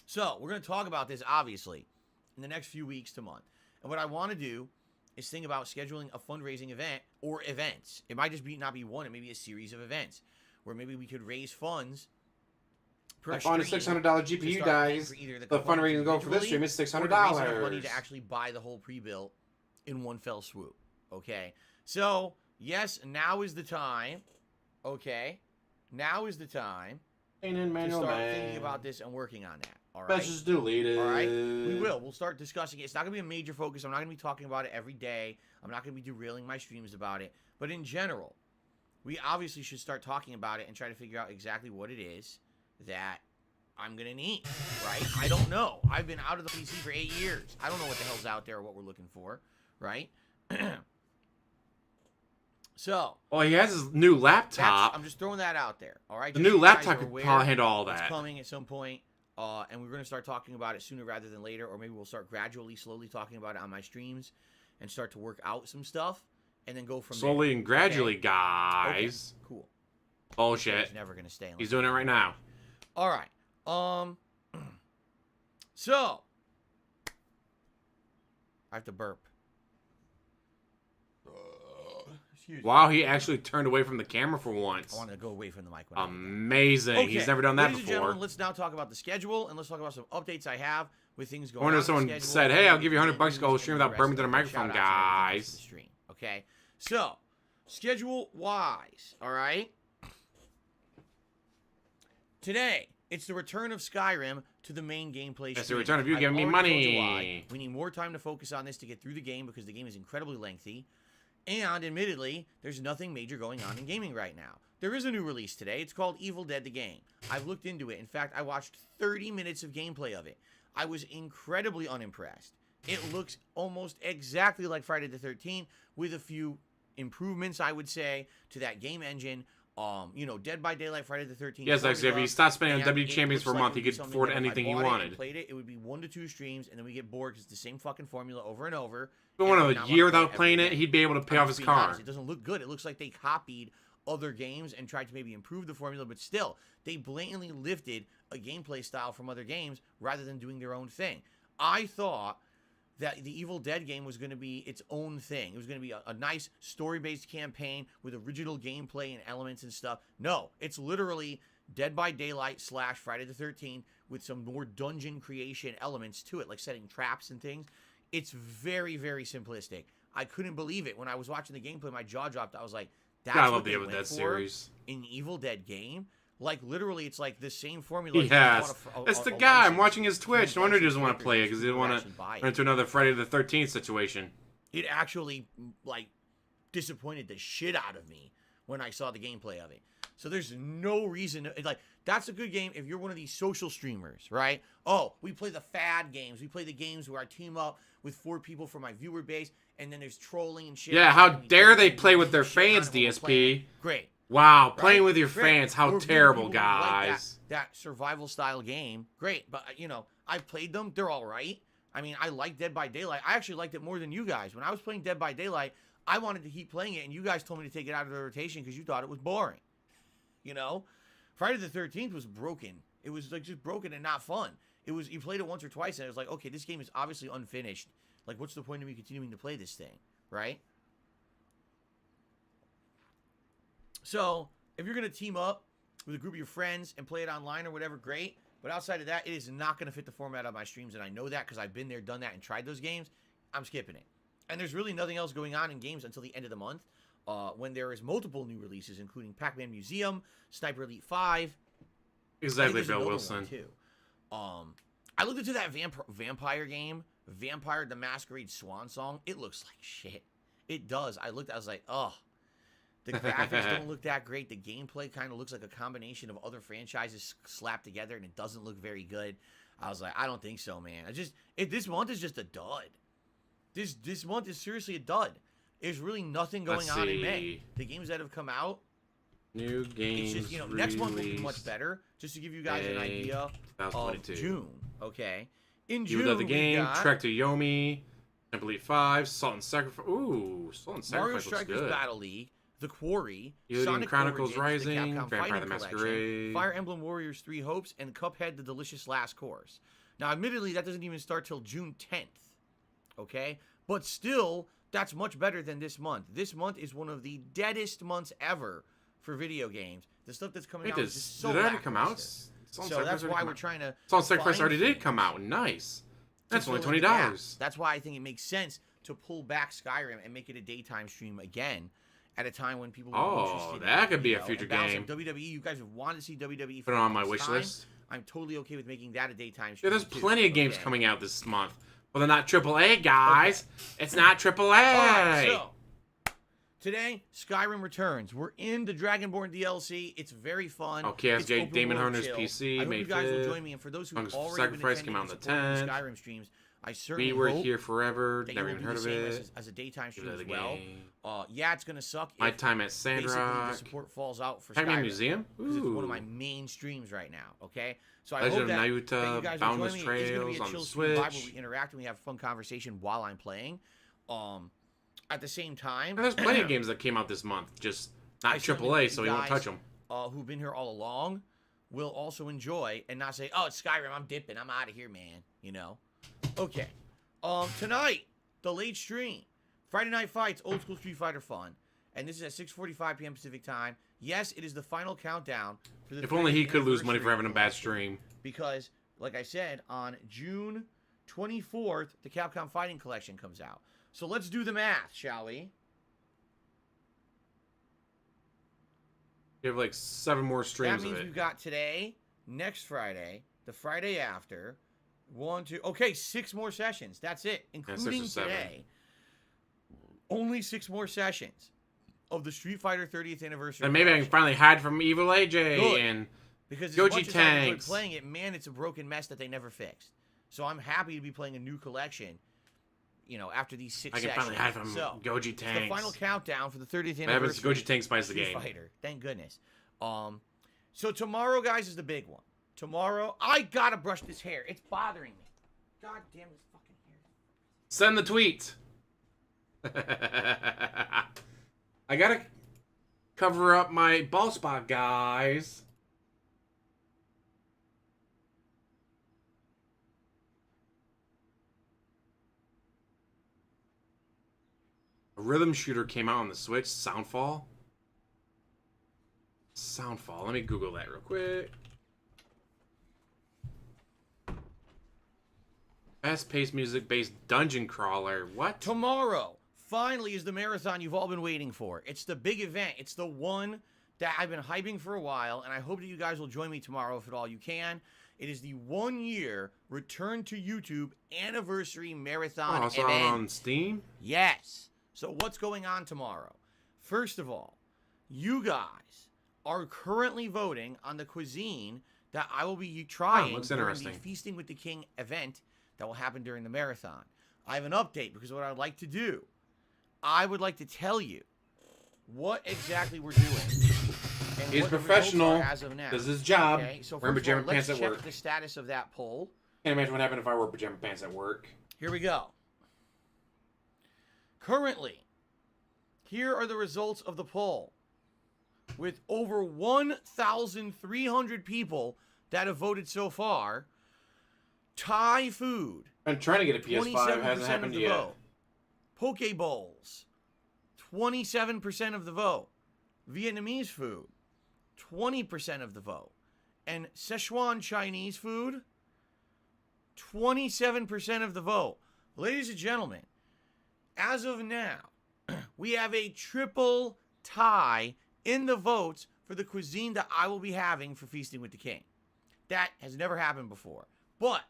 So, we're going to talk about this, obviously, in the next few weeks to month. And what I want to do is think about scheduling a fundraising event or events. It might just not be one. It may be a series of events where maybe we could raise funds per I found a $600 GPU, guys. The fundraising goal for this stream is $600. Money to actually buy the whole pre-built in one fell swoop. Okay? So, yes, now is the time. Okay? Now is the time to start thinking about this and working on that. All right. Message deleted. All right. We will. We'll start discussing it. It's not going to be a major focus. I'm not going to be talking about it every day. I'm not going to be derailing my streams about it. But in general, we obviously should start talking about it and try to figure out exactly what it is that I'm going to need. Right? I don't know. I've been out of the PC for 8 years. I don't know what the hell's out there or what we're looking for. Right? So. Well, he has his new laptop. I'm just throwing that out there. All right. The Just new so you guys laptop are could aware probably handle all it's that. coming at some point. And we're going to start talking about it sooner rather than later, or maybe we'll start gradually, slowly talking about it on my streams and start to work out some stuff and then go from Slowly there. and gradually, Okay? guys. Okay, cool. Bullshit. He's never going to stay. He's doing it right now. All right. So I have to burp. Wow, he actually turned away from the camera for once. I want to go away from the mic. Amazing. Okay. He's never done that Ladies and before. gentlemen, let's now talk about the schedule and let's talk about some updates I have with things going I wonder on. if someone the schedule, said, hey, I'll give you $100 to news, go and stream the without rest burping of to the it. microphone, Shout out to everybody guys. to the stream. Okay, so schedule wise, all right. Today, it's the return of Skyrim to the main gameplay. It's stream. the return of you I've giving me already told you money. why. We need more time to focus on this to get through the game because the game is incredibly lengthy. And admittedly, there's nothing major going on in gaming right now. There is a new release today. It's called Evil Dead the Game. I've looked into it. In fact, I watched 30 minutes of gameplay of it. I was incredibly unimpressed. It looks almost exactly like Friday the 13th with a few improvements, I would say, to that game engine. You know, Dead by Daylight, Friday the 13th. Yes, actually, if you stop spending on and W it Champions for a looks month, it you would be could something afford that if I anything you bought it and wanted. played it, it would be 1 to 2 streams, and then we get bored because it's the same fucking formula over and over. If he and went I a wanna year play without playing every it, day. he'd be able to pay I'm off just his being car. honest, it doesn't look good. It looks like they copied other games and tried to maybe improve the formula, but still, they blatantly lifted a gameplay style from other games rather than doing their own thing. I thought that the Evil Dead game was going to be its own thing. It was going to be a nice story-based campaign with original gameplay and elements and stuff. No, it's literally Dead by Daylight / Friday the 13th with some more dungeon creation elements to it, like setting traps and things. It's very, very simplistic. I couldn't believe it. When I was watching the gameplay, my jaw dropped. I was like, that's I love what the they Evil went Dead for series. in the Evil Dead game? Like literally, it's like the same formula. Yes, it's the guy. I'm watching his Twitch. No wonder he doesn't want to play it because he didn't want to run into another Friday the 13th situation. It actually like disappointed the shit out of me when I saw the gameplay of it. So there's no reason like that's a good game if you're one of these social streamers, right? Oh, we play the fad games. We play the games where I team up with 4 people from my viewer base, and then there's trolling and shit. Yeah, how dare they play with their fans, DSP? Great. Wow, Right? playing with your Great. fans, how Or terrible, people who like guys. that survival style game, great. But you know, I've played them; they're all right. I mean, I like Dead by Daylight. I actually liked it more than you guys. When I was playing Dead by Daylight, I wanted to keep playing it, and you guys told me to take it out of the rotation because you thought it was boring. You know, Friday the 13th was broken. It was like just broken and not fun. It was you played it once or twice, and it was like, okay, this game is obviously unfinished. Like, what's the point of me continuing to play this thing, right? So, if you're gonna team up with a group of your friends and play it online or whatever, great. But outside of that, it is not gonna fit the format of my streams, and I know that because I've been there, done that, and tried those games. I'm skipping it. And there's really nothing else going on in games until the end of the month, when there is multiple new releases, including Pac-Man Museum, Sniper Elite 5. Exactly, Bill Wilson. Too. I looked into that vampire game, Vampire the Masquerade Swan Song. It looks like shit. It does. I was like, oh. The graphics don't look that great. The gameplay kind of looks like a combination of other franchises slapped together, and it doesn't look very good. I was like, I don't think so, man. This month is just a dud. This month is seriously a dud. There's really nothing going on in May. The games that have come out, new games. It's just, next month will be much better. Just to give you guys an idea of June. Okay, in June, You Love the Game, we got Trek to Yomi, Temple Elite 5, Salt and Sacrifice. Ooh, Salt and Sacrifice Mario looks Strikers good. Battle League, The Quarry, Alien Sonic Chronicles Origins, Rising, the Capcom Vampire Fighting the Collection, Masquerade. Fire Emblem Warriors 3 Hopes, and Cuphead: The Delicious Last Course. Now, admittedly, that doesn't even start till June 10th. Okay, but still, that's much better than this month. This month is one of the deadest months ever for video games. The stuff that's coming out is just so did it already come out? lackluster. So that's why we're trying to. Salt and Sacrifice already find did come out. Nice. That's only fill in the $20. gaps. That's why I think it makes sense to pull back Skyrim and make it a daytime stream again, at a time when people are interested. That could be a and future balance game. of WWE, you guys have wanted to see WWE. Put it on my wish list. I'm totally okay with making that a daytime Yeah, stream. there's too, plenty of games okay? coming out this month. Well, they're not AAA, guys. It's not AAA. All right, so today, Skyrim returns. We're in the Dragonborn DLC. It's very fun. Oh, KSJ It's Damon open world Hunter's chill. PC, I hope May you guys 5th. will join me. And for those who Tongues of already Sacrifice been came out on attending the and supporting 10th. the Skyrim streams, I certainly We Were hope Here Forever. that Never you will even do heard the of same it. as a daytime stream Give it as a well. game. Yeah, it's gonna suck. My if time at basically Sandrock. the support falls out for Pac-Man Skyrim, Museum? because it's one of my Ooh. main streams right now. Okay, so I Legend hope of that Nayuta, you guys Boundless will join me. It's gonna be Trails a on chill the stream vibe where Switch. we interact and we have fun conversation while I'm playing. At the same time, And there's plenty of games that came out this month, just not AAA, so we won't touch them. Who've been here all along will also enjoy and not say, "Oh, it's Skyrim. I'm dipping. I'm out of here, man." You know. Okay. Tonight, the late stream, Friday Night Fights, old school Street Fighter fun, and this is at 6:45 p.m. Pacific time. Yes, it is the final countdown for the. If only he 30th could lose money for anniversary having a bad collection. stream. Because, like I said, on June 24th, the Capcom Fighting Collection comes out. So let's do the math, shall we? You have like 7 more streams That means of it. we've got today, next Friday, the Friday after, 1, 2, okay, 6 more sessions. That's it, including 6 or 7. today. Only 6 more sessions of the Street Fighter 30th anniversary. And maybe I can finally hide from Evil AJ Good. and Because as Goji much as I enjoyed Tanks. playing it, man, it's a broken mess that they never fixed. So I'm happy to be playing a new collection, after these 6 I can sessions. finally hide from So, Goji it's the Tanks. final countdown for the 30th What happens anniversary. is Goji Tanks buys the Street game. Fighter. Thank goodness. So tomorrow, guys, is the big one. Tomorrow, I gotta brush this hair. It's bothering me. God damn this fucking hair. Send the tweet. I gotta cover up my bald spot, guys. A rhythm shooter came out on the Switch. Soundfall. Soundfall. Let me Google that real quick. Fast-paced music-based dungeon crawler. What? Tomorrow, finally, is the marathon you've all been waiting for. It's the big event. It's the one that I've been hyping for a while, and I hope that you guys will join me tomorrow if at all you can. It is the 1-year Return to YouTube Anniversary Marathon Oh, it's event. on Steam? Yes. So what's going on tomorrow? First of all, you guys are currently voting on the cuisine that I will be trying looks during the interesting. Feasting with the King event that will happen during the marathon. I have an update because what I'd like to do, I would like to tell you what exactly we're doing. And He's what the results professional. are as of now. Does his job. Okay, so Wearing first of all, pajama pants let's at check work. the status of that poll. Can't imagine what happened if I wore pajama pants at work. Here we go. Currently, here are the results of the poll. With over 1,300 people that have voted so far, Thai food. I'm trying to get a PS5. 27% Hasn't happened of the yet. vote. Poke bowls, 27% of the vote. Vietnamese food, 20% of the vote. And Szechuan Chinese food, 27% of the vote. Ladies and gentlemen, as of now, we have a triple tie in the votes for the cuisine that I will be having for Feasting with the King. That has never happened before. But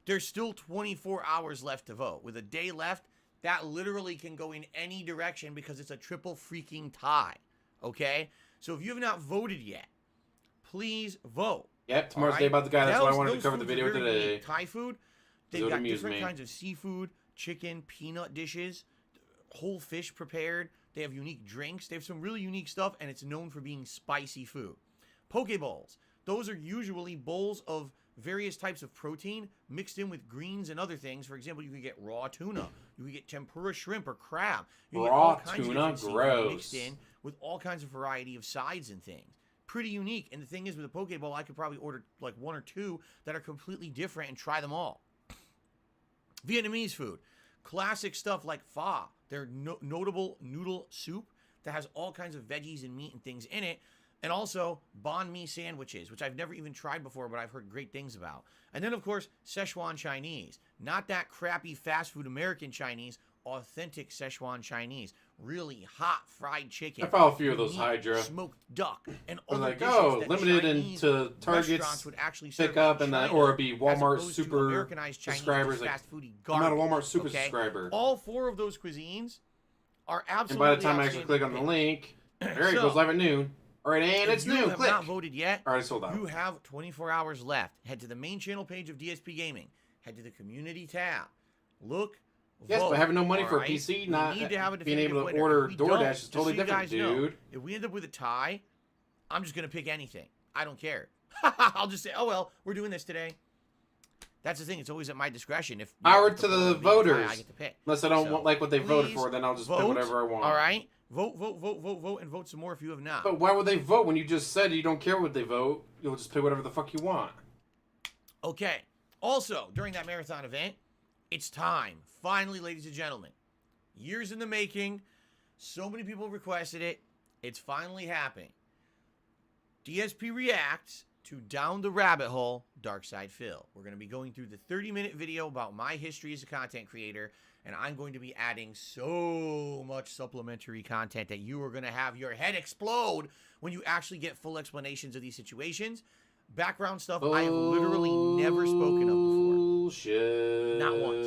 there's still 24 hours left to vote. With a day left, that literally can go in any direction because it's a triple freaking tie. Okay? So if you have not voted yet, please vote. Yep, tomorrow's All the day about the guy. That's why I wanted to those cover the foods are video very today. unique. Thai food, they've It'll got amuse different me. kinds of seafood, chicken, peanut dishes, whole fish prepared. They have unique drinks. They have some really unique stuff, and it's known for being spicy food. Poke bowls. Those are usually bowls of various types of protein mixed in with greens and other things. For example, you can get raw tuna. You can get tempura shrimp or crab. You can get Raw all kinds of tuna? different seafood Gross. mixed in with all kinds of variety of sides and things. Pretty unique. And the thing is, with a poke bowl, I could probably order like 1 or 2 that are completely different and try them all. Vietnamese food. Classic stuff like pho. Their notable noodle soup that has all kinds of veggies and meat and things in it. And also banh mi sandwiches, which I've never even tried before, but I've heard great things about. And then, of course, Szechuan Chinese. Not that crappy fast food American Chinese, authentic Szechuan Chinese. Really hot fried chicken. I follow a few of those unique Hydra. smoked duck. And They're other like, dishes oh, that limited Chinese into Target's restaurants would actually serve pick up, in and then, China, or it'd be as Walmart opposed to Super Americanized Chinese, subscribers. just Like, fast foody I'm not a garbage, Walmart Super okay? subscriber. All 4 of those cuisines are absolutely. And by the time I actually click on the link, there it goes live at noon. All right, and it's if you noon. have Click. not voted yet, All right, sold out. you have 24 hours left. Head to the main channel page of DSP Gaming. Head to the community tab. Look. Yes, vote, but having no money for a alright? PC, We not need to have a being definitive able to winner. order If we DoorDash don't, is just totally so you different, guys know, dude. if we end up with a tie, I'm just gonna pick anything. I don't care. I'll just say, oh well, we're doing this today. That's the thing. It's always at my discretion. If Power if to the tie, voters. I get to pick. Unless I don't So, want, like what they voted please for, then I'll just vote, pick whatever I want. All right, vote, and vote some more if you have not. But why would they vote when you just said you don't care what they vote? You'll just pick whatever the fuck you want. Okay. Also, during that marathon event, it's time. Finally, ladies and gentlemen. Years in the making. So many people requested it. It's finally happening. DSP reacts to Down the Rabbit Hole, DarksydePhil. We're going to be going through the 30-minute video about my history as a content creator, and I'm going to be adding so much supplementary content that you are going to have your head explode when you actually get full explanations of these situations. Background stuff I have literally never spoken of before. Bullshit. Not once.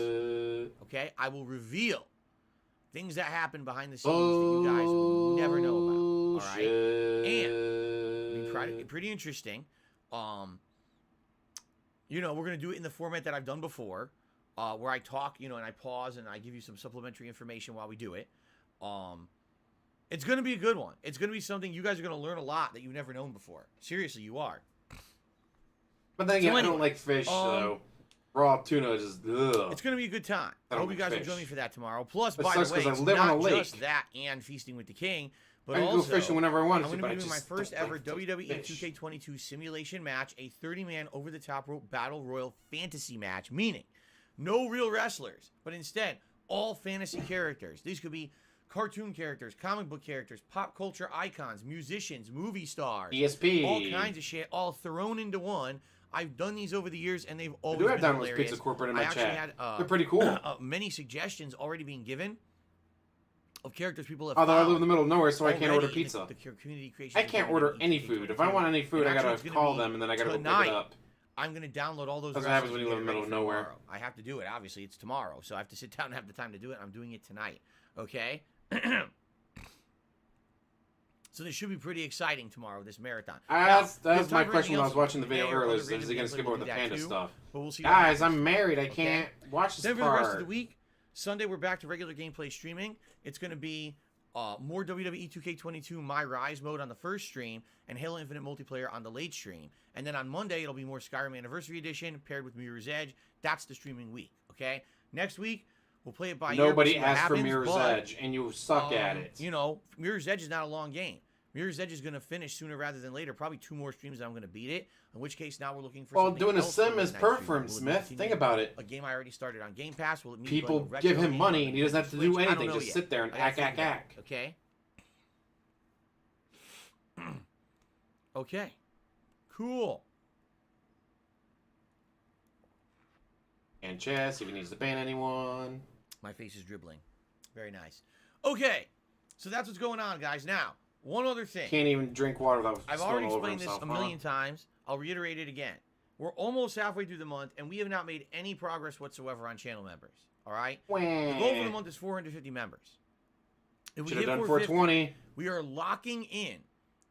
Okay? I will reveal things that happen behind the scenes that you guys will never know about. All right? And it'll be pretty interesting. You know, we're going to do it in the format that I've done before, where I talk, you know, and I pause and I give you some supplementary information while we do it. It's going to be a good one. It's going to be something you guys are going to learn a lot that you've never known before. Seriously, you are. But then again, So I don't anyway, like fish, so raw tuna is just ugh. It's going to be a good time. I I don't hope you like guys will fish. join me for that tomorrow. Plus, It by sucks the way, 'cause I it's live on a not lake. just that and Feasting with the King, but I can also go fishing whenever I want I'm to, going but to I be doing my just first don't ever like to WWE fish. 2K22 simulation match, a 30-man over-the-top rope battle royal fantasy match, meaning no real wrestlers, but instead all fantasy characters. These could be cartoon characters, comic book characters, pop culture icons, musicians, movie stars, DSP. all kinds of shit, all thrown into one. I've done these over the years, and they've always do have been Downloads hilarious. Pizza Corporate in I my actually chat. had, They're pretty cool. many suggestions already being given of characters people have Although I live in found the middle of nowhere, so I can't order already in pizza. the community creation I of can't WWE order any 2K22. food. If I want any food, And I actually, gotta it's gonna call be them, and then I gotta go pick tonight. it up. I'm gonna download all those. That's what happens wrestlers when and you live in the get it middle of ready for nowhere. tomorrow. I have to do it. Obviously, it's tomorrow, so I have to sit down and have the time to do it. I'm doing it tonight. Okay. So this should be pretty exciting tomorrow. This marathon. That's Now, my time for question anything when I was else watching the today video or earlier. other Is he random gonna gameplay, skip we'll over the do that panda too, stuff? But we'll see. what Guys, happens. I'm married. I Okay? can't watch this Then for the rest of the part. week, Sunday we're back to regular gameplay streaming. It's going to be more WWE 2K22 My Rise mode on the first stream and Halo Infinite multiplayer on the late stream. And then on Monday it'll be more Skyrim Anniversary Edition paired with Mirror's Edge. That's the streaming week. Okay. Next week we'll play it by ear. Nobody We'll see what asked for happens, Mirror's but, Edge, and you suck at it. You know, Mirror's Edge is not a long game. Mirror's Edge is going to finish sooner rather than later. Probably 2 more streams and I'm going to beat it. In which case, now we're looking for Well, something doing a else sim for the is next perfect stream. for him, Will it Smith. continue Think about it. A game I already started on Game Pass. Will it mean People playing a retro give him game money, on and he doesn't have to Switch? do I don't anything. know Just yet. sit there and I gotta ack, figure ack, it out, ack. Okay. Okay. Cool. And chess, if he needs to ban anyone. My face is dribbling. Very nice. Okay. So that's what's going on, guys. Now, one other thing. Can't even drink water without I've spilling already all over explained this himself, a million times. I'll reiterate it again. We're almost halfway through the month, and we have not made any progress whatsoever on channel members. All right? The goal for the month is 450 members. If we Should have hit done 450, 420. we are locking in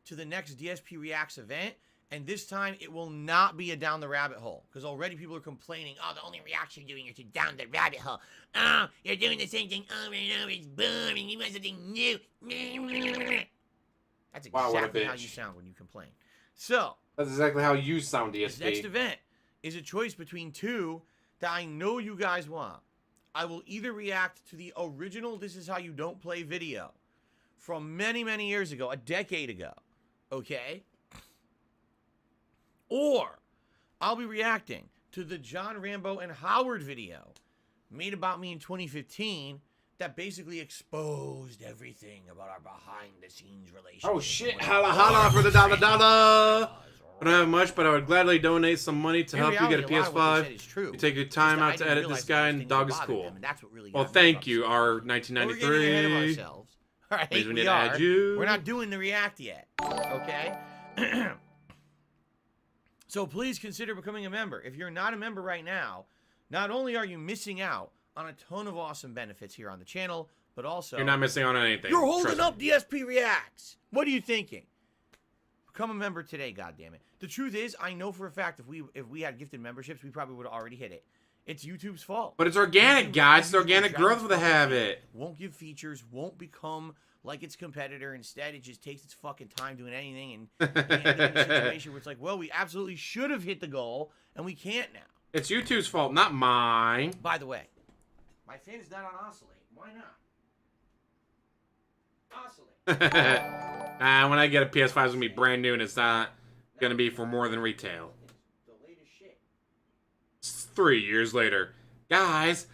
to the next DSP Reacts event, and this time it will not be a down the rabbit hole, because already people are complaining, oh, the only reacts you're doing are to down the rabbit hole. Oh, you're doing the same thing over and over. It's boring. You want something new. That's Wow, what a exactly how bitch. you sound when you complain. So, That's exactly how you sound, this next DSP. event is a choice between 2 that I know you guys want. I will either react to the original This Is How You Don't Play video from many, many years ago, a decade ago, okay? Or I'll be reacting to the John Rambo and Howard video made about me in 2015 that basically exposed everything about our behind-the-scenes relationship. Oh shit, holla holla for the dollar. I don't have much, but I would gladly donate some money to In help you get a reality, a lot of what they said is PS5. true. You take your Just time that I out to didn't edit realize this that guy, these and things dog is bothered cool. them, and that's what really Well, got me thank you, upset. our But we're getting ahead of 1993. ourselves. All right, Please, we we need to are. add you. We're not doing the react yet. Okay. So please consider becoming a member. If you're not a member right now, not only are you missing out on a ton of awesome benefits here on the channel, but also You're not missing out on anything. you're holding Trust up DSP Reacts. What are you thinking? Become a member today, goddammit. The truth is, I know for a fact if we had gifted memberships, we probably would have already hit it. It's YouTube's fault. But it's organic, YouTube guys. It's won't organic give growth with a fucking habit. Won't give features, won't become like its competitor. Instead, it just takes its fucking time doing anything, and we end up in a situation where it's like, well, we absolutely should have hit the goal, and we can't now. It's YouTube's fault, not mine. By the way, my fan is not on oscillate. Why not? Oscillate. When I get a PS5, it's gonna be brand new, and it's not gonna be for more than retail. The latest shit. 3 years later, guys,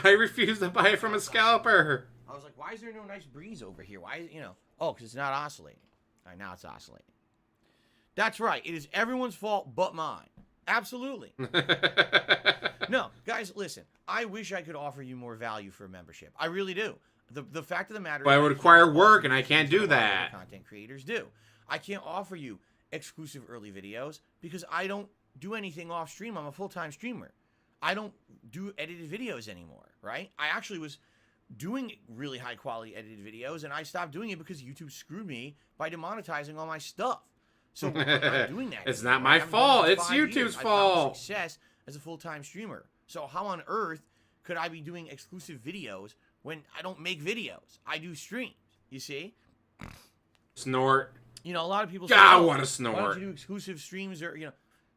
I refuse to buy it from a scalper. I was like, why is there no nice breeze over here? Why, oh, because it's not oscillating. All right, now it's oscillating. That's right. It is everyone's fault but mine. Absolutely. No, guys, listen. I wish I could offer you more value for a membership. I really do. The fact of the matter But is, it would require work, and I can't do that. Content creators do. I can't offer you exclusive early videos because I don't do anything off stream. I'm a full-time streamer. I don't do edited videos anymore, right? I actually was doing really high quality edited videos, and I stopped doing it because YouTube screwed me by demonetizing all my stuff. So I'm not doing that. It's anymore. not my I haven't done fault. it in It's 5 years. YouTube's I found fault. success as a full-time streamer. So how on earth could I be doing exclusive videos when I don't make videos? I do streams. You see? Snort. A lot of people God, say, I oh, wanna why snort. don't you do exclusive streams or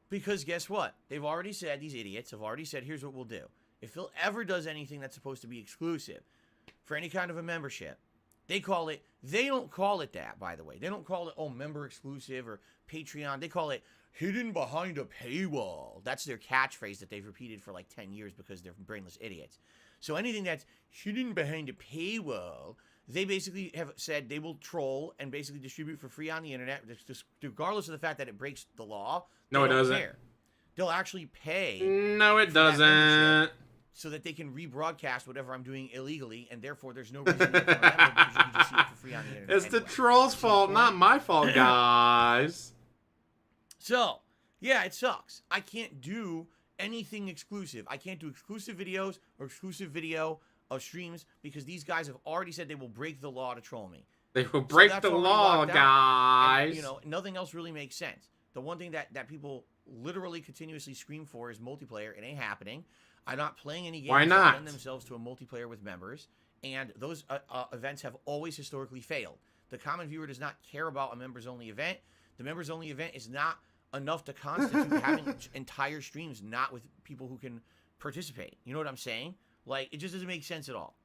because guess what? They've already said, these idiots have already said, here's what we'll do. If Phil ever does anything that's supposed to be exclusive for any kind of a membership, they don't call it that, by the way. They don't call it, member exclusive or Patreon. They call it hidden behind a paywall. That's their catchphrase that they've repeated for like 10 years because they're brainless idiots. So anything that's hidden behind a paywall, they basically have said they will troll and basically distribute for free on the internet, just regardless of the fact that it breaks the law. No, it don't doesn't. care. They'll actually pay. No, it for that membership. doesn't. so that they can rebroadcast whatever I'm doing illegally, and therefore there's no reason to become a member because you can just see it for free on the internet. It's the anyway. troll's fault, not my fault, guys. So, yeah, it sucks. I can't do anything exclusive. I can't do exclusive videos or exclusive video of streams because these guys have already said they will break the law to troll me. They will break that's the already law, locked out. guys. And, you know, nothing else really makes sense. The one thing that people literally continuously scream for is multiplayer. It ain't happening. I'm not playing any games Why not? that lend themselves to a multiplayer with members, and those events have always historically failed. The common viewer does not care about a members-only event. The members-only event is not enough to constitute having entire streams not with people who can participate. You know what I'm saying? Like, it just doesn't make sense at all.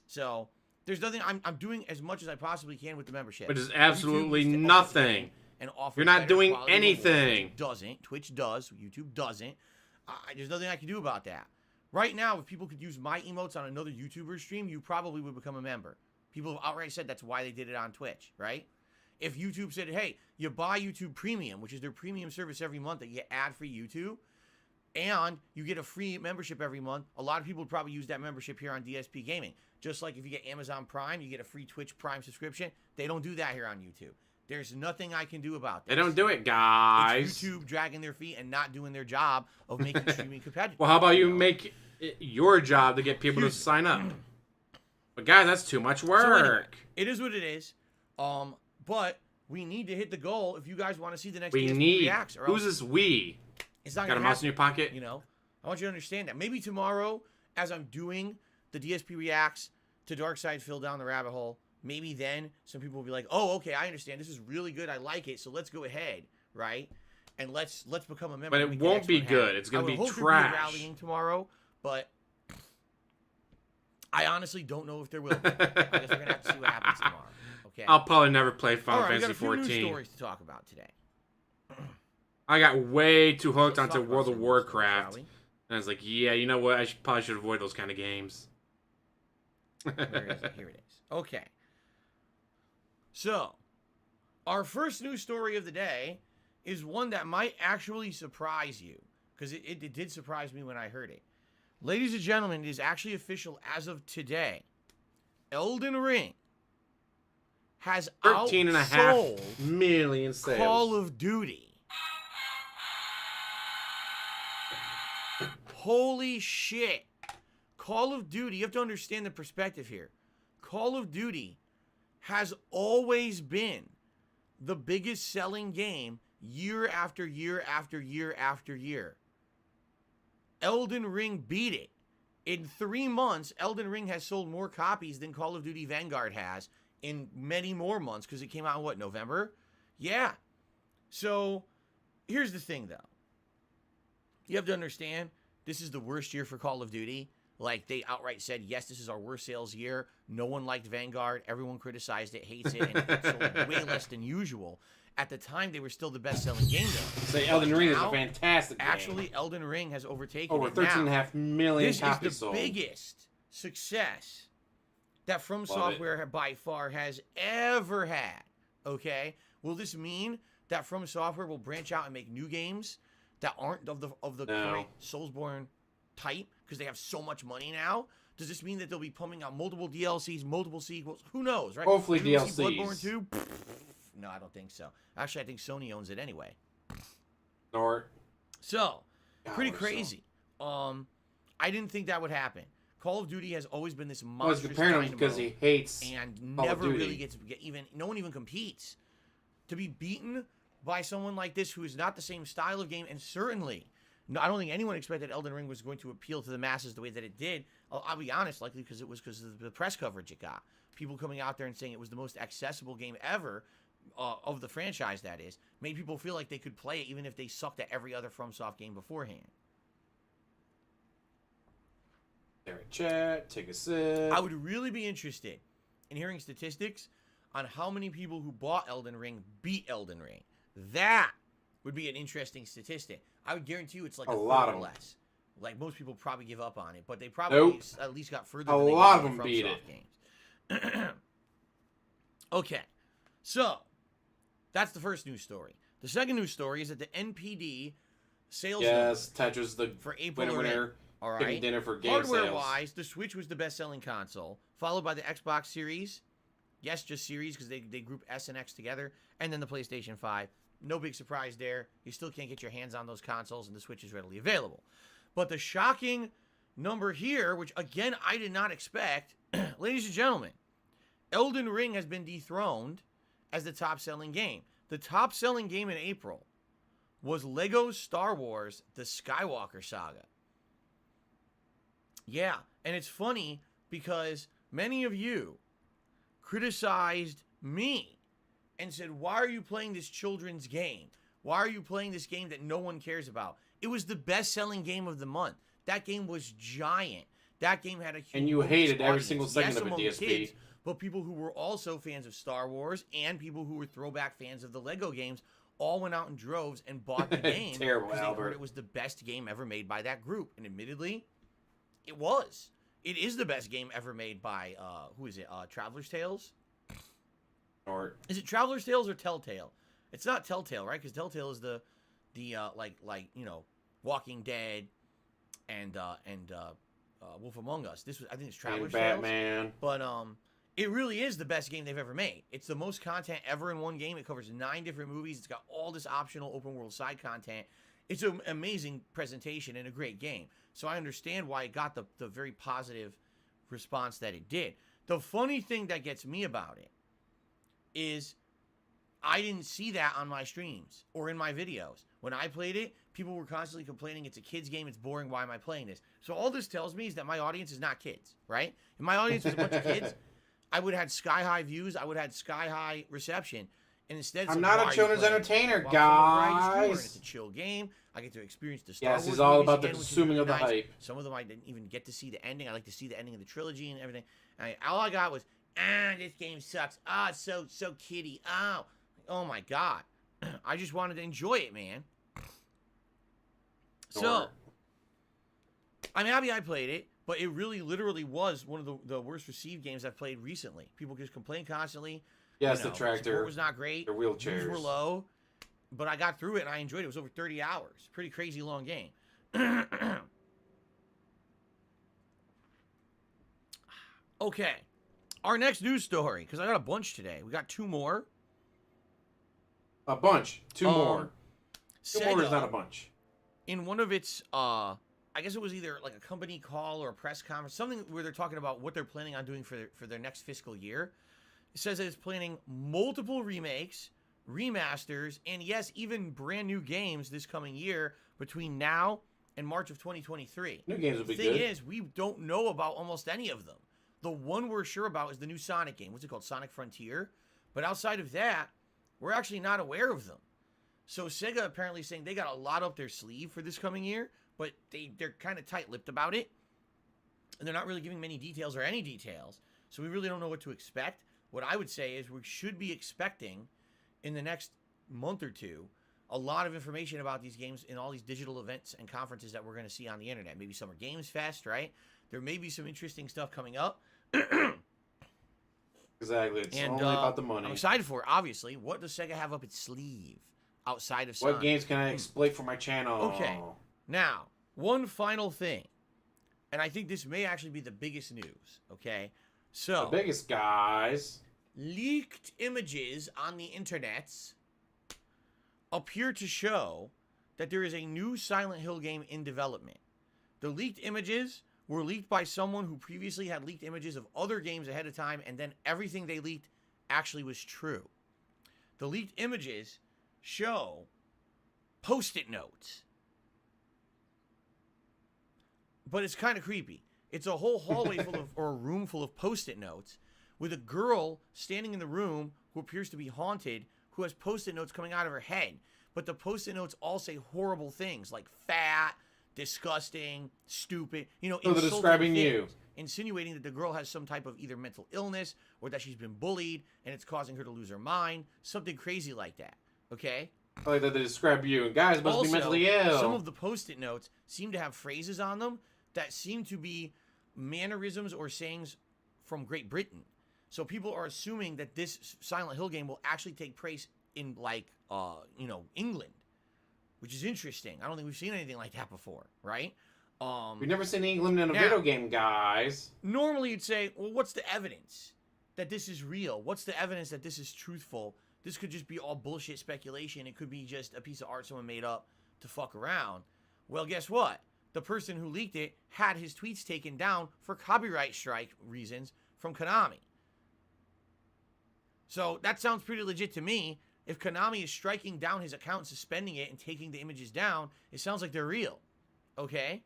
So, there's nothing. I'm doing as much as I possibly can with the membership. But it's absolutely YouTube needs to nothing. and offer You're not better doing quality anything. rewards. Doesn't. Twitch does. YouTube doesn't. There's nothing I can do about that. Right now, if people could use my emotes on another YouTuber stream, you probably would become a member. People have outright said that's why they did it on Twitch, right? If YouTube said, hey, you buy YouTube Premium, which is their premium service every month that you get ad-free YouTube, and you get a free membership every month, a lot of people would probably use that membership here on DSP Gaming. Just like if you get Amazon Prime, you get a free Twitch Prime subscription. They don't do that here on YouTube. There's nothing I can do about that. They don't do it, guys. It's YouTube dragging their feet and not doing their job of making streaming competitive. Well, how about you make it your job to get people to sign up? But guys, that's too much work. So anyway, it is what it is. But we need to hit the goal if you guys want to see the next We DSP need. Reacts. Or Who's else this we? It's not Got a gonna mouse in happen, your pocket? You know, I want you to understand that. Maybe tomorrow, as I'm doing the DSP Reacts to DarksydePhil down the rabbit hole, maybe then some people will be like, "Oh, okay, I understand. This is really good. I like it. So let's go ahead, right? And let's become a member." But and it make the won't next be one happen." good. It's gonna I would be hope there'd trash. a rallying tomorrow, but I honestly don't know if there will be. I guess we're gonna have to see what happens tomorrow. Okay. I'll probably never play All Final right, we got Fantasy a few 14. news stories to talk about today. I got way too hooked Let's onto talk about World some of news stories, Warcraft. shall we? And I was like, yeah, you know what? I probably should avoid those kind of games. Where is it? Here it is. Okay. So, our first news story of the day is one that might actually surprise you. Because it did surprise me when I heard it. Ladies and gentlemen, it is actually official as of today. Elden Ring has 13.5 outsold million sales. Call of Duty. Holy shit. Call of Duty, you have to understand the perspective here. Call of Duty has always been the biggest selling game year after year after year after year. Elden Ring beat it. In 3 months, Elden Ring has sold more copies than Call of Duty Vanguard has in many more months because it came out in what, November? Yeah. So, here's the thing though. You have to understand, this is the worst year for Call of Duty. Like, they outright said, yes, this is our worst sales year. No one liked Vanguard. Everyone criticized it, hates it, and it sold way less than usual. At the time, they were still the best-selling game, though. Say Elden Ring is a now, fantastic game. Actually, Elden Ring has overtaken Over it now. 13.5 million This copies is the sold. biggest success that From Love Software by far has ever had. Okay? Will this mean that From Software will branch out and make new games that aren't of the current Soulsborne type because they have so much money now? Does this mean that they'll be pumping out multiple DLCs, multiple sequels? Who knows, right? Hopefully Should we see DLCs. Bloodborne 2? No, I don't think so. Actually, I think Sony owns it anyway. Or So, pretty or so. crazy. I didn't think that would happen. Call of Duty has always been this I was monstrous comparing him dynamo because he hates and Call of never Duty. really gets even. No one even competes. To be beaten by someone like this who is not the same style of game, and certainly, no, I don't think anyone expected Elden Ring was going to appeal to the masses the way that it did. I'll be honest, likely because it was because of the press coverage it got. People coming out there and saying it was the most accessible game ever of the franchise. That is, made people feel like they could play it even if they sucked at every other FromSoft game beforehand. There, chat, take a sip. I would really be interested in hearing statistics on how many people who bought Elden Ring beat Elden Ring. That would be an interesting statistic. I would guarantee you it's like A a lot third of or them. less. Like, most people probably give up on it, but they probably Nope. at least got further A than they lot did of with them beat FromSoft games. Okay, so that's the first news story. The second news story is that the NPD sales Yes, numbers Tetris, the for April are in. winner All Taking right. dinner for game Hardware-wise, the Switch was the best-selling console, followed by the Xbox Series. Yes, just Series because they group S and X together, and then the PlayStation 5. No big surprise there. You still can't get your hands on those consoles, and the Switch is readily available. But the shocking number here, which again I did not expect, ladies and gentlemen, Elden Ring has been dethroned as the top-selling game. The top-selling game in April was Lego Star Wars: The Skywalker Saga. Yeah, and it's funny because many of you criticized me and said, why are you playing this children's game? Why are you playing this game that no one cares about? It was the best-selling game of the month. That game was giant. That game had a huge And you hated every audience. single second Yes, of it, among DSP. kids, but people who were also fans of Star Wars and people who were throwback fans of the Lego games all went out in droves and bought the game Terrible, because they Albert. heard it was the best game ever made by that group. And admittedly, it was. It is the best game ever made by, who is it? Traveler's Tales? Or Is it Traveler's Tales or Telltale? It's not Telltale, right? Because Telltale is the Walking Dead and Wolf Among Us. I think it's Traveler's Tales. Batman. But it really is the best game they've ever made. It's the most content ever in one game. It covers 9 different movies. It's got all this optional open world side content. It's an amazing presentation and a great game. So I understand why it got the very positive response that it did. The funny thing that gets me about it is I didn't see that on my streams or in my videos. When I played it, people were constantly complaining, it's a kid's game, it's boring, why am I playing this? So all this tells me is that my audience is not kids, right? If my audience was a bunch of kids, I would have had sky-high views, I would have had sky-high reception. And instead, I'm not a children's entertainer, Well, guys. It's a chill game. I get to experience the Star Yes, Wars it's all movies about the again, which is consuming really of the nice. hype. Some of them I didn't even get to see the ending. I like to see the ending of the trilogy and everything. All I got was, this game sucks. It's so kiddie. Oh my god. I just wanted to enjoy it, man. So, I'm happy I played it, but it really literally was one of the worst received games I've played recently. People just complain constantly. Yes, You know, the tractor. support was not great. The Views wheelchairs. were low, but I got through it and I enjoyed it. It was over 30 hours. Pretty crazy long game. Okay. Our next news story, because I got a bunch today. We got 2 more. A bunch. 2 more. 2 more is Sega, not a bunch. in one of its, I guess it was either like a company call or a press conference, something where they're talking about what they're planning on doing for their next fiscal year. It says that it's planning multiple remakes, remasters, and yes, even brand new games this coming year between now and March of 2023. New games will be The thing good. is, we don't know about almost any of them. The one we're sure about is the new Sonic game. What's it called? Sonic Frontier. But outside of that, we're actually not aware of them. So Sega apparently saying they got a lot up their sleeve for this coming year, but they're kind of tight-lipped about it. And they're not really giving many details or any details. So we really don't know what to expect. What I would say is we should be expecting in the next month or two a lot of information about these games in all these digital events and conferences that we're going to see on the internet. Maybe Summer Games Fest, right? There may be some interesting stuff coming up. Exactly. It's only about the money. I'm excited for it, obviously. What does Sega have up its sleeve outside of Sonic? What games can I exploit for my channel? Okay. Now, one final thing. And I think this may actually be the biggest news, okay? So, The biggest, guys. leaked images on the internets appear to show that there is a new Silent Hill game in development. The leaked images were leaked by someone who previously had leaked images of other games ahead of time, and then everything they leaked actually was true. The leaked images show Post-it notes. But it's kind of creepy. It's a whole hallway full of, or a room full of Post-it notes with a girl standing in the room who appears to be haunted, who has Post-it notes coming out of her head. But the Post-it notes all say horrible things like fat, disgusting, stupid, So they're insulting describing things, you. insinuating that the girl has some type of either mental illness or that she's been bullied and it's causing her to lose her mind, something crazy like that, okay? Like that they describe you. And guys must Also, be mentally ill. some of the Post-it notes seem to have phrases on them that seem to be mannerisms or sayings from Great Britain. So people are assuming that this Silent Hill game will actually take place in, like, England, which is interesting. I don't think we've seen anything like that before, right? We've never seen England in a Now, video game, guys. Normally you'd say, well, what's the evidence that this is real? What's the evidence that this is truthful? This could just be all bullshit speculation. It could be just a piece of art someone made up to fuck around. Well, guess what? The person who leaked it had his tweets taken down for copyright strike reasons from Konami. So that sounds pretty legit to me. If Konami is striking down his account, suspending it, and taking the images down, it sounds like they're real. Okay?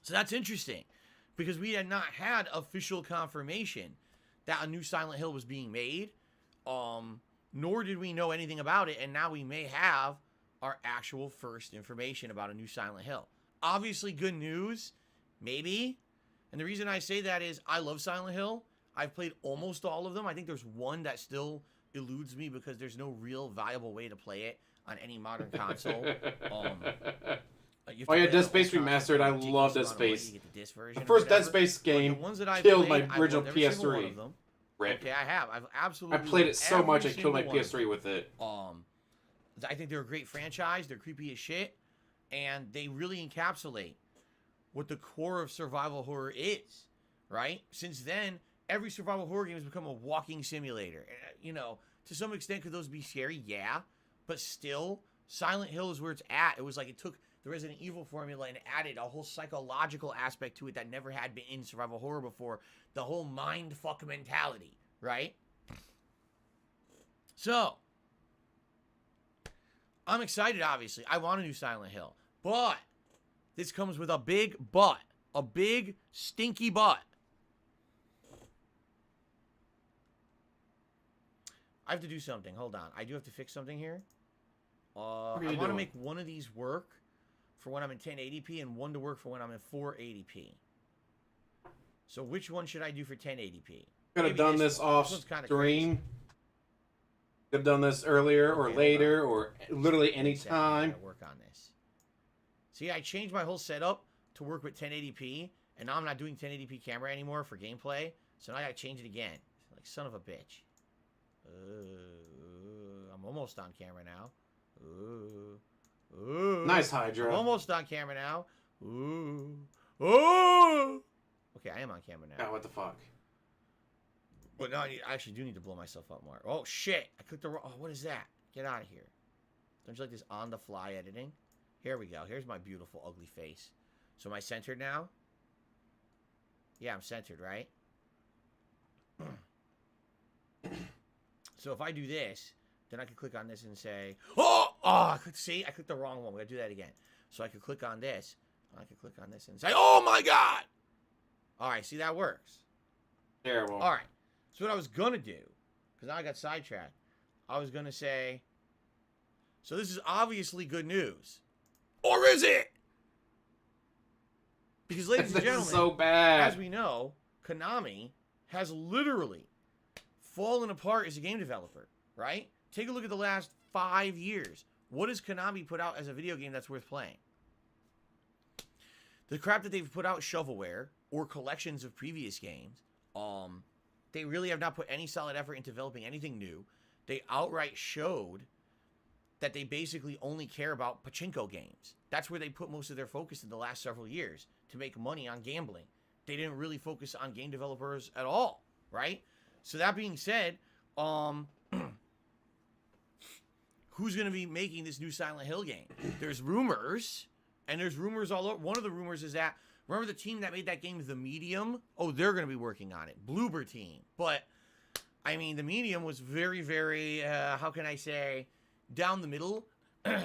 So that's interesting, because we had not had official confirmation that a new Silent Hill was being made, nor did we know anything about it, and now we may have our actual first information about a new Silent Hill. Obviously good news, maybe, and the reason I say that is I love Silent Hill. I've played almost all of them. I think there's one that still eludes me because there's no real viable way to play it on any modern console. Oh yeah, Dead Space Remastered. I love Dead Space. The first Dead Space game killed my original PS3. Rip. Okay, I have. I've absolutely. I played it so much I killed my PS3 with it. I think they're a great franchise. They're creepy as shit, and they really encapsulate what the core of survival horror is. Right? Since then, every survival horror game has become a walking simulator. You know, to some extent, could those be scary? Yeah, but still, Silent Hill is where it's at. It was like it took the Resident Evil formula and added a whole psychological aspect to it that never had been in survival horror before. The whole mind fuck mentality, right? So, I'm excited, obviously. I want a new Silent Hill. But, this comes with a big but. A big, stinky but. I have to do something. Hold on. I do have to fix something here. I want to make one of these work for when I'm in 1080p and one to work for when I'm in 480p. So which one should I do for 1080p? Could have done this off stream. Could have done this earlier or later or literally any time. Work on this. See, I changed my whole setup to work with 1080p, and now I'm not doing 1080p camera anymore for gameplay. So now I gotta change it again. Like son of a bitch. I'm almost on camera now. Nice Hydra. I'm almost on camera now. Okay, I am on camera now. Oh, what the fuck? But no, I actually do need to blow myself up more. Oh, shit. I clicked the wrong... Oh, what is that? Get out of here. Don't you like this on-the-fly editing? Here we go. Here's my beautiful, ugly face. So am I centered now? Yeah, I'm centered, right? So if I do this, then I can click on this and say... I clicked the wrong one. We're going to do that again. So I could click on this. I could click on this and say, oh my god! Alright, see, that works. Terrible. Alright. So what I was going to do, because now I got sidetracked, I was going to say, so this is obviously good news. Or is it? Because, ladies and gentlemen, so bad. As we know, Konami has literally fallen apart as a game developer, right? Take a look at the last 5 years. What has Konami put out as a video game that's worth playing? The crap that they've put out, shovelware, or collections of previous games, they really have not put any solid effort into developing anything new. They outright showed that they basically only care about pachinko games. That's where they put most of their focus in the last several years, to make money on gambling. They didn't really focus on game developers at all, right? So that being said, who's going to be making this new Silent Hill game? There's rumors, and there's rumors all over. One of the rumors is that, remember the team that made that game, The Medium? Oh, they're going to be working on it. Bloober team. But, I mean, The Medium was very, very, how can I say, down the middle.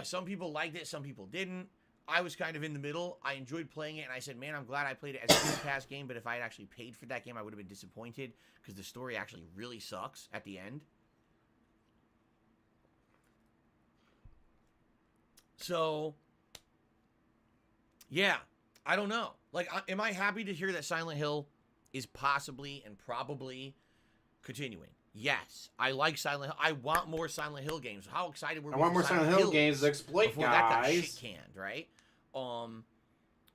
Some people liked it, some people didn't. I was kind of in the middle. I enjoyed playing it, and I said, man, I'm glad I played it as a Game Pass game, but if I had actually paid for that game, I would have been disappointed, because the story actually really sucks at the end. So, yeah, I don't know. Like, am I happy to hear that Silent Hill is possibly and probably continuing? Yes, I like Silent Hill. I want more Silent Hill games. How excited were we? I want more Silent Hill games to exploit, before guys. That got shit canned, right?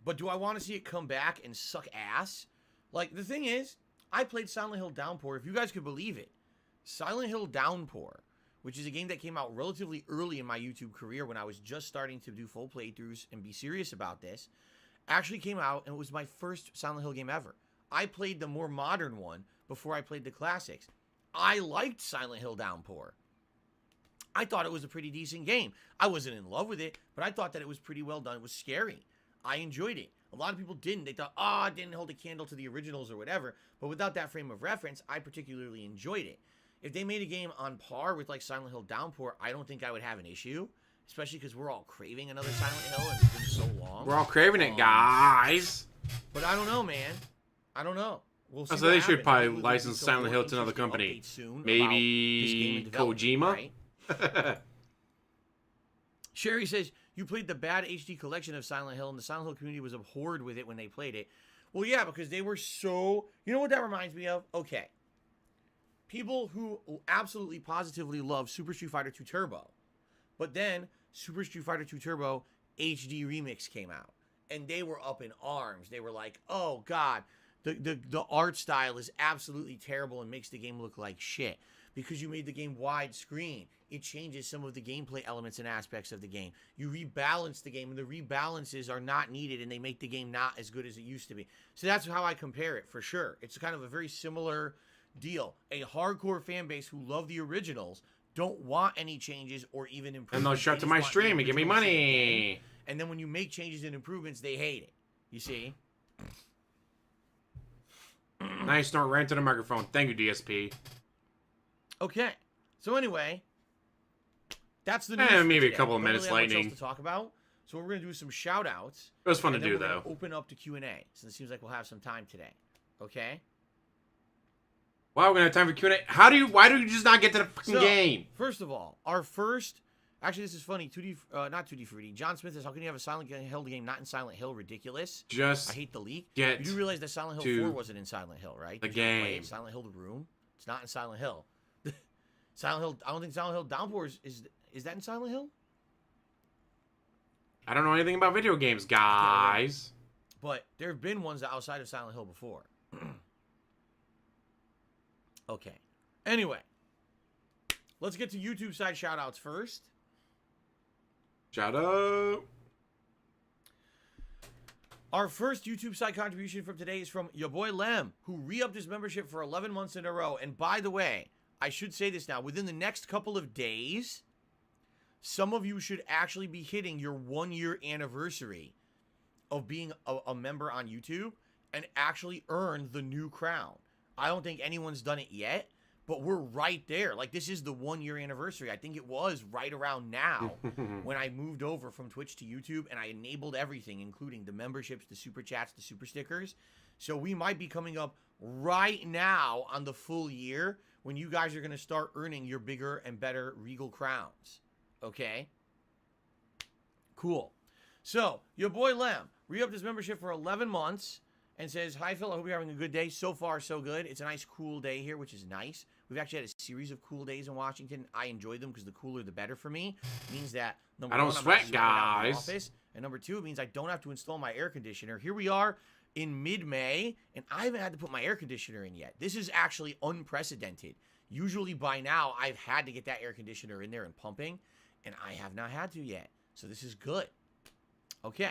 But do I want to see it come back and suck ass? Like, the thing is, I played Silent Hill Downpour. If you guys could believe it, Silent Hill Downpour which is a game that came out relatively early in my YouTube career when I was just starting to do full playthroughs and be serious about this, actually came out, and it was my first Silent Hill game ever. I played the more modern one before I played the classics. I liked Silent Hill Downpour. I thought it was a pretty decent game. I wasn't in love with it, but I thought that it was pretty well done. It was scary. I enjoyed it. A lot of people didn't. They thought, it didn't hold a candle to the originals or whatever. But without that frame of reference, I particularly enjoyed it. If they made a game on par with like Silent Hill Downpour, I don't think I would have an issue. Especially because we're all craving another Silent Hill and it's been so long. We're all craving it, guys. But I don't know, man. I don't know. We'll see. So they should probably license Silent Hill to another company. Maybe Kojima? Right? Sherry says, you played the bad HD collection of Silent Hill, and the Silent Hill community was abhorred with it when they played it. Well, yeah, because they were so... You know what that reminds me of? Okay. People who absolutely positively love Super Street Fighter 2 Turbo. But then, Super Street Fighter 2 Turbo HD Remix came out. And they were up in arms. They were like, oh, God, the art style is absolutely terrible and makes the game look like shit. Because you made the game widescreen, it changes some of the gameplay elements and aspects of the game. You rebalance the game, and the rebalances are not needed, and they make the game not as good as it used to be. So that's how I compare it, for sure. It's kind of a very similar deal. A hardcore fan base who love the originals don't want any changes or even improvements. And they'll shut to my stream and give me money. And then when you make changes and improvements, they hate it. You see? Nice snort right into the microphone. Thank you, DSP. Okay, so anyway, that's the news. Maybe a couple of minutes lightning to talk about. So we're gonna do some shout outs. It was fun to do though. Open up to Q&A, so it seems like we'll have some time today. Okay. Wow, we're gonna have time for Q&A. Why do you just not get to the fucking game? First of all, our first. Actually, this is funny. 2D, not 2D Fruity. John Smith says, "How can you have a Silent Hill game not in Silent Hill? Ridiculous." I hate the leak. You do realize that Silent Hill 4 wasn't in Silent Hill, right? The game. Silent Hill: The Room. It's not in Silent Hill. Silent Hill. I don't think Silent Hill Downpour is that in Silent Hill? I don't know anything about video games, guys. But there have been ones outside of Silent Hill before. Okay. Anyway, let's get to YouTube side shoutouts first. Shout out. Our first YouTube side contribution from today is from your boy Lem, who re-upped his membership for 11 months in a row. And by the way, I should say this now. Within the next couple of days, some of you should actually be hitting your 1-year anniversary of being a member on YouTube and actually earn the new crown. I don't think anyone's done it yet, but we're right there. Like, this is the 1-year anniversary. I think it was right around now when I moved over from Twitch to YouTube and I enabled everything, including the memberships, the super chats, the super stickers. So we might be coming up right now on the full year when you guys are going to start earning your bigger and better regal crowns. Okay? Cool. So, your boy Lem re-upped his membership for 11 months and says, "Hi, Phil. I hope you're having a good day. So far, so good. It's a nice, cool day here, which is nice. We've actually had a series of cool days in Washington. I enjoy them because the cooler, the better for me. It means that, number one, I'm not sweating out in the office, and number two, it means I don't have to install my air conditioner. Here we are in mid-May, and I haven't had to put my air conditioner in yet. This is actually unprecedented. Usually by now, I've had to get that air conditioner in there and pumping, and I have not had to yet. So this is good. Okay.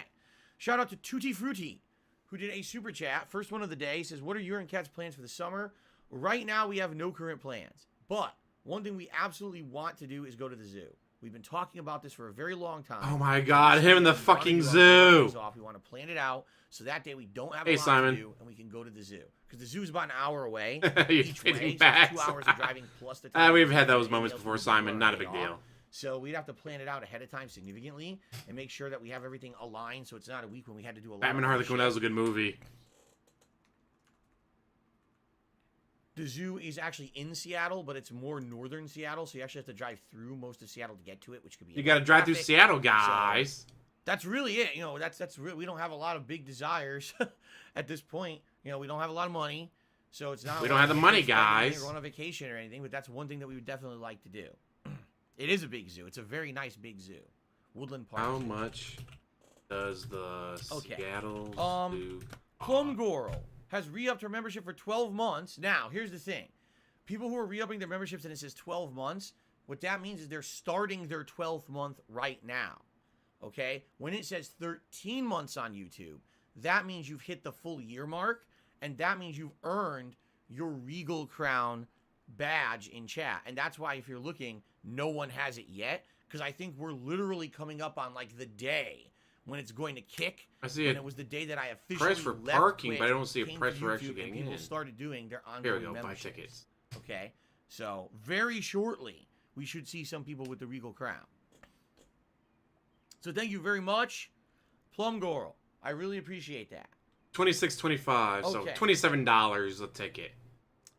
Shout out to Tutti Frutti, who did a super chat. First one of the day. He says, "What are your and Cat's plans for the summer?" Right now, we have no current plans. But one thing we absolutely want to do is go to the zoo. We've been talking about this for a very long time. Oh my god, him in the fucking zoo. We want to plan it out so that day we don't have a lot to do and we can go to the zoo. Because the zoo is about an hour away You're each way. kidding, So Max. 2 hours of driving plus the time. We've had those moments before, Simon. Not a big deal. So we'd have to plan it out ahead of time significantly and make sure that we have everything aligned so it's not a week when we had to do a lot Batman of Harley Quinn, that was a good movie. The zoo is actually in Seattle, but it's more northern Seattle, so you actually have to drive through most of Seattle to get to it, which could be. You got to drive through Seattle, guys. So that's really it. You know, that's real. We don't have a lot of big desires at this point. You know, we don't have a lot of money, so it's not. We don't have the money, guys. Or on a vacation or anything, but that's one thing that we would definitely like to do. It is a big zoo. It's a very nice big zoo. Woodland Park. How much does the Seattle zoo Plum Goral has re-upped her membership for 12 months. Now, here's the thing. People who are re-upping their memberships and it says 12 months, What that means is they're starting their 12th month right now. Okay? When it says 13 months on YouTube, that means you've hit the full year mark, and that means you've earned your Regal Crown badge in chat. And that's why if you're looking, no one has it yet, because I think we're literally coming up on like the day when it's going to kick. I see and a it was the day that I officially price for left parking, Twitch, but I don't see a came price to for actually YouTube, getting and people in. started doing their Here ongoing we go, buy memberships. tickets. Okay, so very shortly we should see some people with the Regal Crown. So thank you very much, Plum Girl. I really appreciate that. $26.25, so Okay. $27 a ticket.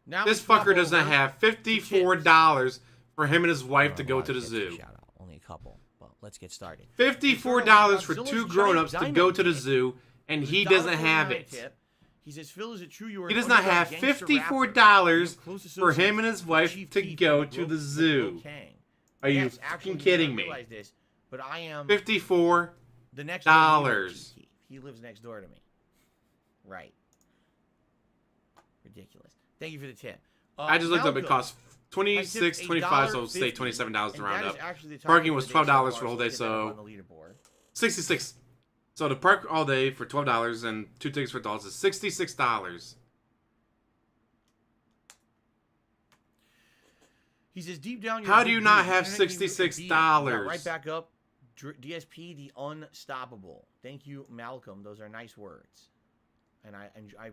Now This we flip fucker doesn't over have to $54 for him and his wife to Oh, go wow, to the tips to zoo. shout out. Only a couple, but let's get started. $54 for Godzilla's two giant grown-ups to diamond go to the tip. zoo, and It was he doesn't $1.49 have it. tip. He says, Phil, is it true you were He an does not underdog have gangster $54 rapper? Your close for him associates and his wife Chief to Keef go and to the Will zoo. Kang. Are you Yes, actually, fucking you kidding don't me? realize this, but I am $54. the next door neighbor of Chief Keef. He lives next door to me. Right. Ridiculous. Thank you for the tip. I just looked up. It Malcolm, cost I tipped $26.25, so say $1.50, $27 to and round that is up. actually the top Parking of was the day so $12 far, for the whole so day, let's get that up so on the leaderboard. $66. So to park all day for $12 and 2 tickets for adults is $66. He says, deep down, How do you not have internet can be $66? Yeah, right back up. DSP, the unstoppable. Thank you, Malcolm. Those are nice words. And I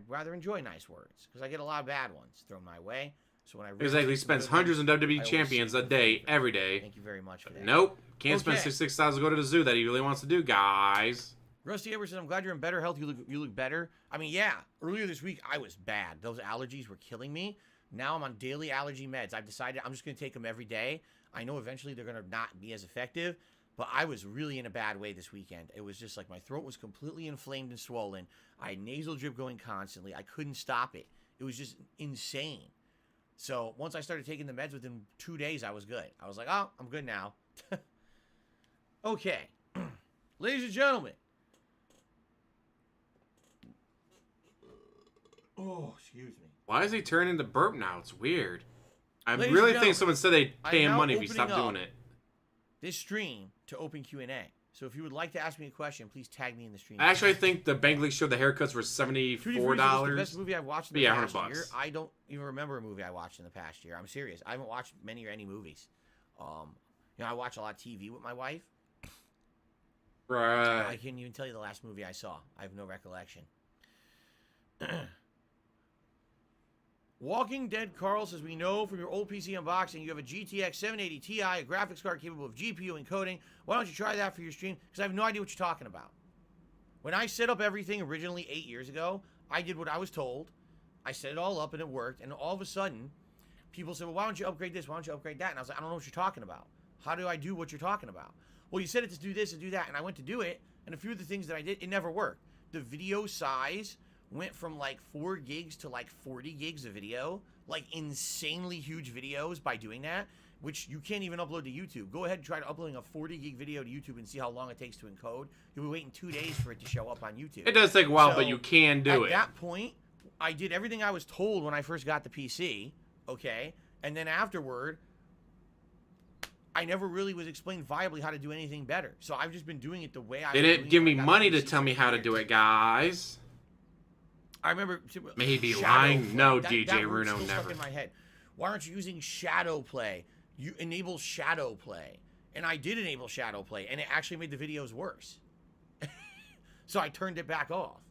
rather enjoy nice words because I get a lot of bad ones thrown my way. So when I really Exactly, get some spends good hundreds ones, of I WWE always champions say a good day, favor. every day. Thank you very much for that. Nope. Can't spend Okay. $66 to go to the zoo that he really wants to do, guys. Rusty Edwards says, I'm glad you're in better health. You look better. I mean, yeah, earlier this week, I was bad. Those allergies were killing me. Now I'm on daily allergy meds. I've decided I'm just going to take them every day. I know eventually they're going to not be as effective, but I was really in a bad way this weekend. It was just like my throat was completely inflamed and swollen. I had nasal drip going constantly. I couldn't stop it. It was just insane. So once I started taking the meds, within 2 days, I was good. I was like, oh, I'm good now. Okay. Ladies and gentlemen. Oh, excuse me. Why is he turning into burp now? It's weird. I Ladies and really gentlemen, think someone said they'd I'm pay him now money if he stopped opening doing up it. this stream to open Q&A. So if you would like to ask me a question, please tag me in the stream. Actually, I think the Bank League showed the haircuts were Tutti Frutti $74. says the best movie I've watched in the Yeah, past $100. year. I don't even remember a movie I watched in the past year. I'm serious. I haven't watched many or any movies. I watch a lot of TV with my wife. I Right. can't even tell you the last movie I saw. I have no recollection. Walking Dead Carl says, we know from your old PC unboxing you have a GTX 780 Ti, a graphics card capable of GPU encoding. Why don't you try that for your stream? Because I have no idea what you're talking about. When I set up everything originally 8 years ago, I did what I was told. I set it all up and it worked. And all of a sudden, people said, well, why don't you upgrade this? Why don't you upgrade that? And I was like, I don't know what you're talking about. How do I do what you're talking about? Well, you said it to do this and do that. And I went to do it. And a few of the things that I did, it never worked. The video size went from like 4 gigs to like 40 gigs of video. Like insanely huge videos by doing that, which you can't even upload to YouTube. Go ahead and try to uploading a 40 gig video to YouTube and see how long it takes to encode. You'll be waiting 2 days for it to show up on YouTube. It does take a while, So, but you can do it. At that point, I did everything I was told when I first got the PC, okay? And then afterward, I never really was explained viably how to do anything better. So I've just been doing it the way I They was didn't doing give it me when I got money the to PC tell me how to do it, guys. I remember. Maybe Shadow lying? play. No, That DJ word's Runo, still stuck never. in my head. Why aren't you using shadow play? You enable shadow play, and I did enable shadow play, and it actually made the videos worse. So I turned it back off.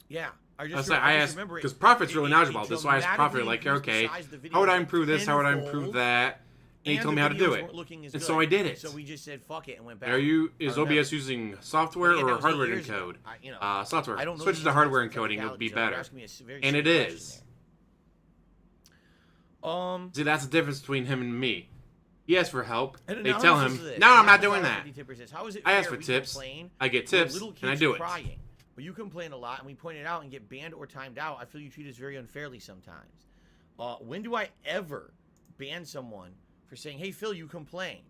Yeah, I just asked remember it. because Prophet's really It knowledgeable about this, so I asked Prophet, dramatically like, increased the okay, size of the video how would I improve this? How would I tenfold, improve that? And he and told the me how to do videos it. weren't looking as And good. so I did it. So we just said fuck it and went back. Are you? Is I remember. OBS using software But again, that or was 8 hardware years ago. encode? Software. I don't know Switch the to hardware details of encoding. It'll be technicality, so you're better. asking me a very And it simple question is. there. See, that's the difference between him and me. He asks for help. And They now tell this him, is this. no, I'm not Apple doing Fire that. 50 tipper says, how is it I ask fair for we tips. complain I get when tips, little and I kids do are it. crying, but you complain a lot, and we point it out and get banned or timed out. I feel you treat us very unfairly sometimes. When do I ever ban someone for saying, hey, Phil, you complain?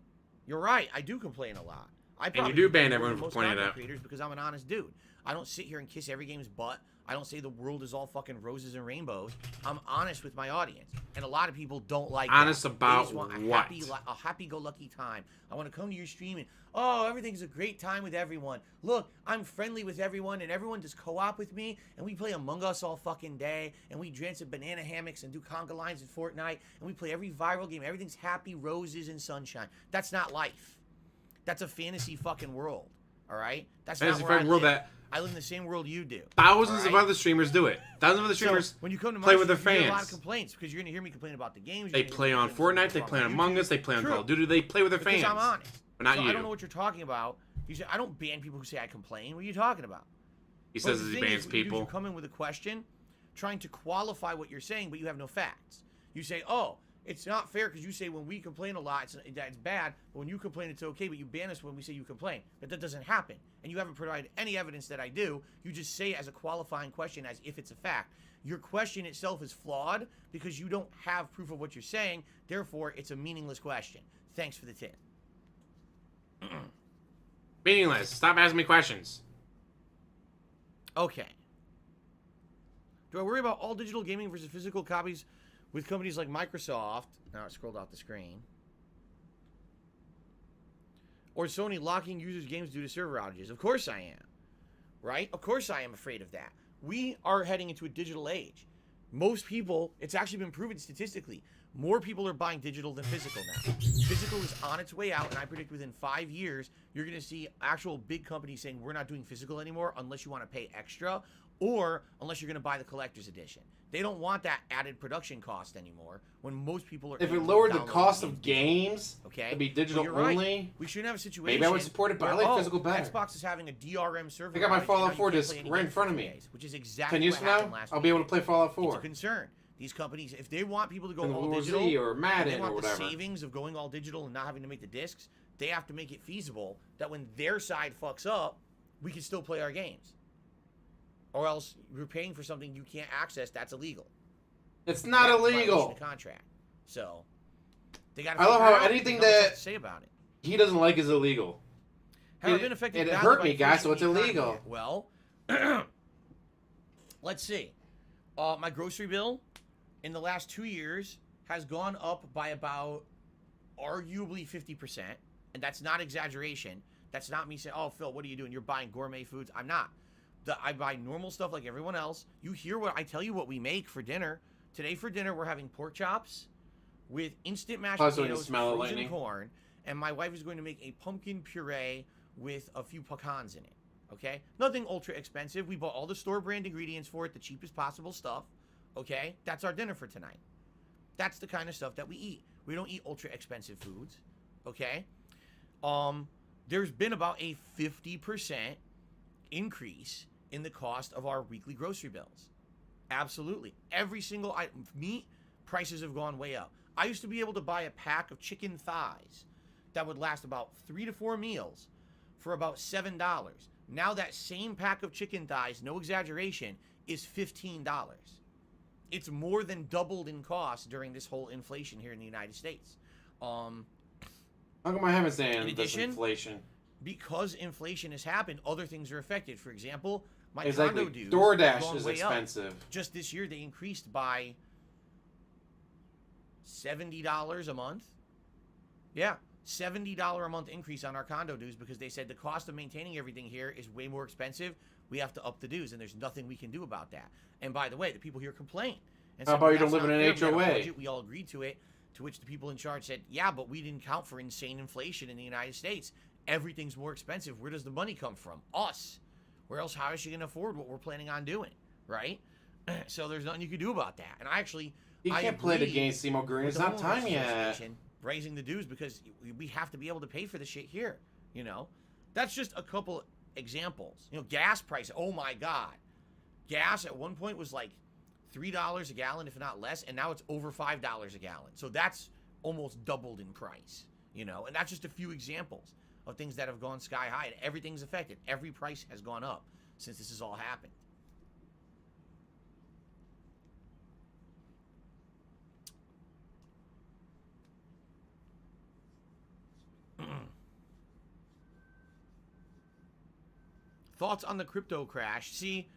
You're right. I do complain a lot. I And probably you do could ban be everyone the for most pointing it content out. creators because I'm an honest dude. I don't sit here and kiss every game's butt. I don't say the world is all fucking roses and rainbows. I'm honest with my audience, and a lot of people don't like Honest that. about They just want what? a happy-go-lucky time. I want to come to your stream and, oh, everything's a great time with everyone. Look, I'm friendly with everyone, and everyone does co-op with me, and we play Among Us all fucking day, and we dance in banana hammocks and do conga lines in Fortnite, and we play every viral game. Everything's happy, roses, and sunshine. That's not life. That's a fantasy fucking world. All right? That's Fantasy not where I fucking world live. that I live in the same world you do. thousands all of right? other streamers do it. Thousands of other streamers So, when you come to my play with their stream, you hear a lot of fans. complaints because you're gonna hear me complain about the games. They you're gonna play hear me on complain Fortnite, they about play on YouTube. Among Us, they play on True. Call of Duty, they play with their Because fans. I'm honest. But not So you. I don't know what you're talking about. You say I don't ban people who say I complain. What are you talking about? He But says the he thing bans is, what you do is people. You come in with a question, trying to qualify what you're saying, but you have no facts. You say, "Oh, it's not fair," because you say when we complain a lot, that's bad. But when you complain, it's okay. But you ban us when we say you complain. But that doesn't happen, and you haven't provided any evidence that I do. You just say it as a qualifying question, as if it's a fact. Your question itself is flawed because you don't have proof of what you're saying. Therefore, it's a meaningless question. Thanks for the tip. Meaningless. Stop asking me questions. Okay. Do I worry about all digital gaming versus physical copies with companies like Microsoft? Now it scrolled off the screen. Or Sony locking users' games due to server outages? Of course I am. Right? Of course I am afraid of that. We are heading into a digital age. Most people, it's actually been proven statistically, more people are buying digital than physical now. Physical is on its way out, and I predict within 5 years, you're going to see actual big companies saying, we're not doing physical anymore unless you want to pay extra, or unless you're going to buy the collector's edition. They don't want that added production cost anymore when most people are... If it able to lowered the download cost games of games, okay, to be digital Well, you're right. only, We shouldn't have a situation. maybe I would support it, but I where, like physical better. Xbox is having a DRM server. I got my outage, and Fallout now you 4 can't disc play any right in games front for of 2 me. days, which is exactly 10 years what from now, happened last I'll be able to weekend. play Fallout 4. It's a concern. These companies, if they want people to go And all War digital, Z or if Madden they want or whatever. the savings of going all digital and not having to make the discs, they have to make it feasible that when their side fucks up, we can still play our games. Or else you're paying for something you can't access. That's illegal. It's not That's a illegal. violation of contract. So they got. I love how anything that to say about it. he doesn't like is illegal. Have I It- been affected it badly hurt by me, guys, so inflation it's in the economy? illegal. Well, let's see. My grocery bill in the last 2 years has gone up by about arguably 50%. And that's not exaggeration. That's not me saying, oh, Phil, what are you doing? You're buying gourmet foods. I'm not. I buy normal stuff like everyone else. You hear what I tell you what we make for dinner. Today for dinner, we're having pork chops with instant mashed Oh, so you potatoes, smell it, frozen Lightning? corn, and my wife is going to make a pumpkin puree with a few pecans in it. Okay? Nothing ultra expensive. We bought all the store brand ingredients for it, the cheapest possible stuff. Okay? That's our dinner for tonight. That's the kind of stuff that we eat. We don't eat ultra expensive foods. Okay? There's been about a 50% increase in the cost of our weekly grocery bills. Absolutely. Every single item. Meat prices have gone way up. I used to be able to buy a pack of chicken thighs that would last about 3 to 4 meals for about $7. Now that same pack of chicken thighs, no exaggeration, is $15. It's more than doubled in cost during this whole inflation here in the United States. How come I haven't seen In this addition, inflation? because inflation has happened, other things are affected. For example, my Exactly. condo dues DoorDash have gone is way up. expensive. Just this year, they increased by $70 a month. Yeah, $70 a month increase on our condo dues because they said the cost of maintaining everything here is way more expensive. We have to up the dues, and there's nothing we can do about that. And by the way, the people here complain. And How said, about you "That's don't live not in an fair. We had a HOA?" budget. We all agreed to it. To which the people in charge said, yeah, but we didn't count for insane inflation in the United States. Everything's more expensive. Where does the money come from? Us. Where else, how is she going to afford what we're planning on doing? Right? So there's nothing you can do about that. And I actually... You can't play the game, Seymour Green. with It's the not homeowners time yet. association raising the dues because we have to be able to pay for the shit here. You know? That's just a couple examples. You know, gas price. Oh my God. Gas at one point was like $3 a gallon, if not less, and now it's over $5 a gallon. So that's almost doubled in price, you know, and that's just a few examples of things that have gone sky high, and everything's affected. Every price has gone up since this has all happened. Thoughts on the crypto crash? See,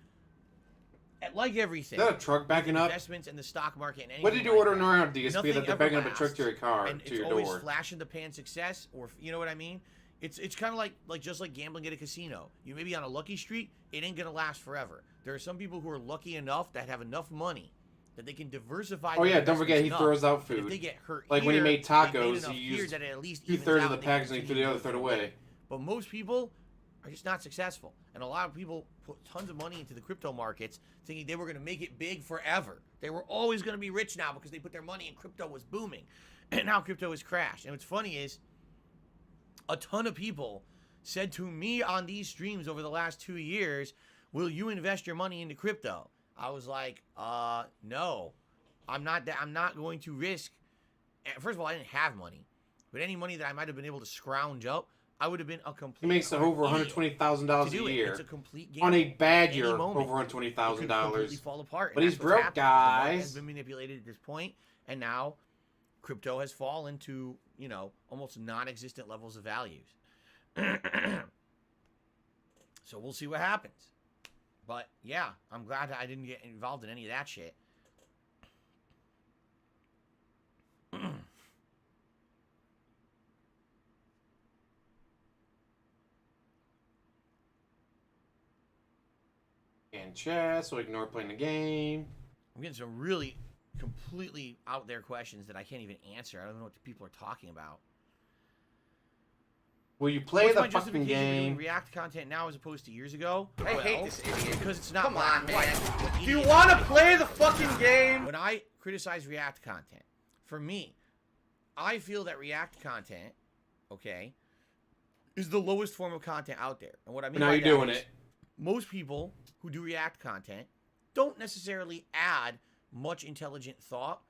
like everything. Is that a truck backing up? Investments in the stock market and anything What did you like order that, around DSP nothing that they're ever backing up a truck to your lasts. car, And to it's your always door? flash in the pan success, or you know what I mean? It's kind of like just like gambling at a casino. You may be on a lucky streak, it ain't gonna last forever. There are some people who are lucky enough that have enough money that they can diversify. Oh their yeah, don't forget he investments throws out enough that food. If they get hurt Like when he here, made they made tacos, enough he here used that it at least 2/3 evens of out the and they packaging and he threw the continue other to third go away. But most people are just not successful, and a lot of people put tons of money into the crypto markets thinking they were going to make it big forever. They were always going to be rich now because they put their money in crypto was booming, and now crypto has crashed. And what's funny is a ton of people said to me on these streams over the last 2 years, will you invest your money into crypto? I was like, no, I'm not going to risk. First of all, I didn't have money, but any money that I might have been able to scrounge up, I would have been a complete. He makes over $120,000 a year. It's a complete game. On a bad year, Any moment, over it could completely $120,000. fall apart. But and he's that's what's broke, happened. The market has guys. been manipulated at this point, and now crypto has fallen to, you know, almost non-existent levels of values. So we'll see what happens. But yeah, I'm glad I didn't get involved in any of that shit. And chess, so ignore playing the game. I'm getting some really completely out there questions that I can't even answer. I don't know what the people are talking about. Will you play What's the my fucking justification for doing game? React content now as opposed to years ago? I hate this idiot. Because it's not Come black on, and white. man. What Do you idiot want to is it? play the fucking game? When I criticize React content, for me, I feel that React content, okay, is the lowest form of content out there. And what I mean Now by you're that doing is it. most people who do React content don't necessarily add much intelligent thought,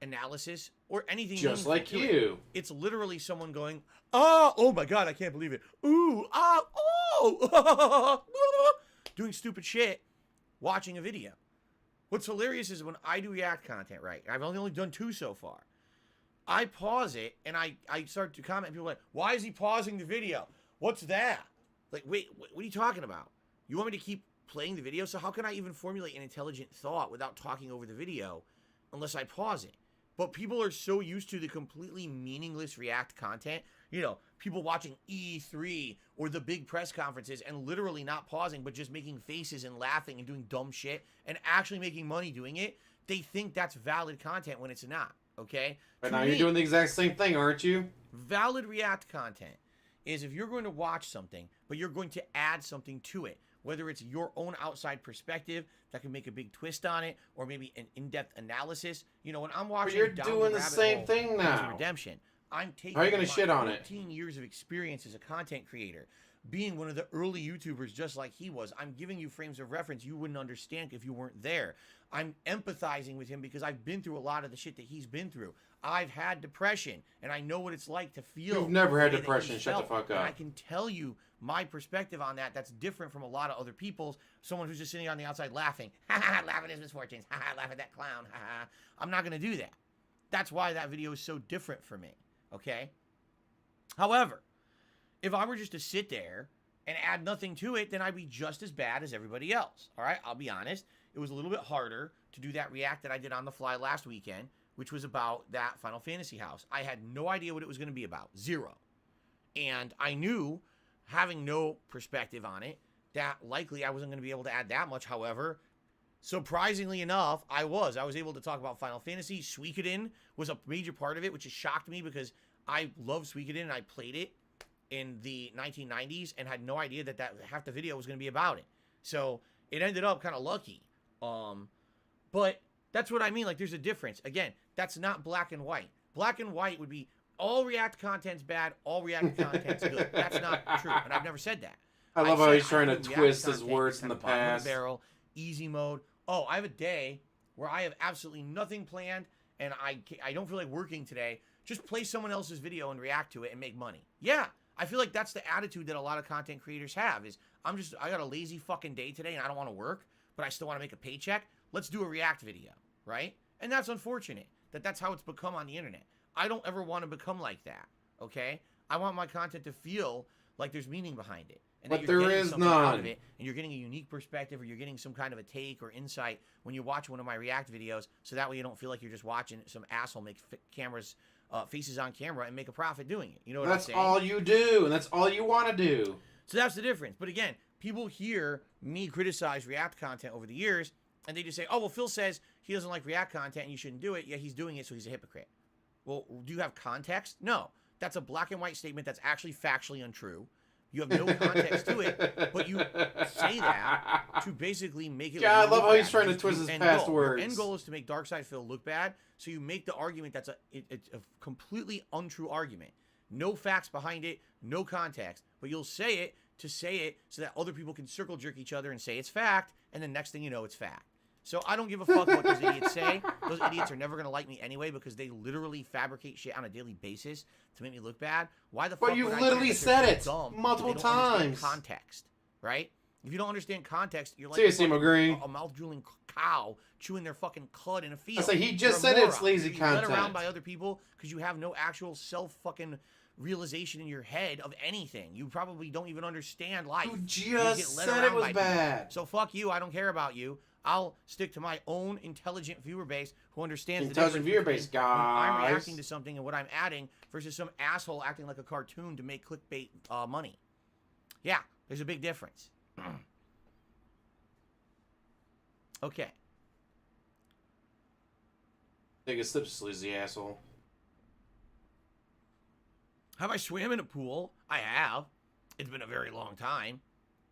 analysis, or anything Just meaningful like to it. you. It's literally someone going, oh my god, I can't believe it. Ooh, oh, doing stupid shit, watching a video. What's hilarious is when I do React content, right? I've only done 2 so far. I pause it and I start to comment. And people are like, why is he pausing the video? What's that? Like, wait, what are you talking about? You want me to keep playing the video? So how can I even formulate an intelligent thought without talking over the video unless I pause it? But people are so used to the completely meaningless React content. You know, people watching E3 or the big press conferences and literally not pausing, but just making faces and laughing and doing dumb shit and actually making money doing it. They think that's valid content when it's not, okay? But To now me, you're doing the exact same thing, aren't you? valid React content is if you're going to watch something, but you're going to add something to it, whether it's your own outside perspective that can make a big twist on it, or maybe an in-depth analysis. You know, when I'm watching you're Down doing the Rabbit same Hole, thing Red Dead now. Redemption, I'm taking How are you gonna my shit on it? 14 years of experience as a content creator, being one of the early YouTubers just like he was. I'm giving you frames of reference you wouldn't understand if you weren't there. I'm empathizing with him because I've been through a lot of the shit that he's been through. I've had depression, and I know what it's like to feel. You've never had the way that depression. he Shut the felt. fuck And I up. can tell you my perspective on that. That's different from a lot of other people's. Someone who's just sitting on the outside laughing, laugh at his misfortunes, laugh at that clown, I'm not going to do that. That's why that video is so different for me, okay? However, if I were just to sit there and add nothing to it, then I'd be just as bad as everybody else, all right? I'll be honest. It was a little bit harder to do that react that I did on the fly last weekend, which was about that Final Fantasy house. I had no idea what it was going to be about. Zero. And I knew, having no perspective on it, that likely I wasn't going to be able to add that much. However, surprisingly enough, I was able to talk about Final Fantasy. Suikoden was a major part of it, which has shocked me because I love Suikoden and I played it in the 1990s and had no idea that half the video was going to be about it. So it ended up kind of lucky. But that's what I mean. Like, there's a difference. Again, that's not black and white. Black and white would be all React content's bad, all React content's good. That's not true, and I've never said that. I love said how he's trying to put React twist his content words as in the kind of bottom of past. barrel, easy mode. Oh, I have a day where I have absolutely nothing planned, and I don't feel like working today. Just play someone else's video and react to it and make money. Yeah, I feel like that's the attitude that a lot of content creators have is, I got a lazy fucking day today and I don't want to work, but I still want to make a paycheck. Let's do a react video, right? And that's unfortunate that that's how it's become on the internet. I don't ever want to become like that, okay? I want my content to feel like there's meaning behind it. And But that you're there getting is something out of none. it, and you're getting a unique perspective, or you're getting some kind of a take or insight when you watch one of my react videos, so that way you don't feel like you're just watching some asshole make faces on camera and make a profit doing it. You know what I'm saying? That's all you do, and that's all you want to do. So that's the difference. But again, people hear me criticize react content over the years, and they just say, oh, well, Phil says he doesn't like react content and you shouldn't do it. Yeah, he's doing it, so he's a hypocrite. Well, do you have context? No. That's a black and white statement that's actually factually untrue. You have no context to it, but you say that to basically make it. Yeah, I love how he's trying to That's twist your his end past goal. words. Your end goal is to make DarksydePhil look bad, so you make the argument that's it's a completely untrue argument. No facts behind it, no context, but you'll say it to say it so that other people can circle jerk each other and say it's fact, and then next thing you know, it's fact. So I don't give a fuck what those idiots say. Those idiots are never going to like me anyway because they literally fabricate shit on a daily basis to make me look bad. Why the fuck But would I you've think literally that said they're it dumb if multiple they don't understand times. context, right? If you don't understand context, you're like Seriously, a fucking- McGree. a mouth-drooling cow chewing their fucking cud in a field. I say, he just You're a said it's moron. lazy You're led content. around by other people because you have no actual self-fucking realization in your head of anything. You probably don't even understand life. You get just led said it around was by people. bad. So fuck you. I don't care about you. I'll stick to my own intelligent viewer base who understands Intelligent the viewer difference base, between when I'm guys. reacting to something and what I'm adding versus some asshole acting like a cartoon to make clickbait money. Yeah, there's a big difference. Okay. Take a sip, sleazy asshole. Have I swam in a pool? I have. It's been a very long time.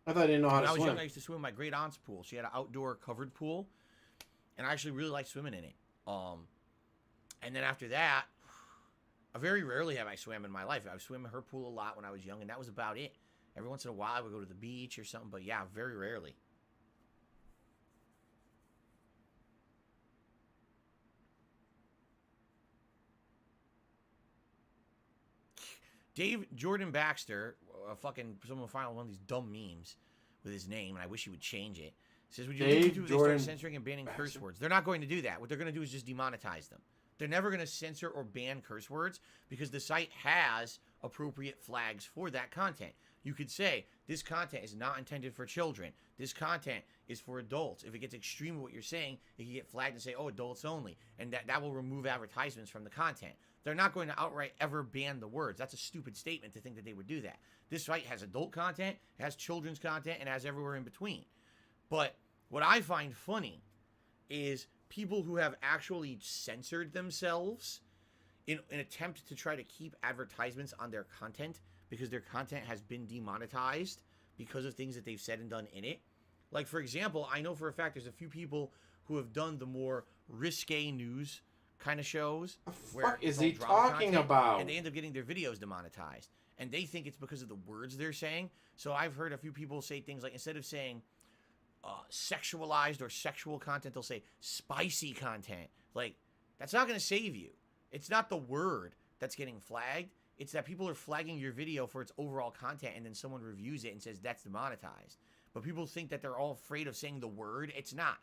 I thought I didn't know how When to I was swim. young, I used to swim in my great aunt's pool. She had an outdoor covered pool, and I actually really liked swimming in it. And then after that, very rarely have I swam in my life. I swam in her pool a lot when I was young, and that was about it. Every once in a while, I would go to the beach or something, but yeah, very rarely. Dave Jordan Baxter, someone found one of these dumb memes with his name, and I wish he would change it. Says, would you Dave YouTube if they Jordan start censoring and banning curse Baxter? words? They're not going to do that. What they're going to do is just demonetize them. They're never going to censor or ban curse words because the site has appropriate flags for that content. You could say, this content is not intended for children. This content is for adults. If it gets extreme with what you're saying, it can get flagged and say, oh, adults only. And that will remove advertisements from the content. They're not going to outright ever ban the words. That's a stupid statement to think that they would do that. This site has adult content, has children's content, and has everywhere in between. But what I find funny is people who have actually censored themselves in an attempt to try to keep advertisements on their content because their content has been demonetized because of things that they've said and done in it. Like, for example, I know for a fact there's a few people who have done the more risque news kind of shows. The fuck is it's all he drama talking content, about? And they end up getting their videos demonetized. And they think it's because of the words they're saying. So I've heard a few people say things like, instead of saying sexualized or sexual content, they'll say spicy content. Like, that's not going to save you. It's not the word that's getting flagged. It's that people are flagging your video for its overall content, and then someone reviews it and says that's demonetized. But people think that they're all afraid of saying the word. It's not.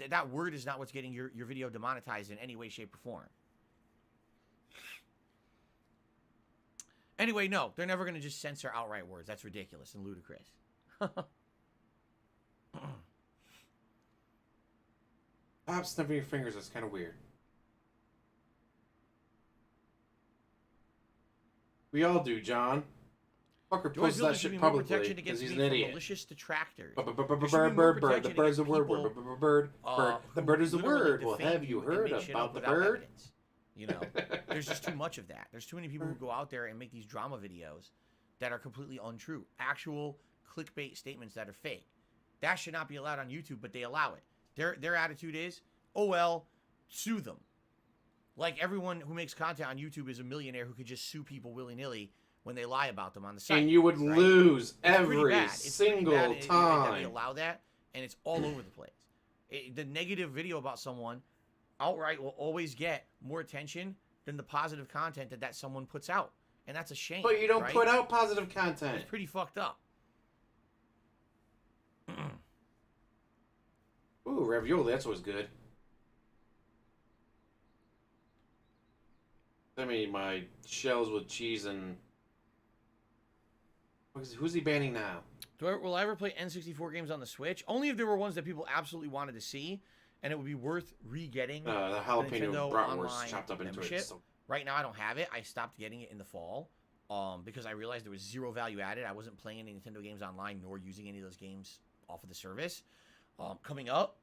That word is not what's getting your video demonetized in any way, shape, or form. Anyway, no, they're never going to just censor outright words. That's ridiculous and ludicrous. Stop sniffing your fingers. That's kind of weird. We all do, John. Fucker Do I posts feel there that should be shit more publicly protection because against he's being an from idiot. malicious detractors? Bird. There The should be more bird's a word. protection Bird. against The who bird is a literally word. Well, defame have you you and heard make shit about up the without bird? evidence. You know, there's just too much of that. There's too many people who go out there and make these drama videos that are completely untrue. Actual clickbait statements that are fake. That should not be allowed on YouTube, but they allow it. Their attitude is, oh well, sue them. Like everyone who makes content on YouTube is a millionaire who could just sue people willy-nilly when they lie about them on the site. And you would right? lose It's pretty every bad. It's pretty single bad that we time. allow that, and it's all over the place. The negative video about someone outright will always get more attention than the positive content that someone puts out, and that's a shame. But you don't right? put out positive content. It's pretty fucked up. Ooh, ravioli. That's always good. Send me my shells with cheese and Who's he banning now? Will I ever play N64 games on the Switch? Only if there were ones that people absolutely wanted to see, and it would be worth re-getting. The jalapeno bratwurst chopped up into membership. it. So... Right now, I don't have it. I stopped getting it in the fall because I realized there was zero value added. I wasn't playing any Nintendo games online nor using any of those games off of the service. Coming up,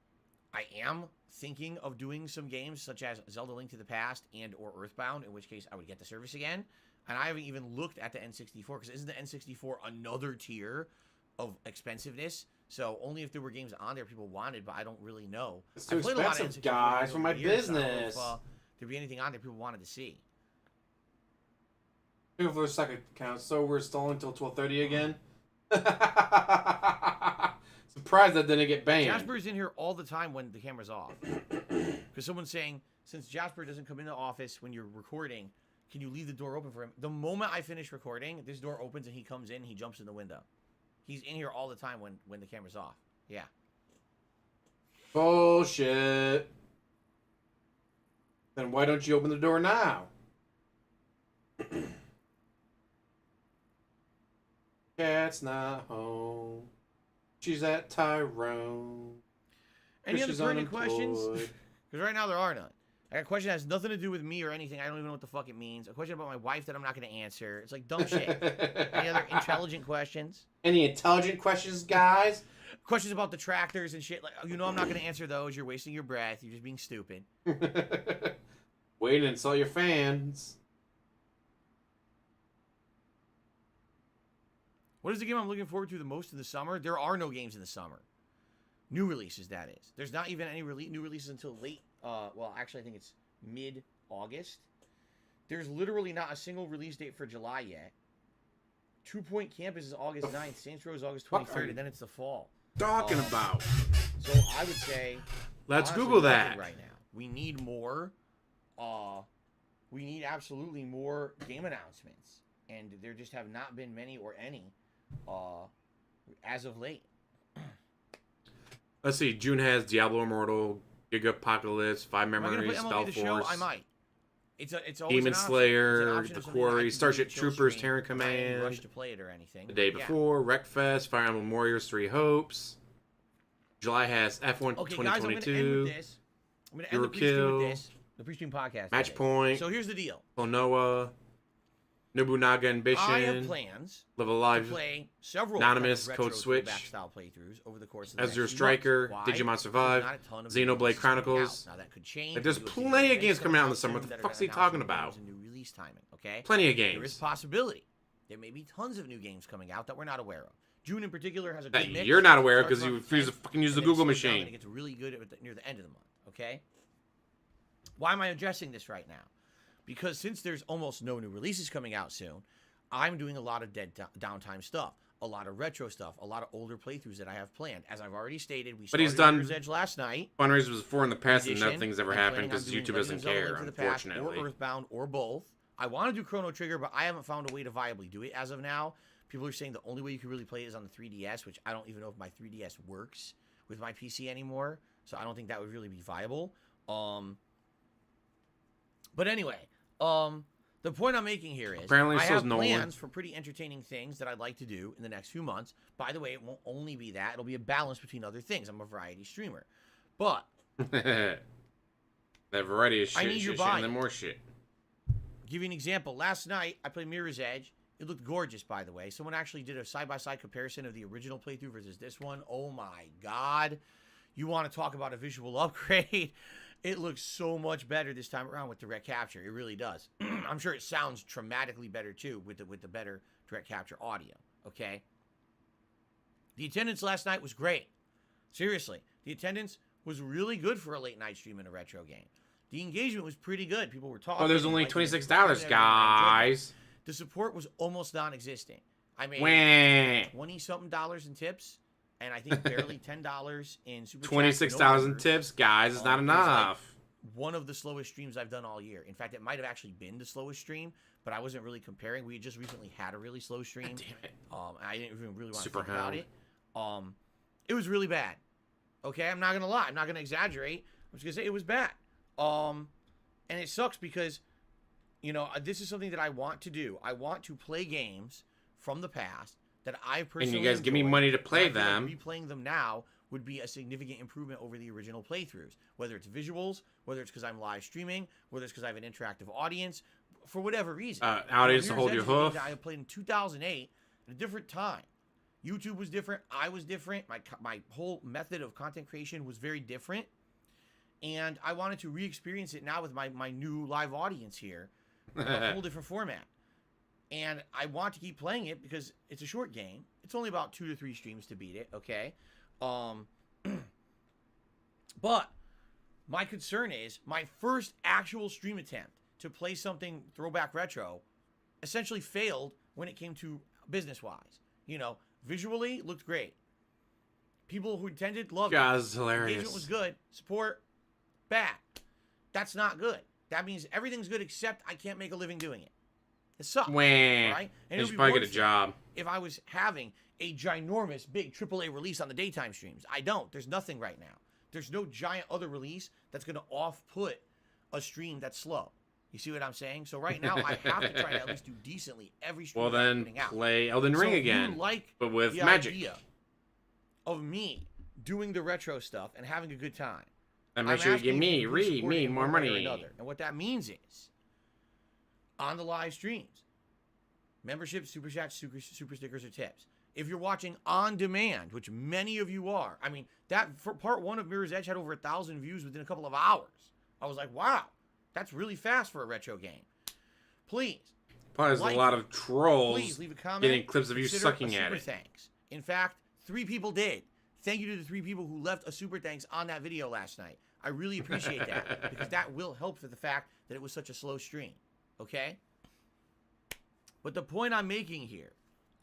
I am thinking of doing some games such as Zelda Link to the Past and or Earthbound, in which case I would get the service again. And I haven't even looked at the N64 because isn't the N64 another tier of expensiveness? So only if there were games on there people wanted, but I don't really know. It's too expensive, guys, for my business. So there'd be anything on there people wanted to see. For a second count, so we're stalling until 12:30 again. Surprised that didn't get banned. Jasper's in here all the time when the camera's off. Because someone's saying, since Jasper doesn't come in the office when you're recording, can you leave the door open for him? The moment I finish recording, this door opens and he comes in, he jumps in the window. He's in here all the time when the camera's off. Yeah. Bullshit. Then why don't you open the door now? Cat's not home. She's at Tyrone. Any other burning questions? Because right now there are none. I got a question that has nothing to do with me or anything. I don't even know what the fuck it means. A question about my wife that I'm not going to answer. It's like dumb shit. Any other intelligent questions? Any intelligent questions, guys? Questions about the tractors and shit. Like, I'm not going to answer those. You're wasting your breath. You're just being stupid. Wait and insult your fans. What is the game I'm looking forward to the most in the summer? There are no games in the summer. New releases, that is. There's not even any new releases until late. Well, actually, I think it's mid-August. There's literally not a single release date for July yet. 2 Point Campus is August 9th. Saints Row is August 23rd, and then it's the fall. Talking about. So I would say... Let's honestly, Google that. right now. We need more. We need absolutely more game announcements. And there just have not been many or any as of late. Let's see. June has Diablo Immortal, Gigapocalypse, Five Memories, Spellforce. I might. It's always Demon an option. Slayer, It's an The option of Quarry, something I Starship can do to Troopers, chill Terran stream. I'm not in a Command. rush to play it or anything. The day before, Wreckfest, Fire Emblem Warriors, Three Hopes. July has F1 Okay, 2022. guys, I'm going to end with this. I'm going to end the pre-stream with this. The pre-stream podcast. Match Point. So here's the deal. Konoha. Nobunaga Ambition. I have plans Live Alive. to play several Anonymous, retro Code Switch. style playthroughs over the course of the Ezra next few Striker, months. Why? Digimon There's Survive, not a ton of Xenoblade releases coming Chronicles. out. Now that could change. Like, there's We'll see plenty what of games coming out in the soon summer. What the that are fuck's he announced talking with about? New release timing, okay? Plenty of There is games. possibility. There may be tons of new games coming out that we're not aware of. June in particular has a good That mix. you're not aware of because Starts you on refuse to 10th, fucking use the and then Google slows down machine. And it gets really good near the end of the month, okay? Why am I addressing this right now? Because since there's almost no new releases coming out soon, I'm doing a lot of dead downtime stuff, a lot of retro stuff, a lot of older playthroughs that I have planned. As I've already stated, we But he's started done Mirror's Edge last night. Fundraisers before in the past and Edition. nothing's ever I'm happened planning on because doing YouTube Legend doesn't of Zelda: care, Link to the Past unfortunately. Or Earthbound or both. I want to do Chrono Trigger, but I haven't found a way to viably do it as of now. People are saying the only way you can really play it is on the 3DS, which I don't even know if my 3DS works with my PC anymore. So I don't think that would really be viable. But anyway, the point I'm making here is Apparently I so is have Nolan. plans for pretty entertaining things that I'd like to do in the next few months. By the way, it won't only be that. It'll be a balance between other things. I'm a variety streamer. But That variety of I shit, need your shit, and then buy-in. more shit. Give you an example. Last night, I played Mirror's Edge. It looked gorgeous, by the way. Someone actually did a side-by-side comparison of the original playthrough versus this one. Oh, my God. You want to talk about a visual upgrade? It looks so much better this time around with direct capture. It really does. I'm sure it sounds dramatically better, too, with the better direct capture audio, okay? The attendance last night was great. Seriously. The attendance was really good for a late-night stream in a retro game. The engagement was pretty good. People were talking. Oh, there's only liking it. $26, guys. The support was almost non-existent. I made Wah. 20-something dollars in tips, and I think barely $10 in super chats. 26,000 tips, guys. It's not It was like enough. one of the slowest streams I've done all year. In fact, it might have actually been the slowest stream, but I wasn't really comparing. We had just recently had a really slow stream. Damn it. I didn't even really want to Super think about hound. it. It was really bad. Okay, I'm not gonna lie. I'm not gonna exaggerate. I'm just gonna say it was bad. And it sucks because, you know, this is something that I want to do. I want to play games from the past that I personally And you guys give me enjoy, money to and play I feel like them. replaying them now would be a significant improvement over the original playthroughs. Whether it's visuals, whether it's because I'm live streaming, whether it's because I have an interactive audience, for whatever reason. Audience to Mirror's hold Edge your is a game hoof. that I played in 2008 at a different time. YouTube was different. I was different. My whole method of content creation was very different. And I wanted to re-experience it now with my new live audience here. A whole different format. And I want to keep playing it because it's a short game. It's only about 2 to 3 streams to beat it, okay? But my concern is my first actual stream attempt to play something throwback retro essentially failed when it came to business-wise. You know, visually, looked great. People who attended loved God, it. this is hilarious. Engagement was good. Support, bad. That's not good. That means everything's good except I can't make a living doing it. It sucks. Wah. Right? You it would should be probably get a worse job. if I was having a ginormous, big AAA release on the daytime streams. I don't. There's nothing right now. There's no giant other release that's going to off-put a stream that's slow. You see what I'm saying? So right now, I have to try to at least do decently every stream Well, that's then putting out. play Elden So Ring if you again, like but with the magic. idea of me doing the retro stuff and having a good time. And make I'm sure you give asking me, if you Reee, support it me in more one way or money. another. And what that means is, on the live streams, membership, super chats, super stickers, or tips. If you're watching on demand, which many of you are, I mean, that for part 1 of Mirror's Edge had over 1,000 views within a couple of hours. I was like, wow, that's really fast for a retro game. Please. Probably there's a lot of trolls Please leave a comment. getting clips of you Consider sucking a at super it. Thanks. In fact, 3 people did. Thank you to the 3 people who left a super thanks on that video last night. I really appreciate that because that will help for the fact that it was such a slow stream. Okay? But the point I'm making here,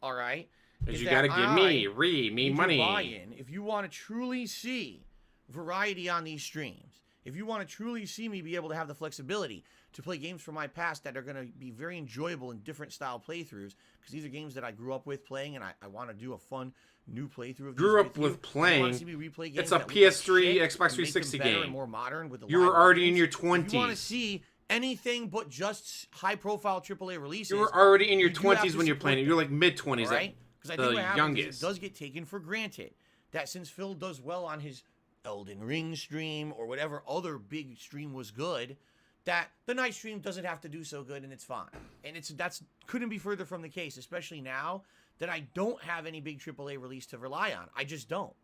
all right, is you gotta give me, Reee, me money. Buy-in. If you want to truly see variety on these streams, if you want to truly see me be able to have the flexibility to play games from my past that are going to be very enjoyable in different style playthroughs, because these are games that I grew up with playing, and I want to do a fun new playthrough of these. Grew up you. with If you playing. wanna see me replay games It's a that look like PS3, shit Xbox and make 360 them better game. and more modern with the You were live already in audience, your if you want to 20s. see anything but just high-profile AAA releases, You were already in your you do have 20s to when you're support playing it. them. You're like mid-20s, All right? Because I the think what happens is youngest. it does get taken for granted that since Phil does well on his Elden Ring stream or whatever other big stream was good, that the night stream doesn't have to do so good and it's fine. And that's couldn't be further from the case, especially now that I don't have any big AAA release to rely on. I just don't.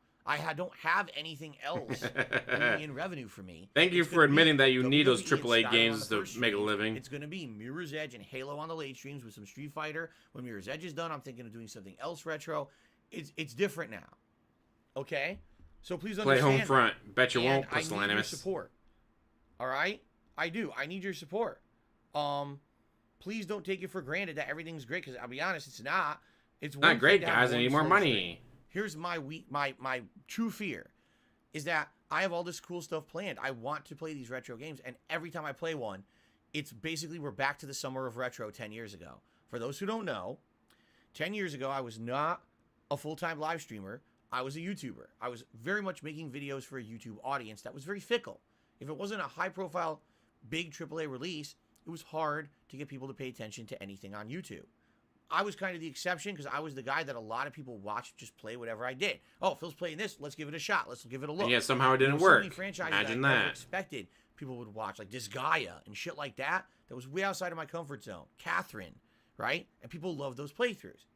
Don't have anything else bringing in revenue for me. Thank you It's for gonna be admitting that you need those WWE and AAA Skyrim games on the to first make a stream. living. It's going to be Mirror's Edge and Halo on the late streams with some Street Fighter. When Mirror's Edge is done, I'm thinking of doing something else retro. It's different now. Okay? So please Play understand. home front. Bet you And won't, I need your Pusillanimous. support. All right? I do. I need your support. Please don't take it for granted that everything's great, because I'll be honest, it's not. It's Not one great, thing to have guys. I one need more slow money. stream. Here's my true fear is that I have all this cool stuff planned. I want to play these retro games, and every time I play one, it's basically we're back to the summer of retro 10 years ago. For those who don't know, 10 years ago, I was not a full-time live streamer. I was a YouTuber. I was very much making videos for a YouTube audience that was very fickle. If it wasn't a high-profile, big AAA release, it was hard to get people to pay attention to anything on YouTube. I was kind of the exception because I was the guy that a lot of people watched just play whatever I did. Oh, Phil's playing this. Let's give it a shot. Let's give it a look. And yet somehow it didn't There were so work. many franchises Imagine that I never that. expected people would watch, like Disgaea and shit like that. That was way outside of my comfort zone. Catherine, right? And people love those playthroughs.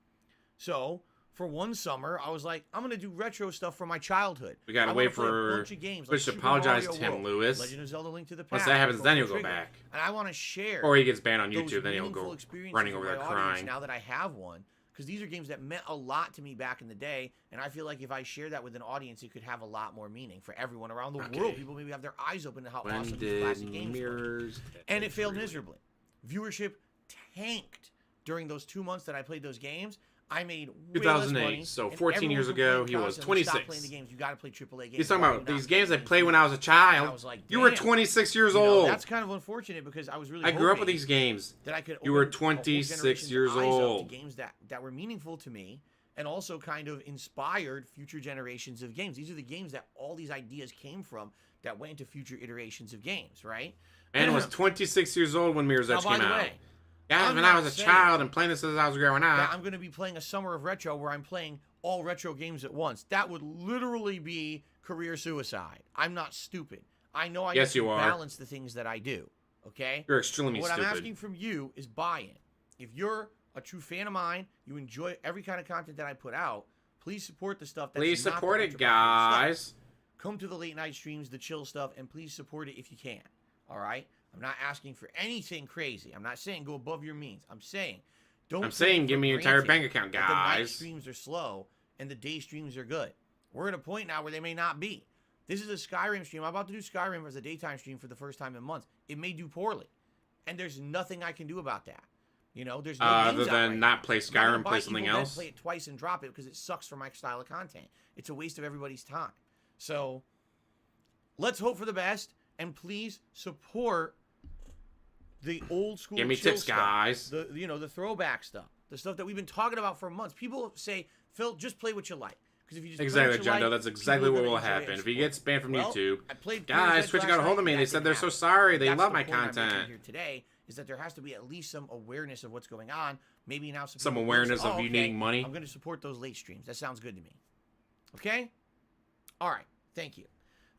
So for one summer, I was like, I'm gonna do retro stuff from my childhood. We gotta I wait wanna play a for bunch of games Twitch to Super apologize Mario to Tim World, Lewis. Legend of Zelda: Link to the Past. Once that happens, then he'll go Trigger. back. And I want to share. Or he gets banned on those YouTube, then he'll meaningful go experiences running with over there my audience crying. Now that I have one, because these are games that meant a lot to me back in the day, and I feel like if I share that with an audience, it could have a lot more meaning for everyone around the world. People maybe have their eyes open to how When awesome these did classic games were. Mirror's And it failed Edge miserably. Viewership tanked during those 2 months that I played those games. I made way less 2008, money, so and 14 years everyone ago, was he was constantly, "Stop 26. playing the games. You got to play AAA games." He's talking Why are about you these not games I playing played these when I was a games?" child. And I was like, You were "Damn." 26 years You know, old. that's kind of unfortunate because I was really I grew up with hoping these games. that I could You were open a whole 26 generation's years eyes up to old. games that were meaningful to me and also kind of inspired future generations of games. These are the games that all these ideas came from that went into future iterations of games, right? And was 26 years old when Mirror's Now, Edge by came the out. way, Guys, I'm when I not was a saying child and playing this as I was growing that up. I'm going to be playing a summer of retro where I'm playing all retro games at once. That would literally be career suicide. I'm not stupid. I know I Yes, need to you are. balance the things that I do. Okay? You're extremely what stupid. I'm asking from you is buy-in. If you're a true fan of mine, you enjoy every kind of content that I put out, please support the stuff that's Please not the support it, ultra popular stuff. guys. Come to the late night streams, the chill stuff, and please support it if you can. All right? I'm not asking for anything crazy. I'm not saying go above your means. I'm saying give me your entire bank account, that the night guys. streams are slow and the day streams are good. We're at a point now where they may not be. This is a Skyrim stream. I'm about to do Skyrim as a daytime stream for the first time in months. It may do poorly, and there's nothing I can do about that. You know, there's no Other games out than right not now. play I'm not gonna Skyrim, buy play something Evil Dead, else. play it twice and drop it because it sucks for my style of content. It's a waste of everybody's time. So let's hope for the best, and please support the old school. Give me chill tips, stuff. guys. The throwback stuff, the stuff that we've been talking about for months. People say, Phil, just play what you like. Because if you just Exactly, play what you John. like, That's people exactly are what gonna will enjoy it happen. and If he support gets banned from it. Well, YouTube, I played guys, Players Twitch Edge got a last hold of me. night, They that said didn't they're so happen. sorry. They That's love the my point I'm making content. here today is that there has to be at least some awareness of what's going on. Maybe now Some people awareness say, of "Oh, you okay, needing money." I'm going to support those late streams. That sounds good to me. Okay? All right. Thank you.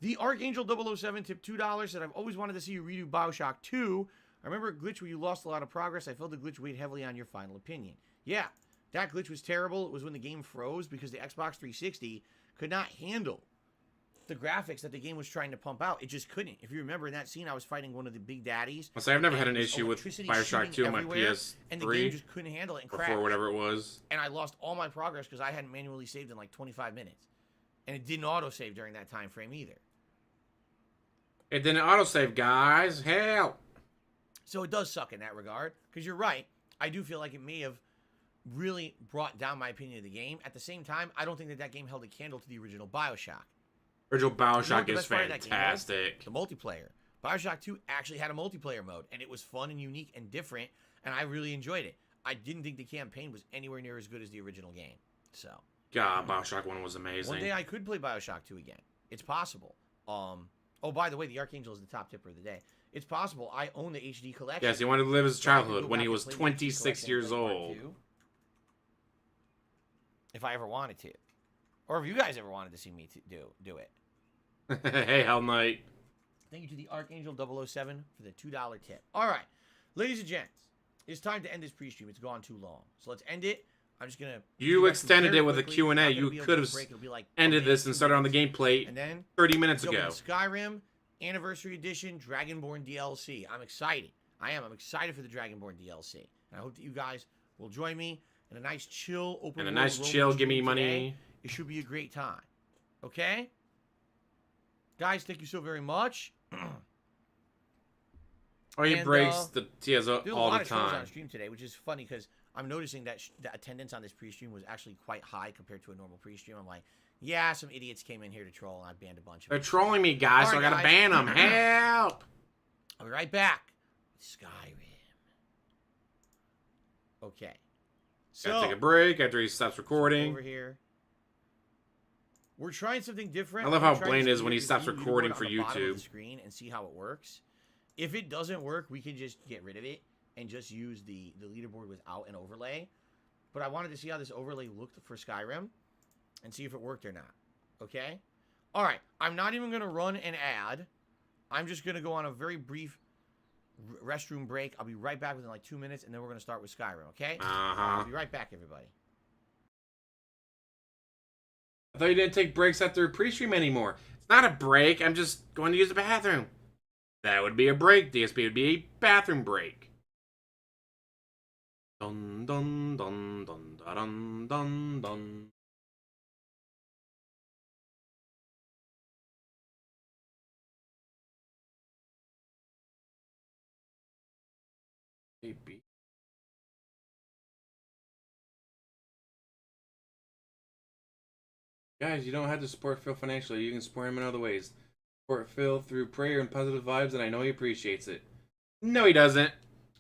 The Archangel 007 tipped $2. Said, I've always wanted to see you redo Bioshock 2. I remember a glitch where you lost a lot of progress. I felt the glitch weighed heavily on your final opinion. Yeah, that glitch was terrible. It was when the game froze because the Xbox 360 could not handle the graphics that the game was trying to pump out. It just couldn't. If you remember in that scene, I was fighting one of the big daddies. I'll say I've never had and an there was issue with electricity Bioshock shooting 2 on my everywhere, PS3 and the game just couldn't handle it and or crashed. 4, whatever it was. And I lost all my progress because I hadn't manually saved in like 25 minutes. And it didn't autosave during that time frame either. It didn't autosave, guys. Help! So it does suck in that regard, because you're right. I do feel like it may have really brought down my opinion of the game. At the same time, I don't think that that game held a candle to the original Bioshock. Original You know what Bioshock the is best part of that game was? fantastic. The multiplayer. Bioshock 2 actually had a multiplayer mode, and it was fun and unique and different, and I really enjoyed it. I didn't think the campaign was anywhere near as good as the original game. So God, Bioshock 1 was amazing. one day I could play Bioshock 2 again. It's possible. Oh, by the way, the Archangel is the top tipper of the day. It's possible. I own the HD collection. Yes, he wanted to live his So I could childhood go when back he and was play the HD 26 collection years and play part old. 2, if I ever wanted to. Or if you guys ever wanted to see me do it. Hey, Hell Knight. Thank you to the Archangel 007 for the $2 tip. All right, ladies and gents, it's time to end this pre-stream. It's gone too long. So let's end it. I'm just going to... You extended it with a Q&A. You could have ended this and started on the gameplay and then 30 minutes jump ago. into Skyrim Anniversary Edition Dragonborn DLC. I'm excited. I'm excited for the Dragonborn DLC. And I hope that you guys will join me in a nice chill open And a world nice Roman chill, give me stream money. today. It should be a great time. Okay? Guys, thank you so very much. Oh, he And, breaks the TS there's a all lot the of shows on time. stream today, which is funny because I'm noticing that the attendance on this pre-stream was actually quite high compared to a normal pre-stream. I'm like, yeah, some idiots came in here to troll, and I banned a bunch of They're them. trolling me, guys, All so I right, gotta guys. ban them. Help! I'll be right back. Skyrim. Okay. So, Gotta take a break after he stops recording. over here. We're trying something different. I love We're how trying Blaine to is when he do stops the leaderboard recording on for the bottom of YouTube. the screen and see how it works. If it doesn't work, we can just get rid of it and just use the leaderboard without an overlay. But I wanted to see how this overlay looked for Skyrim and see if it worked or not. Okay? All right. I'm not even going to run an ad. I'm just going to go on a very brief restroom break. I'll be right back within like 2 minutes, and then we're going to start with Skyrim, okay? I'll be right back, everybody. I thought you didn't take breaks after a pre-stream anymore. It's not a break. I'm just going to use the bathroom. That would be a break. DSP would be a bathroom break. Dun dun dun dun dun dun dun. Maybe. Guys, you don't have to support Phil financially. You can support him in other ways. Support Phil through prayer and positive vibes, and I know he appreciates it. No, he doesn't.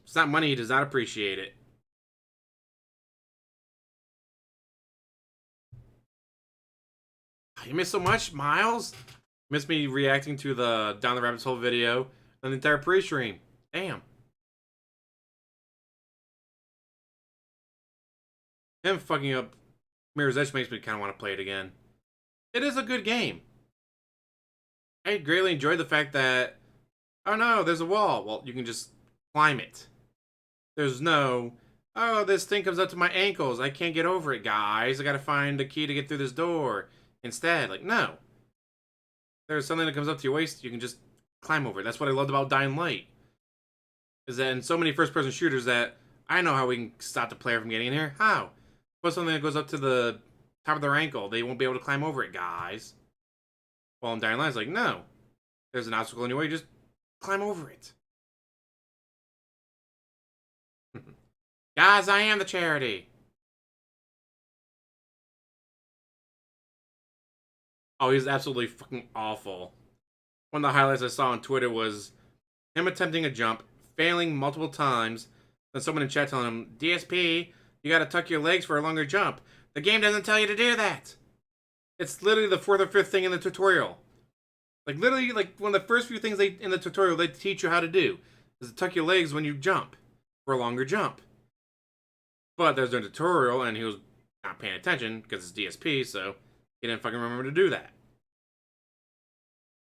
It's not money. He does not appreciate it. You missed so much, Miles. Missed me reacting to the Down the Rabbit Hole video and the entire pre-stream. Damn. him fucking up Mirror's Edge makes me kind of want to play it again. It is a good game. I greatly enjoyed the fact that, oh no, there's a wall. Well, you can just climb it. There's no, oh, this thing comes up to my ankles. I can't get over it, guys. I gotta find the key to get through this door. Instead, like, no. There's something that comes up to your waist, you can just climb over it. That's what I loved about Dying Light. Is that in so many first-person shooters that I know how we can stop the player from getting in here. How? Put something that goes up to the top of their ankle. They won't be able to climb over it, guys. Well, in Dying Light, it's like, no. There's an obstacle in your way, just climb over it. Guys, I am the charity. Oh, he's absolutely fucking awful. One of the highlights I saw on Twitter was him attempting a jump, failing multiple times, then someone in chat telling him, DSP, you gotta tuck your legs for a longer jump. The game doesn't tell you to do that. It's literally the 4th or 5th thing in the tutorial. Like, literally, like, one of the first few things in the tutorial they teach you how to do is to tuck your legs when you jump for a longer jump. But there's no tutorial, and he was not paying attention because it's DSP, so he didn't fucking remember to do that.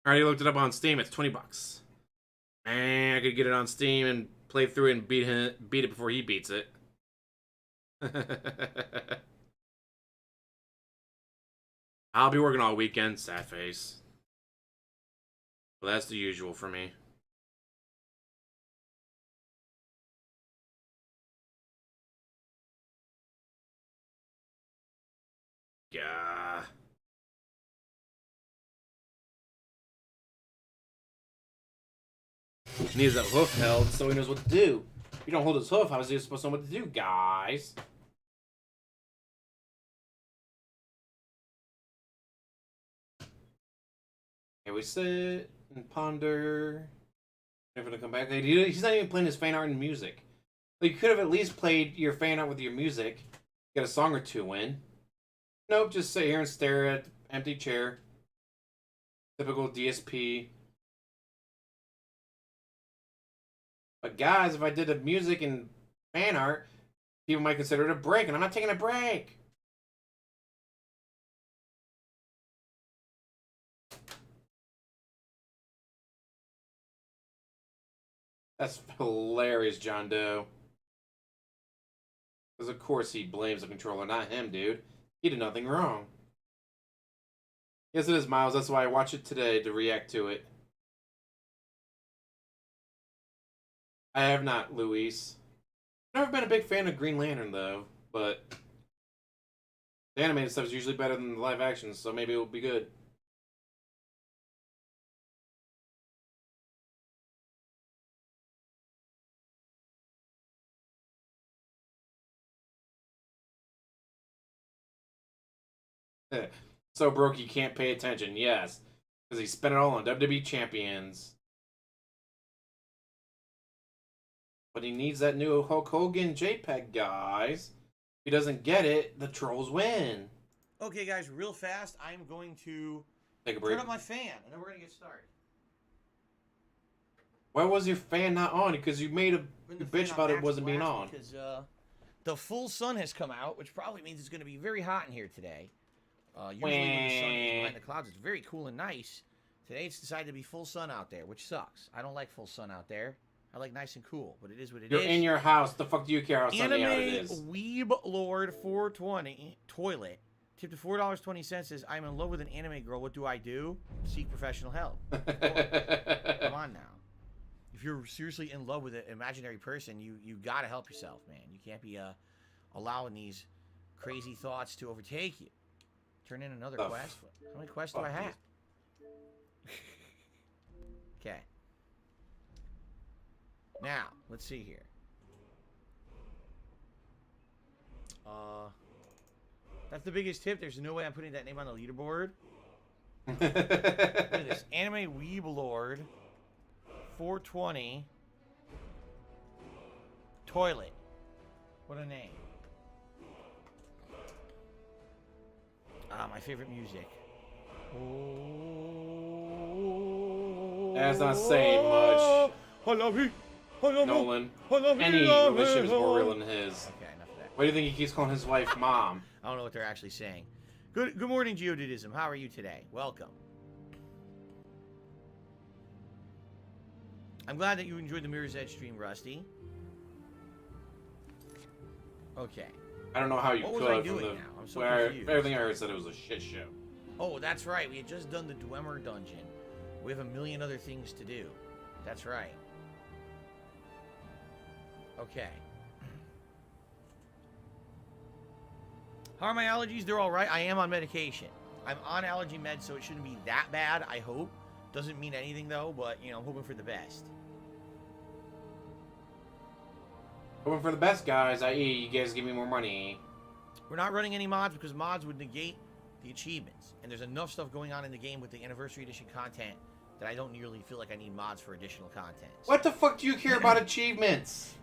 Alright, he looked it up on Steam. It's $20. Man, I could get it on Steam and play through it and beat it before he beats it. I'll be working all weekend, sad face. Well, that's the usual for me. Yeah. He needs that hoof held so he knows what to do. If you don't hold his hoof, how is he supposed to know what to do, guys? Here we sit and ponder. Never to come back. He's not even playing his fan art and music. Like, you could have at least played your fan art with your music. Get a song or two in. Nope, just sit here and stare at empty chair. Typical DSP. But guys, if I did the music and fan art, people might consider it a break, and I'm not taking a break. That's hilarious, John Doe. Because of course he blames the controller, not him, dude. He did nothing wrong. Yes, it is, Miles. That's why I watched it today, to react to it. I have not, Luis. Never been a big fan of Green Lantern, though. But the animated stuff is usually better than the live action, so maybe it will be good. So broke you can't pay attention, yes. Because he spent it all on WWE champions. But he needs that new Hulk Hogan JPEG, guys. If he doesn't get it, the trolls win. Okay, guys, real fast, I'm going to Take a break. turn up my fan, and then we're going to get started. Why was your fan not on? Because you made a bitch about it wasn't being on. Because the full sun has come out, which probably means it's going to be very hot in here today. Usually when the sun is behind the clouds, it's very cool and nice. Today it's decided to be full sun out there, which sucks. I don't like full sun out there. I like nice and cool, but it is what it is. You're in your house. The fuck do you care how sunny out it is? Anime Weeb Lord 420 toilet tipped to $4.20 says, I'm in love with an anime girl. What do I do? Seek professional help. Come on now. If you're seriously in love with an imaginary person, you gotta help yourself, man. You can't be allowing these crazy thoughts to overtake you. Turn in another quest. How many quests do I have? Okay. Now, let's see here. That's the biggest tip. There's no way I'm putting that name on the leaderboard. Look at this. Anime Weeb Lord 420 toilet. What a name. Ah, my favorite music. That's not saying much. Nolan. Any relationship is more real than his. Okay, enough of that. Why do you think he keeps calling his wife mom? I don't know what they're actually saying. Good morning, Geodidism. How are you today? Welcome. I'm glad that you enjoyed the Mirror's Edge stream, Rusty. Okay. I don't know how you What could. was I from doing the, now? I'm so where confused. everything I heard said it was a shit show. Oh, that's right. We had just done the Dwemer dungeon. We have a million other things to do. That's right. Okay. How are my allergies? They're all right. I am on medication. I'm on allergy meds, so it shouldn't be that bad, I hope. Doesn't mean anything, though, but, you know, I'm hoping for the best. Hoping for the best, guys, i.e. you guys give me more money. We're not running any mods because mods would negate the achievements. And there's enough stuff going on in the game with the Anniversary Edition content that I don't nearly feel like I need mods for additional content. What the fuck do you care about achievements?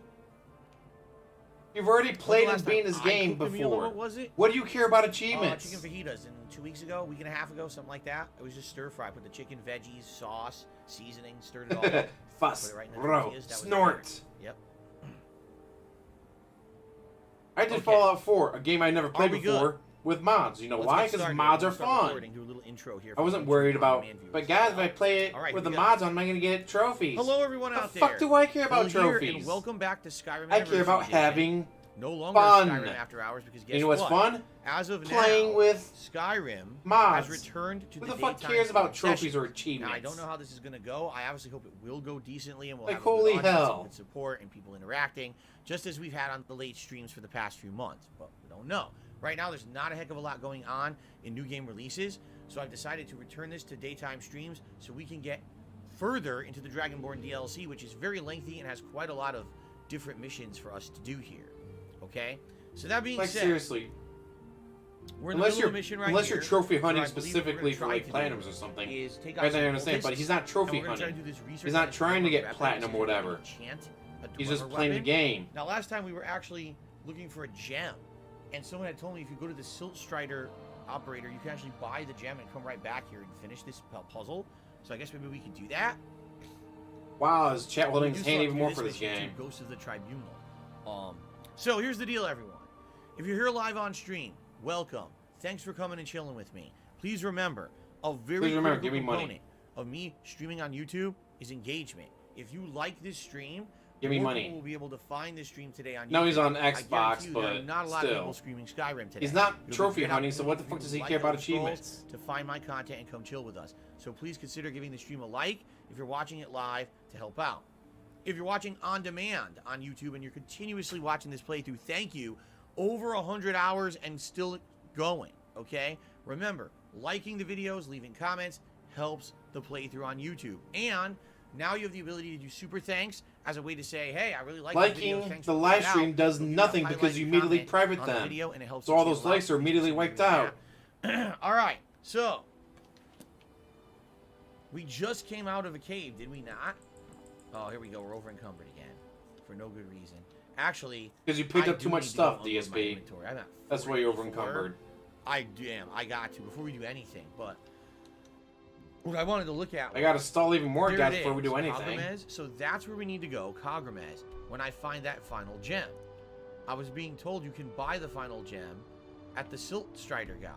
You've already played and beaten this game before. What was it? What do you care about achievements? Chicken fajitas. And 2 weeks ago, week and a half ago, something like that. It was just stir fry. Put the chicken, veggies, sauce, seasoning, stirred it all up. Fuss, put it right in the bro, tortillas. That was snort. it. Yep. I did Fallout 4, a game I never played we before, good? with mods. You know Let's why? get Because started. mods are We'll start fun. recording. Do a little intro here I for wasn't YouTube worried about. on-demand viewers. But guys, if I play it All right, with the we got- mods on, am I going to get trophies? Hello, everyone the out fuck there. do I care about Phil here, trophies? and welcome back to Skyrim. I care about Anniversary Edition. having no longer fun. Skyrim After Hours because guess You know what's what? fun? As of Playing now, with Skyrim mods. has returned to Who the the fuck daytime cares about streaming trophies session. or achievements? Now, I don't know how this is going to go. I obviously hope it will go decently and we'll Like, have a good holy audience hell. and good support and people interacting, just as we've had on the late streams for the past few months. But we don't know. Right now, there's not a heck of a lot going on in new game releases, so I've decided to return this to daytime streams so we can get further into the Dragonborn DLC, which is very lengthy and has quite a lot of different missions for us to do here. Okay? So that being Like, said, seriously. we're in the Unless middle you're, of a mission right unless here, you're trophy where hunting I believe what we're specifically gonna for try like to platinums do or something. is take Guys, out I some understand, but cultists, he's not trophy and we're gonna try to hunting. do this research He's not and trying to explore get weapons platinum and or whatever. enchant a He's just dwemer playing the weapon. game. Now, last time we were actually looking for a gem, and someone had told me if you go to the Silt Strider operator, you can actually buy the gem and come right back here and finish this puzzle. So I guess maybe we can do that. Wow, his chat We holding do his still hand have even to do more for this mission game. too, Ghost of the Tribunal. So here's the deal, everyone. If you're here live on stream, welcome. Thanks for coming and chilling with me. Please remember, a very Please remember, critical give me money. component of me streaming on YouTube is engagement. If you like this stream, Give me more money. people will be able to find this stream today on YouTube. No, he's on I Xbox, guarantee you there are but not a lot of still. people streaming Skyrim today. He's not You'll be trophy good hunting, out so what the there fuck who does he like care about those scrolls achievements? to find my content and come chill with us. So please consider giving the stream a like if you're watching it live to help out. If you're watching on demand on YouTube and you're continuously watching this playthrough, thank you. Over 100 hours and still going, okay? Remember, liking the videos, leaving comments helps the playthrough on YouTube. And now you have the ability to do super thanks as a way to say, hey, I really like the video. Liking Thanks the for live putting it stream out. does So do nothing not because highlight you and immediately comment private on the them. video and it helps So all the those channel likes out. are immediately Please wiped consider out. doing that. All right, so we just came out of a cave, did we not? Oh, here we go. We're over encumbered again for no good reason. Actually, Because you picked I up do too much need to stuff, go unload my DSP. inventory. I'm at That's why you're over 44. encumbered. I got to before we do anything. But what I wanted to look at, I gotta stall even more, there guys, it before we is, do anything. Kagramez. So that's where we need to go, Kagramez, when I find that final gem. I was being told you can buy the final gem at the Silt Strider guy.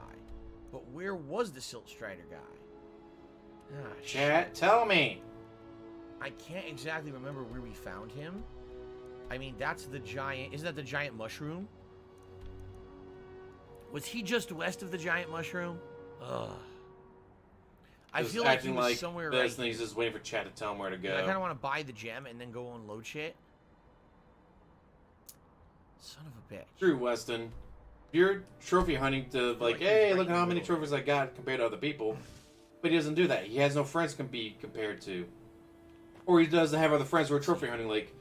But where was the Silt Strider guy? Ah, Chat, shit. tell me. I can't exactly remember where we found him. I mean, that's the giant... Isn't that the giant mushroom? Was he just west of the giant mushroom? Ugh. I Just feel like he acting was like somewhere this, right and he's just waiting for chat to tell him where to go. I kind of want to buy the gem and then go unload shit. Son of a bitch. True, Weston. You're trophy hunting to like, like he's hey, right look in at how the many middle. trophies I got compared to other people. But he doesn't do that. He has no friends can be compared to. Or he doesn't have other friends who are trophy hunting. Like,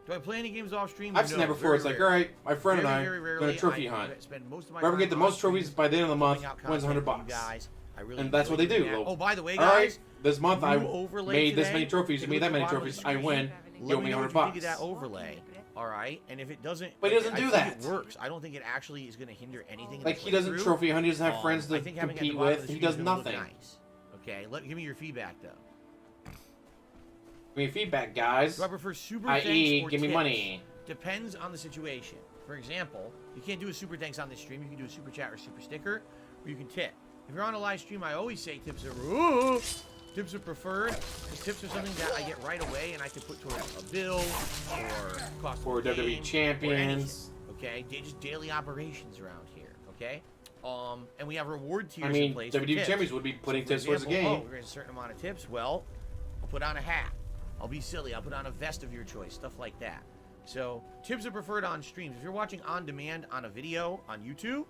Do I play any games off stream? I've seen that before. It's like, all right, my friend and I are going to trophy hunt. Spend most of my Whoever time get the on most stream trophies by the end of the month putting out wins content $100. for you guys. I really And that's what enjoy they do. doing that. They'll- Oh, by the way, all right, guys, this month I new overlay made this today. many trophies. You Take a made that look many at the bottom of trophies. the I screen. win. You Let owe me me know what $100. you think of that overlay. All right, and if it doesn't, But he doesn't do I that. think it works. I don't think it actually is going to hinder anything. in Like, the he doesn't playthrough. trophy hunt. He doesn't have friends to I think having it at the compete bottom of with. the He screen does is gonna look nothing. Nice. Okay, give me your feedback though. Give me feedback, guys. Do I prefer super I.e., thanks or give me tips? money. Depends on the situation. For example, you can't do a super thanks on this stream. You can do a super chat or super sticker, or you can tip. If you're on a live stream, I always say tips are preferred, because tips are something that I get right away, and I can put towards a bill or cost For of the WWE game, champions. or anything, okay, just daily operations around here. Okay. And we have reward tiers I mean, in place. for WWE tips. champions would be putting For tips towards the example, game. we're getting a certain amount of tips. Well, I'll put on a hat. I'll be silly. I'll put on a vest of your choice. Stuff like that. So tips are preferred on streams. If you're watching on demand on a video on YouTube,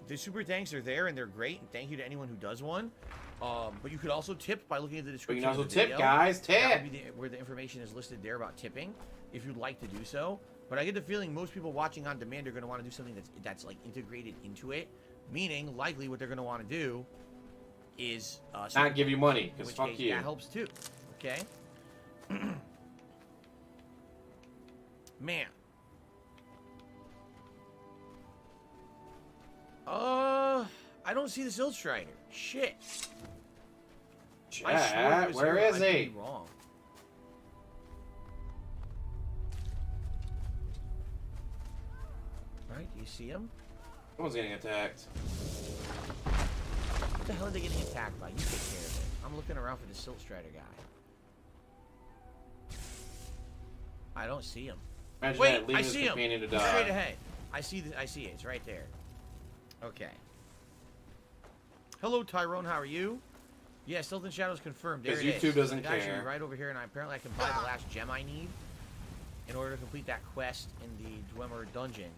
the super thanks are there and they're great. And thank you to anyone who does one. But you could also tip by looking at the description. But you can of also the tip, video. guys. Tip. That would be where the information is listed there about tipping, if you'd like to do so. But I get the feeling most people watching on demand are going to want to do something that's like integrated into it. Meaning, likely, what they're going to want to do is not give you money, in because which fuck case, you. That helps too. Okay. Man. I don't see this Illustrator. Shit. Chat, where is I could he? be wrong. Right? Do you see him? Someone's getting attacked. What the hell are they getting attacked by? You take care of it. I'm looking around for the Silt Strider guy. I don't see him. Imagine Wait, that, leaving I his see him. companion to He's die. straight ahead. I see it. It's right there. Okay. Hello, Tyrone. How are you? Yeah, Stealth and Shadows confirmed. There it Because is. YouTube doesn't The guy should care. be right over here, and apparently I can buy the last gem I need in order to complete that quest in the Dwemer dungeon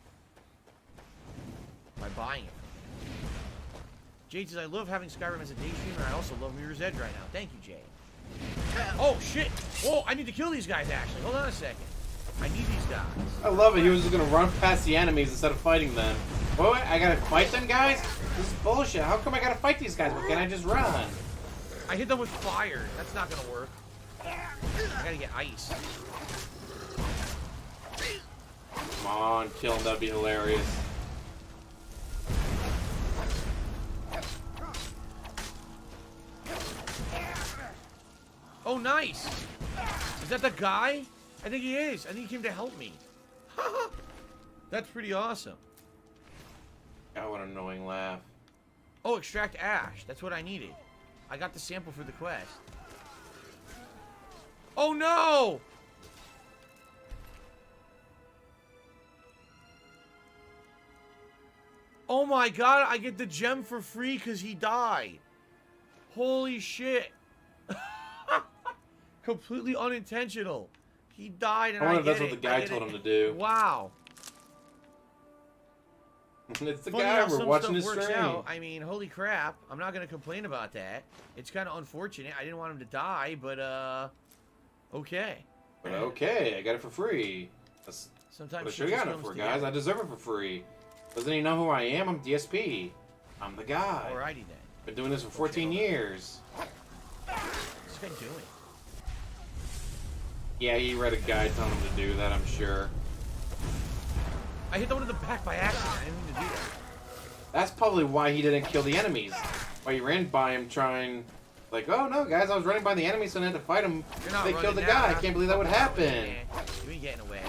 by buying it. Jade says, I love having Skyrim as a day stream, and I also love Mirror's Edge right now. Thank you, Jade. Oh, shit. Whoa, I need to kill these guys, actually. Hold on a second. I need these guys. I love it. He was just gonna run past the enemies instead of fighting them. What? I gotta fight them, guys? This is bullshit. How come I gotta fight these guys? Why can't I just run? I hit them with fire. That's not gonna work. I gotta get ice. Come on, kill him. That'd be hilarious. Oh, nice. Is that the guy? I think he is. I think he came to help me. That's pretty awesome. God, what an annoying laugh. Oh, extract ash. That's what I needed. I got the sample for the quest. Oh, no! Oh my god, I get the gem for free because he died. Holy shit. Completely unintentional. He died and I wonder if that's get what the it. guy I get told it. him to do. Wow. It's the Funny guy how we're some watching stuff his works stream. out. I mean, holy crap. I'm not going to complain about that. It's kind of unfortunate. I didn't want him to die, but, okay. But okay, I got it for free. That's Sometimes what I shit should have just gotten it comes for, guys. together. I deserve it for free. Doesn't he know who I am? I'm DSP. I'm the guy. Alrighty then. Been doing this for 14 years. What's this guy doing? Yeah, he read a guide telling him to do that, I'm sure. I hit the one in the back by accident. I didn't mean to do that. That's probably why he didn't kill the enemies. Why he ran by him trying... Like, oh no, guys, I was running by the enemies, so I had to fight him. You're not They running killed the now. guy. I can't believe that would happen. You ain't getting away.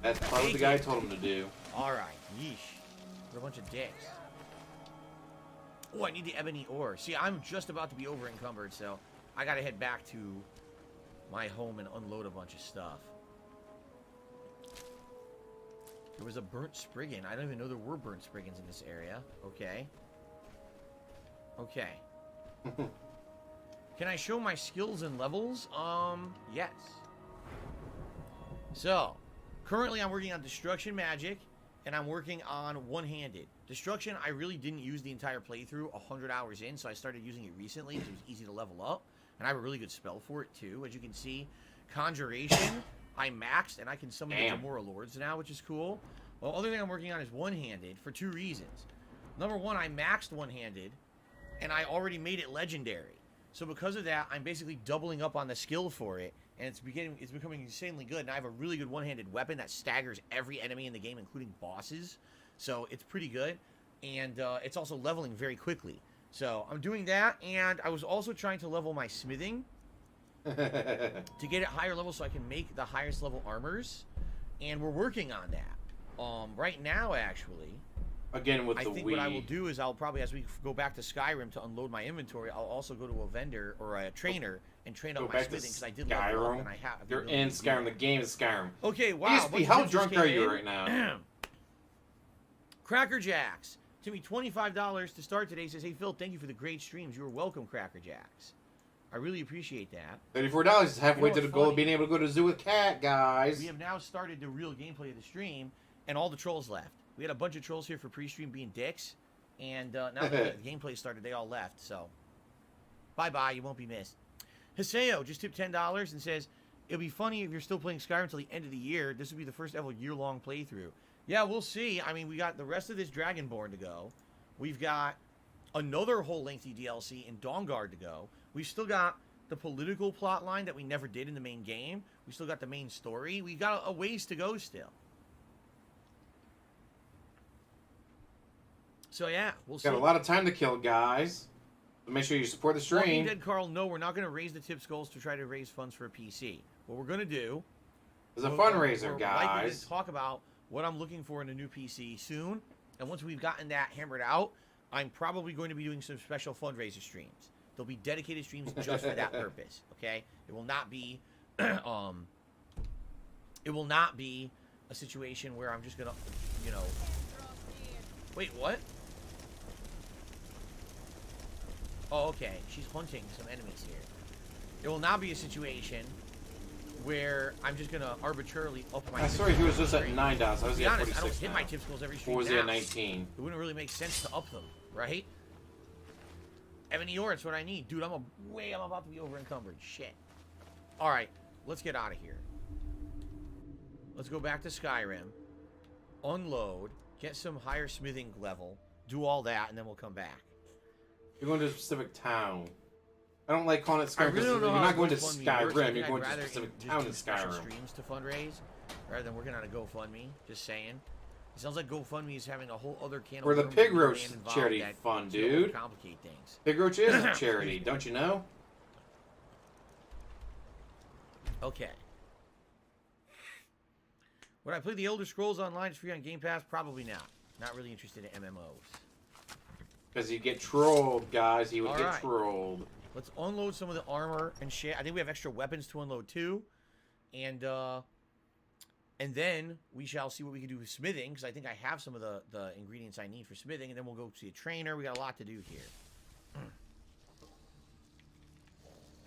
That's probably what the guy told him to do. Alright, yeesh. What a bunch of dicks. Oh, I need the ebony ore. See, I'm just about to be over encumbered, so I gotta head back to my home and unload a bunch of stuff. There was a burnt spriggan. I don't even know there were burnt spriggans in this area. Okay. Okay. Can I show my skills and levels? Yes. So, currently I'm working on destruction magic, and I'm working on one-handed. Destruction, I really didn't use the entire playthrough 100 hours in, so I started using it recently because it was easy to level up. And I have a really good spell for it, too. As you can see, Conjuration, I maxed, and I can summon the Gamora Lords now, which is cool. Well, the other thing I'm working on is one-handed for 2 reasons. Number one, I maxed one-handed, and I already made it legendary. So because of that, I'm basically doubling up on the skill for it, and it's becoming insanely good. And I have a really good one-handed weapon that staggers every enemy in the game, including bosses. So it's pretty good, and it's also leveling very quickly. So I'm doing that, and I was also trying to level my smithing to get it higher level so I can make the highest level armors, and we're working on that. Right now, actually, Again with I the think Wii. what I will do is I'll probably, as we go back to Skyrim to unload my inventory, I'll also go to a vendor or a trainer and train Go up my back to smithing because I did level up Skyrim. and I have. You're in Skyrim. The game is Skyrim. Okay, wow. DSP, how drunk are you right now? Cracker Jacks. Timmy, $25 to start today. Says, hey, Phil, thank you for the great streams. You're welcome, Cracker Jacks. I really appreciate that. $34 is halfway You know to the what's goal funny? of being able to go to Zoo with Cat, guys. We have now started the real gameplay of the stream, and all the trolls left. We had a bunch of trolls here for pre-stream being dicks, and now that the gameplay started, they all left, so bye-bye, you won't be missed. Hiseo just tipped $10 and says, it'll be funny if you're still playing Skyrim until the end of the year. This will be the first ever year-long playthrough. Yeah, we'll see. I mean, we got the rest of this Dragonborn to go. We've got another whole lengthy DLC in Dawnguard to go. We've still got the political plot line that we never did in the main game. We still got the main story. We got a ways to go still. So yeah, we'll see. Got a lot of time to kill, guys. So make sure you support the Walking stream. Dead Carl, no, we're not going to raise the tips goals to try to raise funds for a PC. What we're going to do... There's a we're fundraiser, likely going guys. to talk about what I'm looking for in a new PC soon. And once we've gotten that hammered out, I'm probably going to be doing some special fundraiser streams. There'll be dedicated streams just for that purpose, okay? It will not be... it will not be a situation where I'm just going to, you know... Wait, what? Oh, okay. She's hunting some enemies here. It will not be a situation where I'm just gonna arbitrarily up my. I saw he was just at $9. I was To be at honest, I 46 don't hit now. my tip skills every stream. Or was he now. at 19? It wouldn't really make sense to up them, right? Ebony ore, it's what I need, dude. I'm about to be over encumbered. Shit. All right, let's get out of here. Let's go back to Skyrim, unload, get some higher smithing level, do all that, and then we'll come back. You're going to a specific town. I don't like calling it I Skyrim really because don't know you're how not going to GoFundMe works. I Skyrim. think You're I'd going to a rather specific just town do in special Skyrim. streams to fundraise rather than working on a GoFundMe. Just saying. It sounds like GoFundMe is having a whole other can of Or the worms Pig and Roach land involved charity that fund, you know, dude. complicate things. Pig Roach is a charity, don't you know? Okay. Would I play the Elder Scrolls Online? It's free on Game Pass? Probably not. Not really interested in MMOs. Because you get trolled, guys. He would All get right. trolled. Let's unload some of the armor and shit. I think we have extra weapons to unload too. And then we shall see what we can do with smithing, because I think I have some of the ingredients I need for smithing, and then we'll go see a trainer. We got a lot to do here.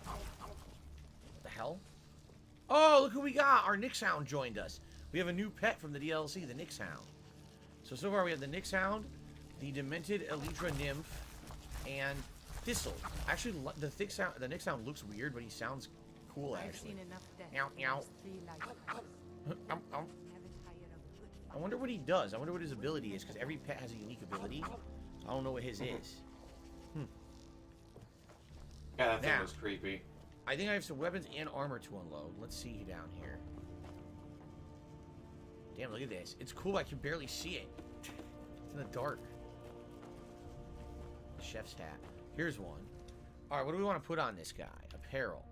What the hell? Oh, look who we got! Our Nyx Hound joined us. We have a new pet from the DLC, the Nyx Hound. So far we have the Nyx Hound, the Demented Elytra Nymph, and Thistle. Actually, the Nyx Hound looks weird, but he sounds cool, actually. Meow, meow. I wonder what he does. I wonder what his ability is, because every pet has a unique ability. I don't know what his is. Yeah, that thing Now, was creepy. I think I have some weapons and armor to unload. Let's see down here. Damn, look at this. It's cool, I can barely see it. It's in the dark. Chef's hat. Here's one. Alright, what do we want to put on this guy? Apparel.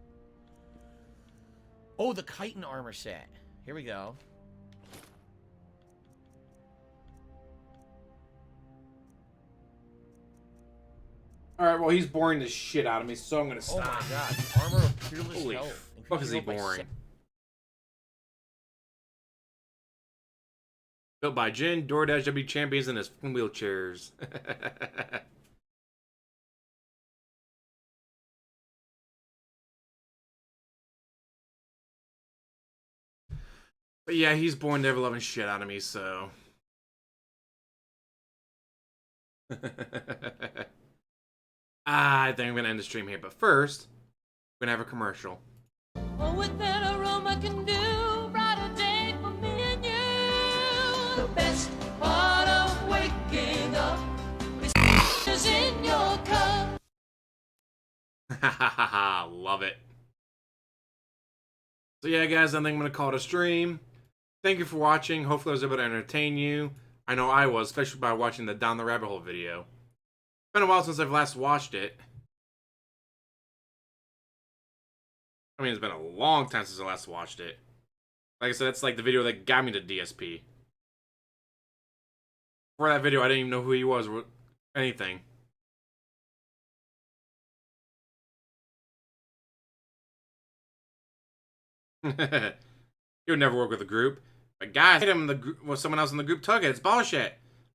Oh, the chitin armor set. Here we go. Alright, well, he's boring the shit out of me, so I'm going to Oh stop. my god. The armor of Peerless Holy Health. fuck is he Increases health by boring. 7. Built by Jin, DoorDash W champions in his fucking wheelchairs. But yeah, he's born never loving shit out of me, so. I think I'm gonna end the stream here, but first, we're gonna have a commercial. Oh, what that aroma can do, brighter day for me and you. The best part of waking up is in your cup. Love it. So yeah, guys, I think I'm gonna call it a stream. Thank you for watching. Hopefully I was able to entertain you. I know I was, especially by watching the Down the Rabbit Hole video. It's been a while since I've last watched it. I mean, it's been a long time since I last watched it. Like I said, it's like the video that got me to DSP. Before that video, I didn't even know who he was or anything. He would never work with a group. But guys, hit him in the group, well, someone else in the group took it. It's bullshit.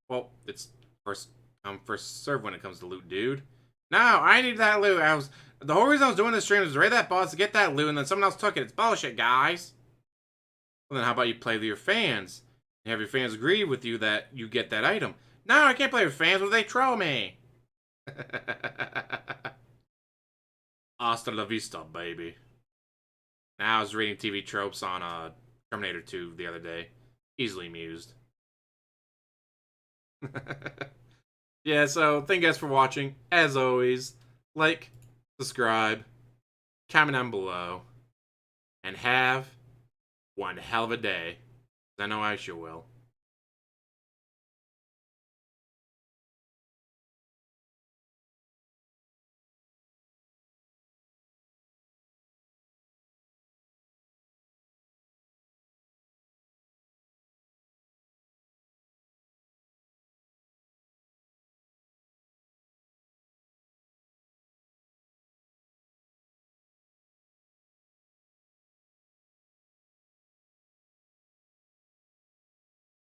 Well, it's first come, first serve when it comes to loot, dude. No, I need that loot. The whole reason I was doing this stream was to raid that boss to get that loot, and then someone else took it. It's bullshit, guys. Well, then how about you play with your fans? And have your fans agree with you that you get that item. No, I can't play with fans. What if they troll me? Hasta la vista, baby. Now I was reading TV tropes on Terminator 2 the other day. Easily amused. Yeah, so thank you guys for watching. As always, like, subscribe, comment down below, and have one hell of a day. I know I sure will.